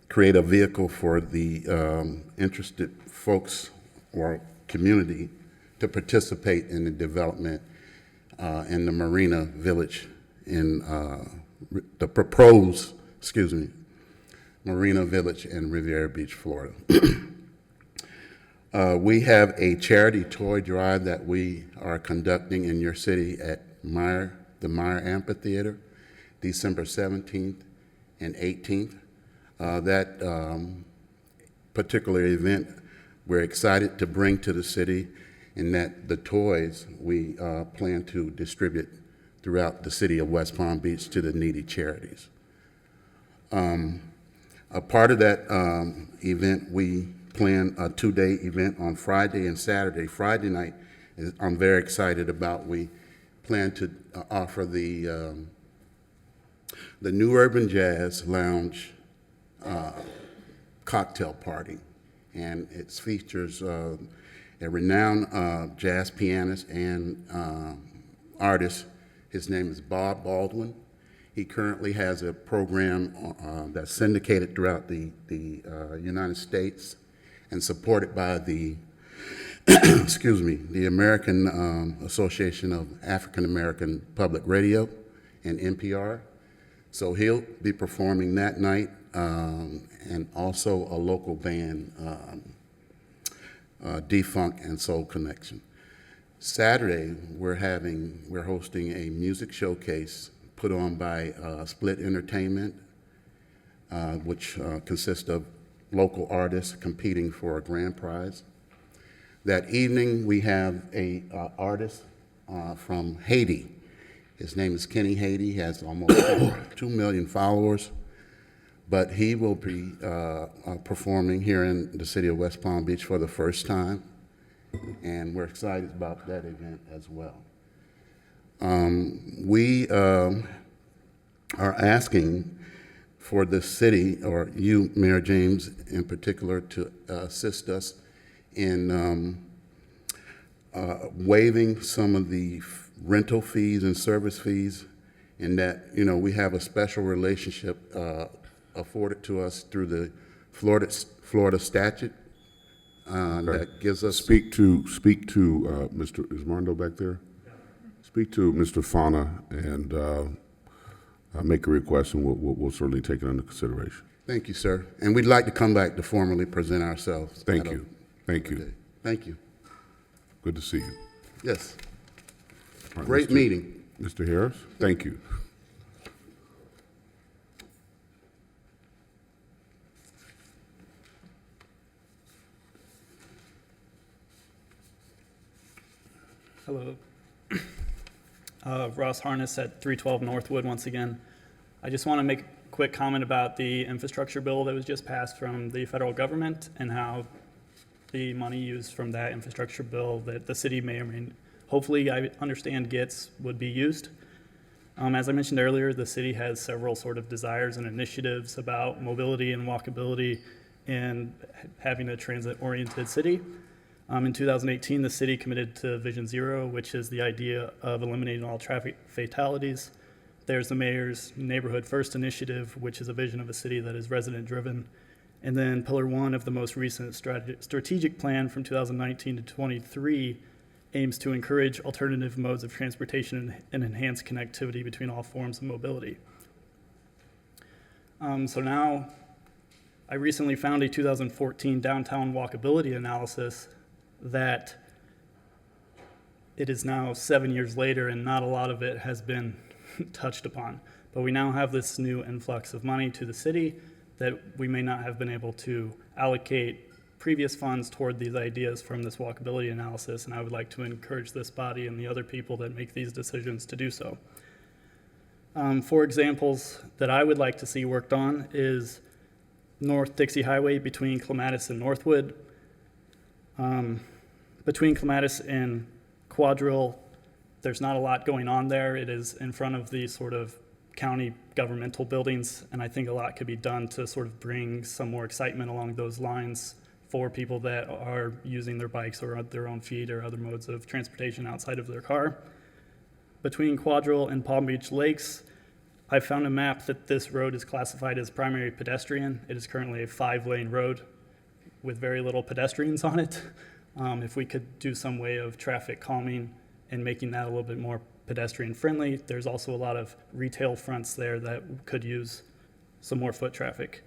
create a vehicle for the interested folks or community to participate in the development in the Marina Village in the proposed, Marina Village in Riviera Beach, Florida. We have a charity toy drive that we are conducting in your city at the Meyer Amphitheater, December 17th and 18th. That particular event we're excited to bring to the city, and that the toys we plan to distribute throughout the city of West Palm Beach to the needy charities. A part of that event, we plan a two-day event on Friday and Saturday. Friday night, I'm very excited about. We plan to offer the New Urban Jazz Lounge cocktail party, and it features a renowned jazz pianist and artist. His name is Bob Baldwin. He currently has a program that's syndicated throughout the United States and supported by the the American Association of African American Public Radio and NPR. So he'll be performing that night, and also a local band, D-Funk and Soul Connection. Saturday, we're hosting a music showcase put on by Split Entertainment, which consists of local artists competing for a grand prize. That evening, we have a artist from Haiti. His name is Kenny Haiti. He has almost 2 million followers, but he will be performing here in the city of West Palm Beach for the first time, and we're excited about that event as well. We are asking for the city, or you, Mayor James, in particular, to assist us in waiving some of the rental fees and service fees, and that, we have a special relationship afforded to us through the Florida statute that gives us. Speak to Mr. Is Mondo back there? Speak to Mr. Fauna and make a request, and we'll certainly take it under consideration. Thank you, sir. And we'd like to come back to formally present ourselves. Thank you. Thank you. Thank you. Good to see you. Yes. All right, Great meeting. Mr. Harris, thank you. Hello. Ross Harness at 312 Northwood once again. I just want to make a quick comment about the infrastructure bill that was just passed from the federal government and how the money used from that infrastructure bill that the city may or may, hopefully I understand would be used. As I mentioned earlier, the city has several sort of desires and initiatives about mobility and walkability and having a transit-oriented city. In 2018, the city committed to Vision Zero, which is the idea of eliminating all traffic fatalities. There's the mayor's Neighborhood First initiative, which is a vision of a city that is resident-driven And then Pillar 1 of the most recent strategic plan from 2019 to 23 aims to encourage alternative modes of transportation and enhance connectivity between all forms of mobility. So now, I recently found a 2014 downtown walkability analysis that it is now 7 years later and not a lot of it has been touched upon. But we now have this new influx of money to the city that we may not have been able to allocate previous funds toward these ideas from this walkability analysis, and I would like to encourage this body and the other people that make these decisions to do so. For examples that I would like to see worked on is North Dixie Highway between Clematis and Northwood. Between Clematis and Quadrill, there's not a lot going on there. It is in front of the sort of county governmental buildings, and I think a lot could be done to sort of bring some more excitement along those lines for people that are using their bikes or their own feet or other modes of transportation outside of their car. Between Quadrill and Palm Beach Lakes, I found a map that this road is classified as primary pedestrian. It is currently a 5-lane road with very little pedestrians on it. If we could do some way of traffic calming and making that a little bit more pedestrian friendly. There's also a lot of retail fronts there that could use some more foot traffic.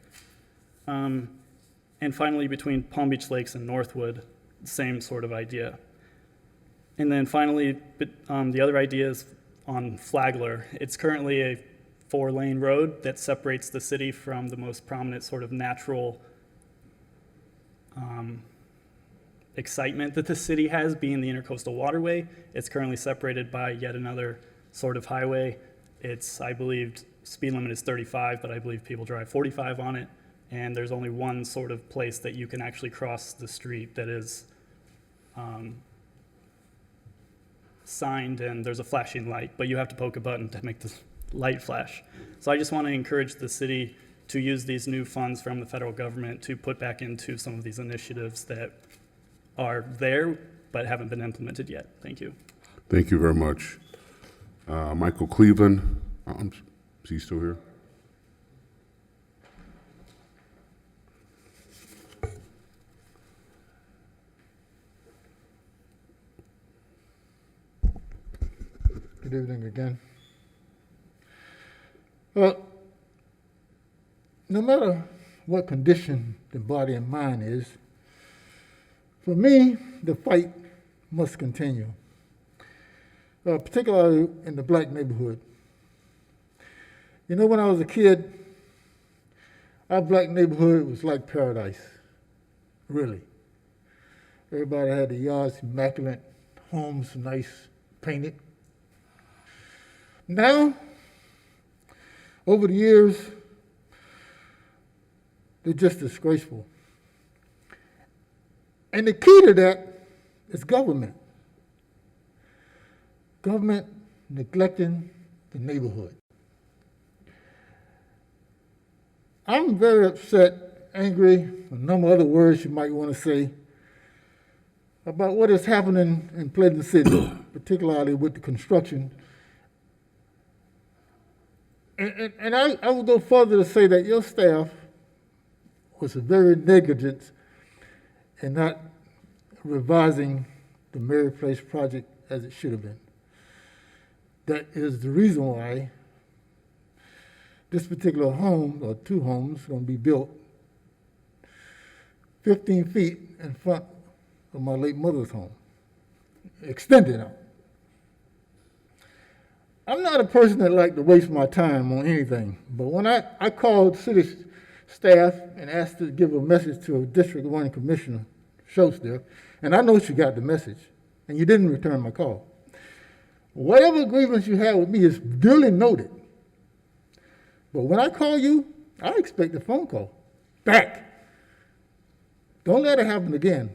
And finally, between Palm Beach Lakes and Northwood, same sort of idea. And then finally, the other idea is on Flagler. It's currently a 4-lane road that separates the city from the most prominent sort of natural excitement that the city has, being the Intercoastal Waterway. It's currently separated by yet another sort of highway. It's, I believe, speed limit is 35, but I believe people drive 45 on it. And there's only one sort of place that you can actually cross the street that is signed, and there's a flashing light, but you have to poke a button to make the light flash. So I just want to encourage the city to use these new funds from the federal government to put back into some of these initiatives that are there but haven't been implemented yet. Thank you. Thank you very much. Michael Cleveland, is he still here? Good evening again. Well, no matter what condition the body and mind is, for me, the fight must continue, particularly in the black neighborhood. You know, when I was a kid, our black neighborhood was like paradise, really. Everybody had the yards immaculate, homes nice, painted. Now, over the years, they're just disgraceful. And the key to that is government. Government neglecting the neighborhood. I'm very upset, angry, a number of other words you might want to say, about what is happening in Pleasant City, particularly with the construction. And I would go further to say that your staff was very negligent in not revising the Mary Place project as it should have been. That is the reason why this particular home, or 2 homes, are going to be built 15 feet in front of my late mother's home, extended out. I'm not a person that like to waste my time on anything, but when I called city staff and asked to give a message to a District 1 Commissioner, Schultz there, and I know she got the message, and you didn't return my call. Whatever grievance you have with me is duly noted. But when I call you, I expect a phone call back. Don't let it happen again.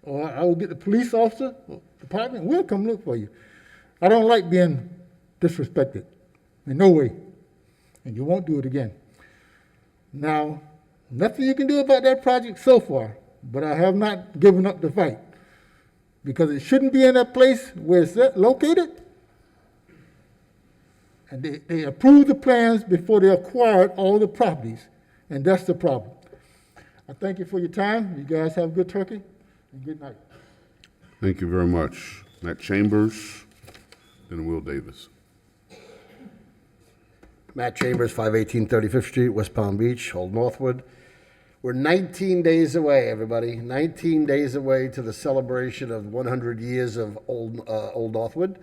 Or I will get the police officer, or department, we'll come look for you. I don't like being disrespected, in no way, and you won't do it again. Now, nothing you can do about that project so far, but I have not given up the fight, because it shouldn't be in that place where it's located. And they approved the plans before they acquired all the properties, and that's the problem. I thank you for your time. You guys have a good turkey, and good night. Thank you very much. Matt Chambers, then Will Davis. Matt Chambers, 518 35th Street, West Palm Beach, Old Northwood. We're 19 days away, everybody. 19 days away to the celebration of 100 years of Old Northwood.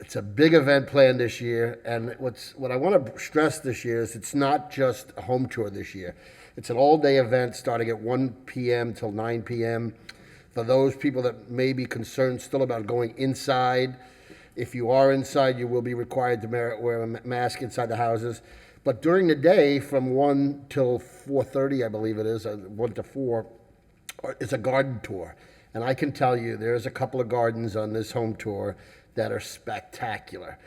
It's a big event planned this year, and what I want to stress this year is it's not just a home tour this year. It's an all-day event starting at 1 p.m. till 9 p.m. For those people that may be concerned still about going inside, if you are inside, you will be required to wear a mask inside the houses. But during the day, from 1 till 4:30, I believe it is, 1 to 4, it's a garden tour. And I can tell you, there's a couple of gardens on this home tour that are spectacular.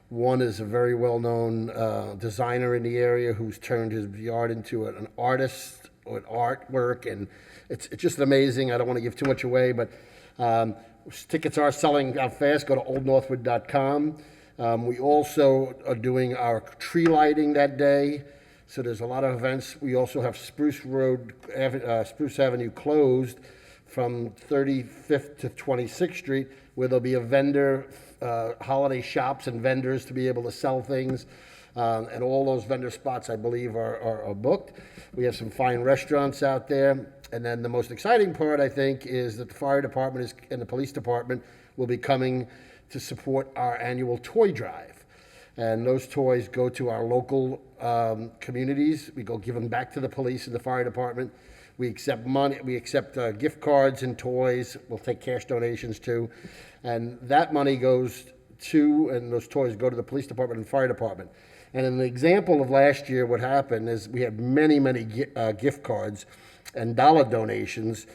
One is a very well-known designer in the area who's turned his yard into an artist with artwork, and it's just amazing. I don't want to give too much away, but tickets are selling out fast. Go to oldnorthwood.com. We also are doing our tree lighting that day, so there's a lot of events. We also have Spruce Avenue closed from 35th to 26th Street, where there'll be a vendor, holiday shops and vendors to be able to sell things. And all those vendor spots, I believe, are booked. We have some fine restaurants out there. And then the most exciting part, I think, is that the fire department and the police department will be coming to support our annual toy drive. And those toys go to our local communities. We go give them back to the police and the fire department. We accept money, we accept gift cards and toys. We'll take cash donations too. And that money goes to, and those toys go to the police department and fire department. And an example of last year, what happened is we had many gift cards and dollar donations.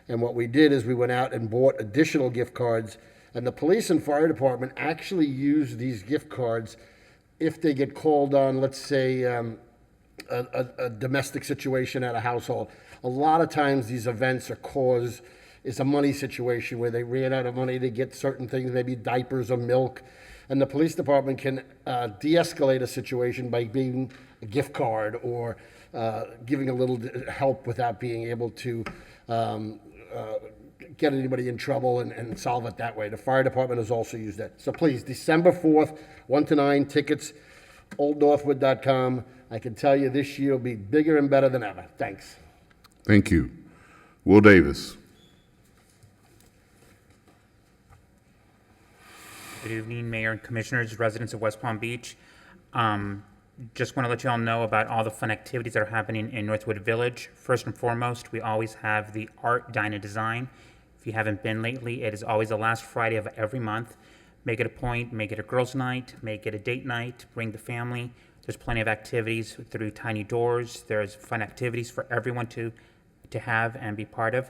And what we did is we went out and bought additional gift cards. And the police and fire department actually use these gift cards if they get called on, let's say, a domestic situation at a household. A lot of times these events is a money situation where they ran out of money to get certain things, maybe diapers or milk. And the police department can de-escalate a situation by being a gift card or giving a little help without being able to get anybody in trouble and solve it that way. The fire department has also used that. So please, December 4th, 1 to 9, tickets, oldnorthwood.com. I can tell you this year will be bigger and better than ever. Thanks. Thank you. Will Davis. Good evening, Mayor and Commissioners, residents of West Palm Beach. Just want to let you all know about all the fun activities that are happening in Northwood Village. First and foremost, we always have the Art, Dine, and Design. If you haven't been lately, it is always the last Friday of every month. Make it a point, make it a girls' night, make it a date night, bring the family. There's plenty of activities through tiny doors. There's fun activities for everyone to have and be part of.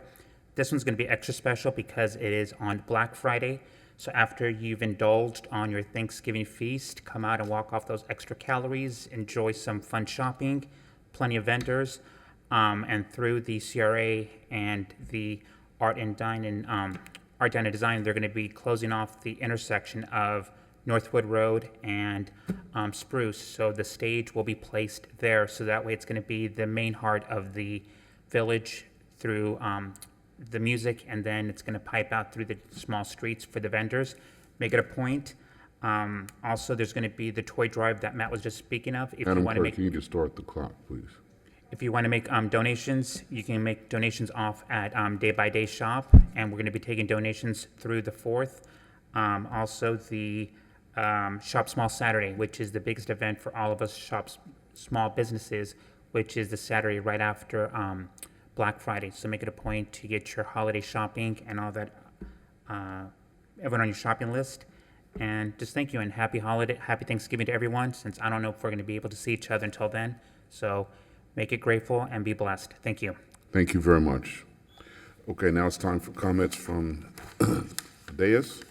This one's going to be extra special because it is on Black Friday. So after you've indulged on your Thanksgiving feast, come out and walk off those extra calories, enjoy some fun shopping, plenty of vendors, and through the CRA and the Art and Dine and Design, they're going to be closing off the intersection of Northwood Road and Spruce. So the stage will be placed there. So that way it's going to be the main heart of the village through the music, and then it's going to pipe out through the small streets for the vendors. Make it a point. Also, there's going to be the toy drive that Matt was just speaking of. If Madam you want to Clerk, make, can you just start the clock, please? if you want to make donations, you can make donations off at Day by Day Shop, and we're going to be taking donations through the 4th. Also, the Shop Small Saturday, which is the biggest event for all of us small businesses, which is the Saturday right after Black Friday. So make it a point to get your holiday shopping and all that, everyone on your shopping list. And just thank you and happy Thanksgiving to everyone, since I don't know if we're going to be able to see each other until then. So make it grateful and be blessed. Thank you. Thank you very much. Okay, now it's time for comments from the dais,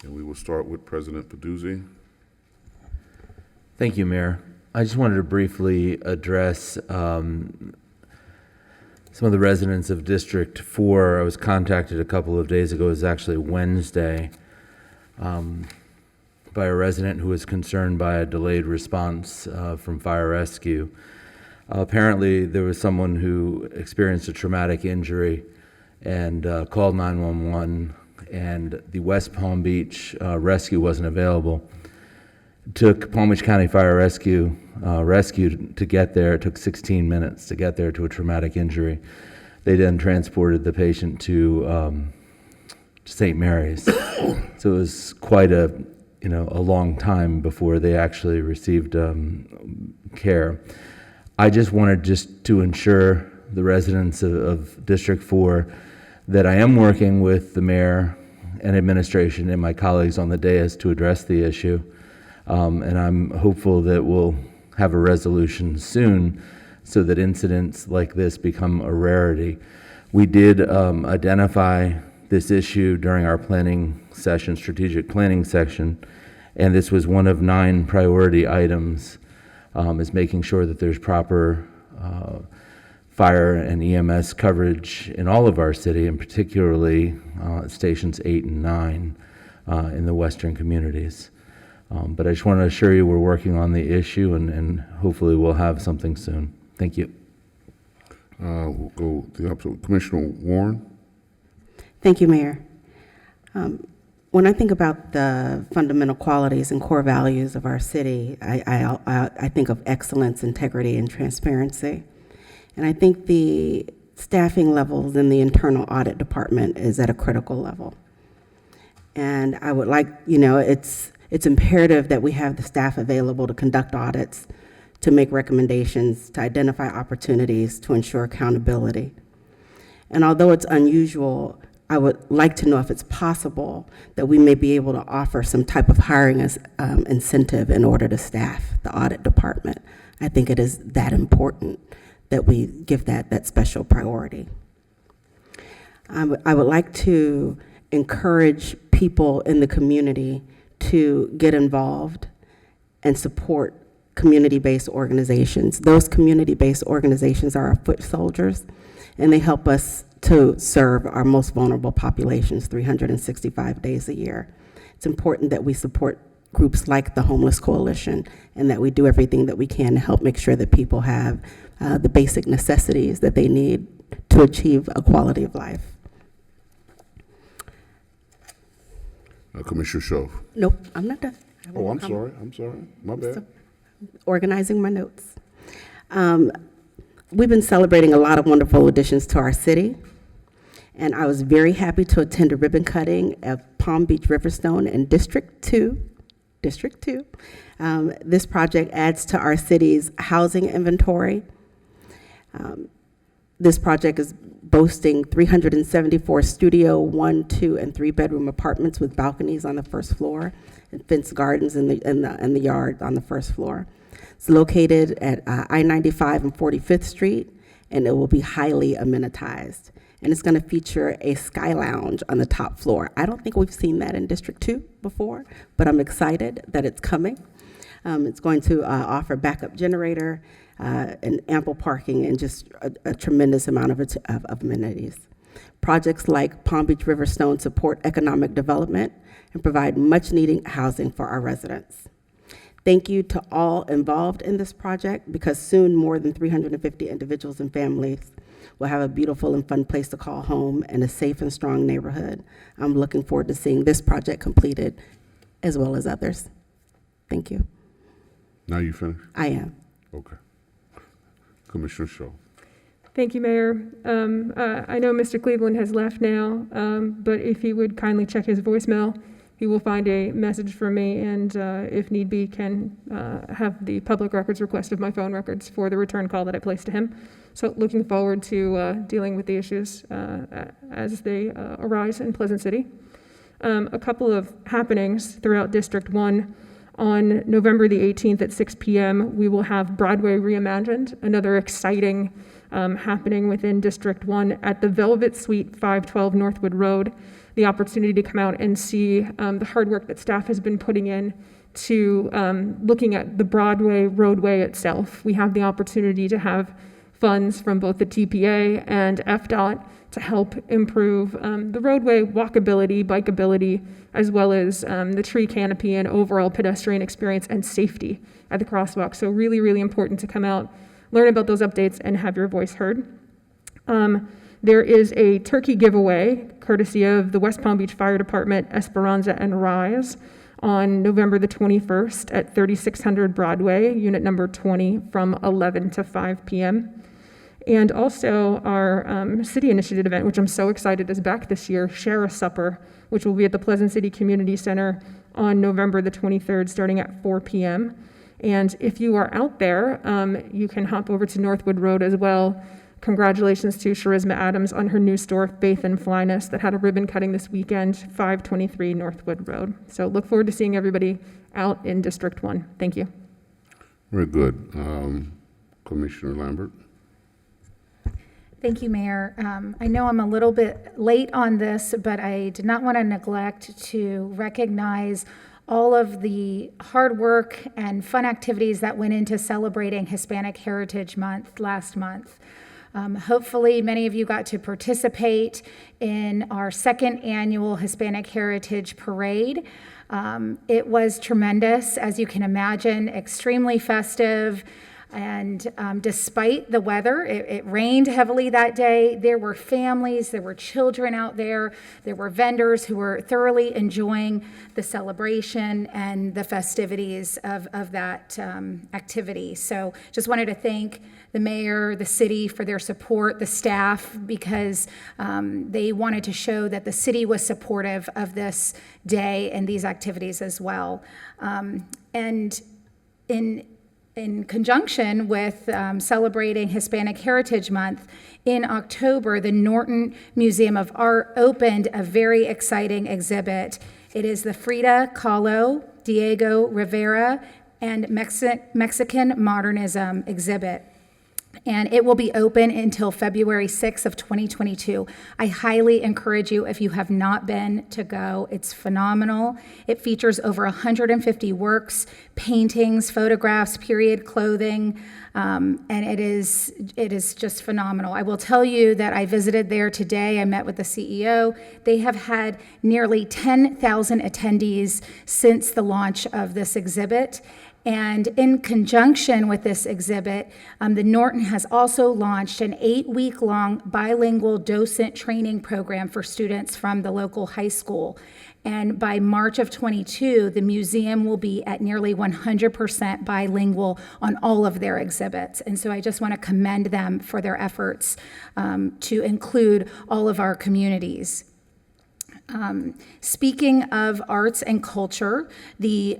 and we will start with President Peduzzi. Thank you, Mayor. I just wanted to briefly address some of the residents of District 4. I was contacted a couple of days ago, it was actually Wednesday, by a resident who was concerned by a delayed response from fire rescue. Apparently, there was someone who experienced a traumatic injury and called 911, and the West Palm Beach rescue wasn't available. It took Palm Beach County Fire Rescue to get there. It took 16 minutes to get there to a traumatic injury. They then transported the patient to St. Mary's. So it was quite a long time before they actually received care. I just wanted to ensure the residents of District 4 that I am working with the mayor and administration and my colleagues on the dais to address the issue. And I'm hopeful that we'll have a resolution soon so that incidents like this become a rarity. We did identify this issue during our planning session, strategic planning section, and this was one of 9 priority items, is making sure that there's proper fire and EMS coverage in all of our city, and particularly stations 8 and 9 in the western communities. But I just want to assure you we're working on the issue, and hopefully we'll have something soon. Thank you. We'll go the opposite. Commissioner Warren. Thank you, Mayor. When I think about the fundamental qualities and core values of our city, I think of excellence, integrity, and transparency. And I think the staffing levels in the internal audit department is at a critical level. And I would like, it's imperative that we have the staff available to conduct audits, to make recommendations, to identify opportunities, to ensure accountability. And although it's unusual, I would like to know if it's possible that we may be able to offer some type of hiring incentive in order to staff the audit department. I think it is that important that we give that special priority. I would like to encourage people in the community to get involved and support community-based organizations. Those community-based organizations are our foot soldiers, and they help us to serve our most vulnerable populations 365 days a year. It's important that we support groups like the Homeless Coalition and that we do everything that we can to help make sure that people have the basic necessities that they need to achieve a quality of life. Commissioner Shove. Nope, I'm not done. Oh, I'm sorry. My bad. Organizing my notes. We've been celebrating a lot of wonderful additions to our city, and I was very happy to attend a ribbon cutting at Palm Beach Riverstone in District 2. This project adds to our city's housing inventory. This project is boasting 374 studio, 1, 2, and 3-bedroom apartments with balconies on the first floor and fenced gardens in the yard on the first floor. It's located at I-95 and 45th Street, and it will be highly amenitized. And it's going to feature a sky lounge on the top floor. I don't think we've seen that in District 2 before, but I'm excited that it's coming. It's going to offer backup generator and ample parking and just a tremendous amount of amenities. Projects like Palm Beach Riverstone support economic development and provide much-needed housing for our residents. Thank you to all involved in this project, because soon more than 350 individuals and families will have a beautiful and fun place to call home and a safe and strong neighborhood. I'm looking forward to seeing this project completed as well as others. Thank you. Now you finished? I am. Okay. Commissioner Shaw. Thank you, Mayor. I know Mr. Cleveland has left now, but if he would kindly check his voicemail, he will find a message from me, and if need be, can have the public records request of my phone records for the return call that I placed to him. So looking forward to dealing with the issues as they arise in Pleasant City. A couple of happenings throughout District 1. On November the 18th at 6 p.m., we will have Broadway Reimagined, another exciting happening within District 1 at the Velvet Suite, 512 Northwood Road. The opportunity to come out and see the hard work that staff has been putting in to looking at the Broadway roadway itself. We have the opportunity to have funds from both the TPA and FDOT to help improve the roadway walkability, bikeability, as well as the tree canopy and overall pedestrian experience and safety at the crosswalk. So really, really important to come out learn about those updates and have your voice heard. There is a turkey giveaway courtesy of the West Palm Beach Fire Department, Esperanza and Rise on November the 21st at 3600 Broadway, unit number 20, from 11 to 5 p.m. And also our city initiative event, which I'm so excited is back this year, Share a Supper, which will be at the Pleasant City Community Center on November the 23rd, starting at 4 p.m. And if you are out there, you can hop over to Northwood Road as well. Congratulations to Charisma Adams on her new store, Faith and Flyness, that had a ribbon cutting this weekend, 523 Northwood Road. So look forward to seeing everybody out in District 1. Thank you. Very good. Commissioner Lambert. Thank you, Mayor. I know I'm a little bit late on this, but I did not want to neglect to recognize all of the hard work and fun activities that went into celebrating Hispanic Heritage Month last month. Hopefully, many of you got to participate in our second annual Hispanic Heritage Parade. It was tremendous, as you can imagine, extremely festive. And despite the weather, it rained heavily that day. There were families, there were children out there, there were vendors who were thoroughly enjoying the celebration and the festivities of that activity. So just wanted to thank the mayor, the city for their support, the staff, because they wanted to show that the city was supportive of this day and these activities as well. And in conjunction with celebrating Hispanic Heritage Month, in October, the Norton Museum of Art opened a very exciting exhibit. It is the Frida Kahlo, Diego Rivera, and Mexican Modernism exhibit. And it will be open until February 6th of 2022. I highly encourage you, if you have not been, to go. It's phenomenal. It features over 150 works, paintings, photographs, period clothing, and it is just phenomenal. I will tell you that I visited there today. I met with the CEO. They have had nearly 10,000 attendees since the launch of this exhibit. And in conjunction with this exhibit, the Norton has also launched an 8-week-long bilingual docent training program for students from the local high school. And by March of 22, the museum will be at nearly 100% bilingual on all of their exhibits. And so I just want to commend them for their efforts to include all of our communities. Speaking of arts and culture, the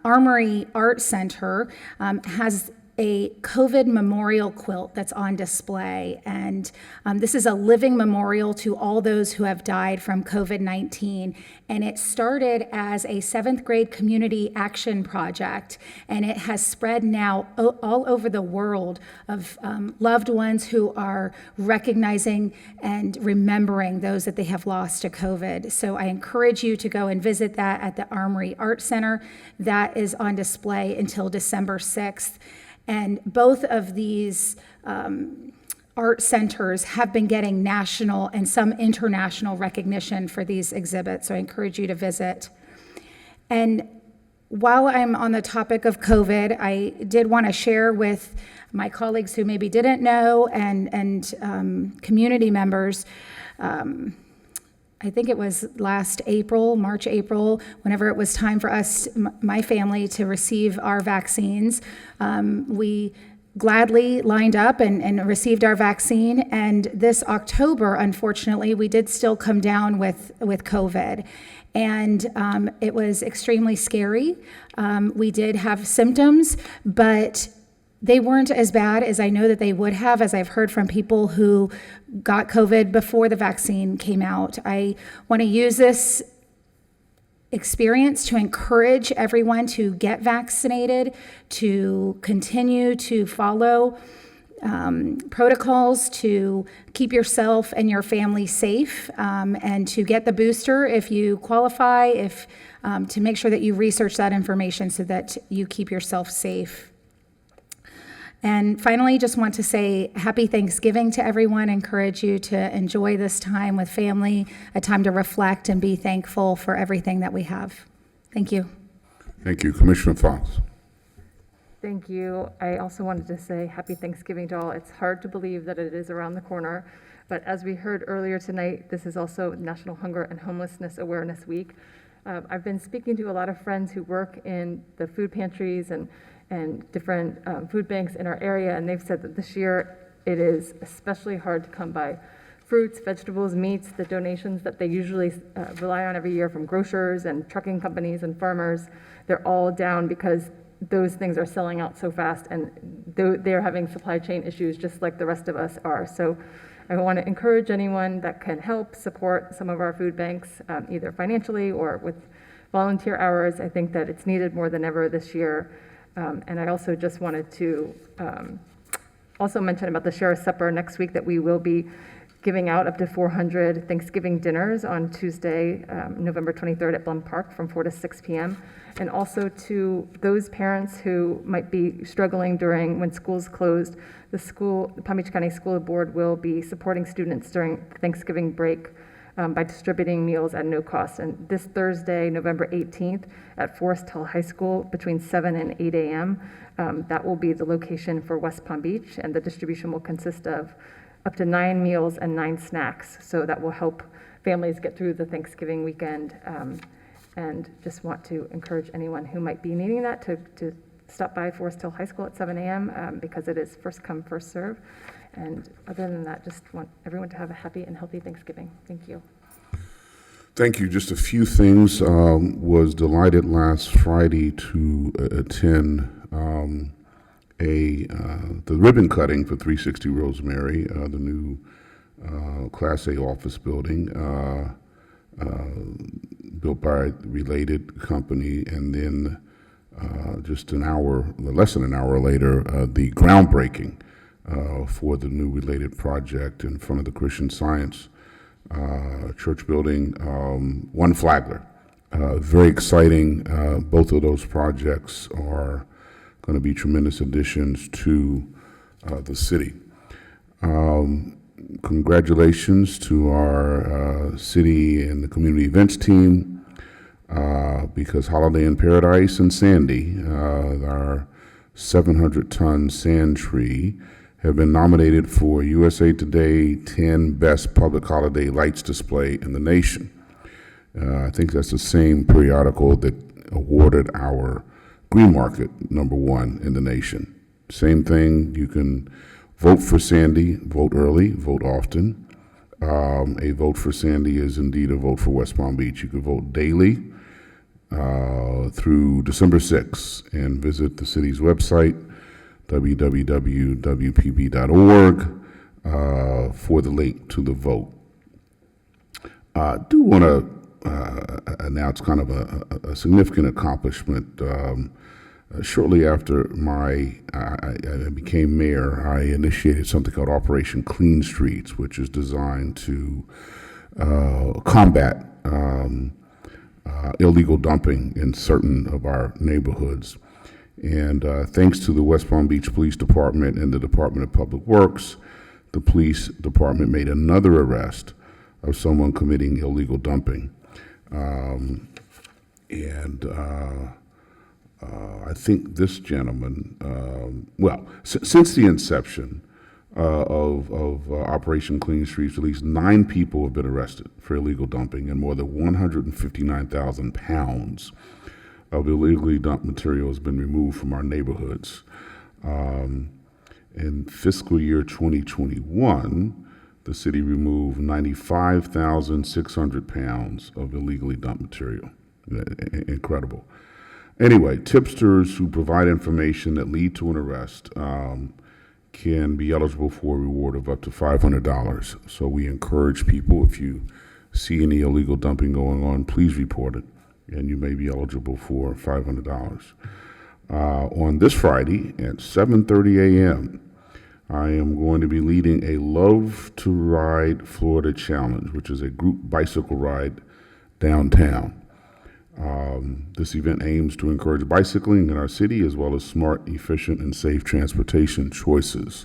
Armory Art Center has a COVID memorial quilt that's on display. And this is a living memorial to all those who have died from COVID-19. And it started as a 7th grade community action project. And it has spread now all over the world of loved ones who are recognizing and remembering those that they have lost to COVID. So I encourage you to go and visit that at the Armory Art Center. That is on display until December 6th. And both of these art centers have been getting national and some international recognition for these exhibits, so I encourage you to visit. And while I'm on the topic of COVID, I did want to share with my colleagues who maybe didn't know and community members, I think it was last April, March, April, whenever it was time for us, my family, to receive our vaccines. We gladly lined up and received our vaccine. And this October, unfortunately, we did still come down with COVID. And it was extremely scary. We did have symptoms, but they weren't as bad as I know that they would have, as I've heard from people who got COVID before the vaccine came out. I want to use this experience to encourage everyone to get vaccinated, to continue to follow protocols, to keep yourself and your family safe, and to get the booster if you qualify, to make sure that you research that information so that you keep yourself safe. And finally, just want to say happy Thanksgiving to everyone. Encourage you to enjoy this time with family, a time to reflect and be thankful for everything that we have. Thank you. Thank you. Commissioner Fox. Thank you. I also wanted to say happy Thanksgiving to all. It's hard to believe that it is around the corner, but as we heard earlier tonight, this is also National Hunger and Homelessness Awareness Week. I've been speaking to a lot of friends who work in the food pantries and different food banks in our area, and they've said that this year it is especially hard to come by fruits, vegetables, meats, the donations that they usually rely on every year from grocers and trucking companies and farmers. They're all down because those things are selling out so fast, and they're having supply chain issues just like the rest of us are. So I want to encourage anyone that can help support some of our food banks, either financially or with volunteer hours. I think that it's needed more than ever this year. And I also just wanted to also mention about the Sheriff's Supper next week, that we will be giving out up to 400 Thanksgiving dinners on Tuesday, November 23rd at Blum Park from 4 to 6 p.m. And also to those parents who might be struggling when school's closed, the Palm Beach County School Board will be supporting students during Thanksgiving break by distributing meals at no cost. And this Thursday, November 18th at Forest Hill High School between 7 and 8 a.m., that will be the location for West Palm Beach, and the distribution will consist of up to 9 meals and 9 snacks. So that will help families get through the Thanksgiving weekend. And just want to encourage anyone who might be needing that to stop by Forest Hill High School at 7 a.m. Because it is first come, first serve. And other than that, just want everyone to have a happy and healthy Thanksgiving. Thank you. Thank you. Just a few things. Was delighted last Friday to attend the ribbon cutting for 360 Rosemary, the new Class A office building built by a related company, and then just less than an hour later, the groundbreaking for the new related project in front of the Christian Science church building, one Flagler. Very exciting. Both of those projects are going to be tremendous additions to the city. Congratulations to our city and the community events team, because Holiday in Paradise and Sandy, our 700-ton sand tree, have been nominated for USA Today 10 Best Public Holiday Lights Display in the nation. I think that's the same periodical that awarded our Green Market #1 in the nation. Same thing, you can vote for Sandy, vote early, vote often. A vote for Sandy is indeed a vote for West Palm Beach. You can vote daily through December 6th and visit the city's website, www.wpb.org, for the link to the vote. I do want to announce kind of a significant accomplishment. Shortly after I became mayor, I initiated something called Operation Clean Streets, which is designed to combat illegal dumping in certain of our neighborhoods. And thanks to the West Palm Beach Police Department and the Department of Public Works, the police department made another arrest of someone committing illegal dumping. I think this gentleman, since the inception of Operation Clean Streets, at least 9 people have been arrested for illegal dumping, and more than 159,000 pounds of illegally dumped material has been removed from our neighborhoods. In fiscal year 2021, the city removed 95,600 pounds of illegally dumped material. Incredible. Anyway, tipsters who provide information that lead to an arrest can be eligible for a reward of up to $500. So we encourage people, if you see any illegal dumping going on, please report it, and you may be eligible for $500. On this Friday at 7:30 a.m., I am going to be leading a Love to Ride Florida Challenge, which is a group bicycle ride downtown. This event aims to encourage bicycling in our city, as well as smart, efficient, and safe transportation choices.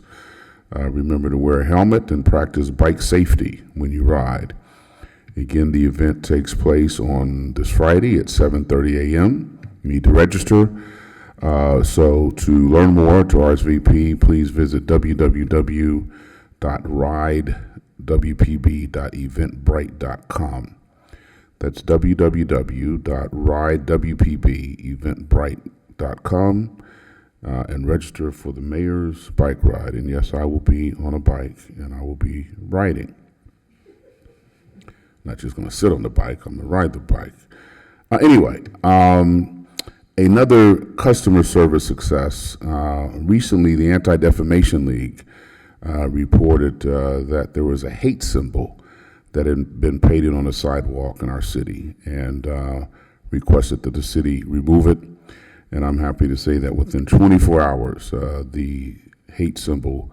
Remember to wear a helmet and practice bike safety when you ride. Again, the event takes place on this Friday at 7:30 a.m. You need to register. So to learn more, to RSVP, please visit www.ridewpb.eventbrite.com. That's www.ridewpb.eventbrite.com, and register for the mayor's bike ride. And yes, I will be on a bike and I will be riding. Not just going to sit on the bike, I'm going to ride the bike. Anyway, another customer service success. Recently, the Anti-Defamation League reported that there was a hate symbol that had been painted on a sidewalk in our city, and requested that the city remove it. And I'm happy to say that within 24 hours, the hate symbol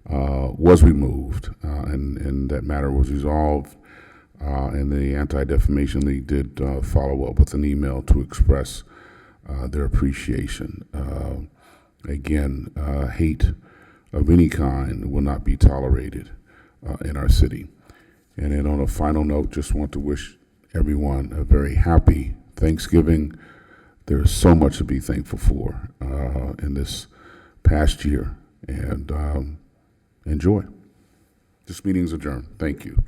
was removed, and that matter was resolved. And the Anti-Defamation League did follow up with an email to express their appreciation. Again, hate of any kind will not be tolerated in our city. And then on a final note, just want to wish everyone a very happy Thanksgiving. There's so much to be thankful for in this past year, and enjoy. This meeting is adjourned. Thank you.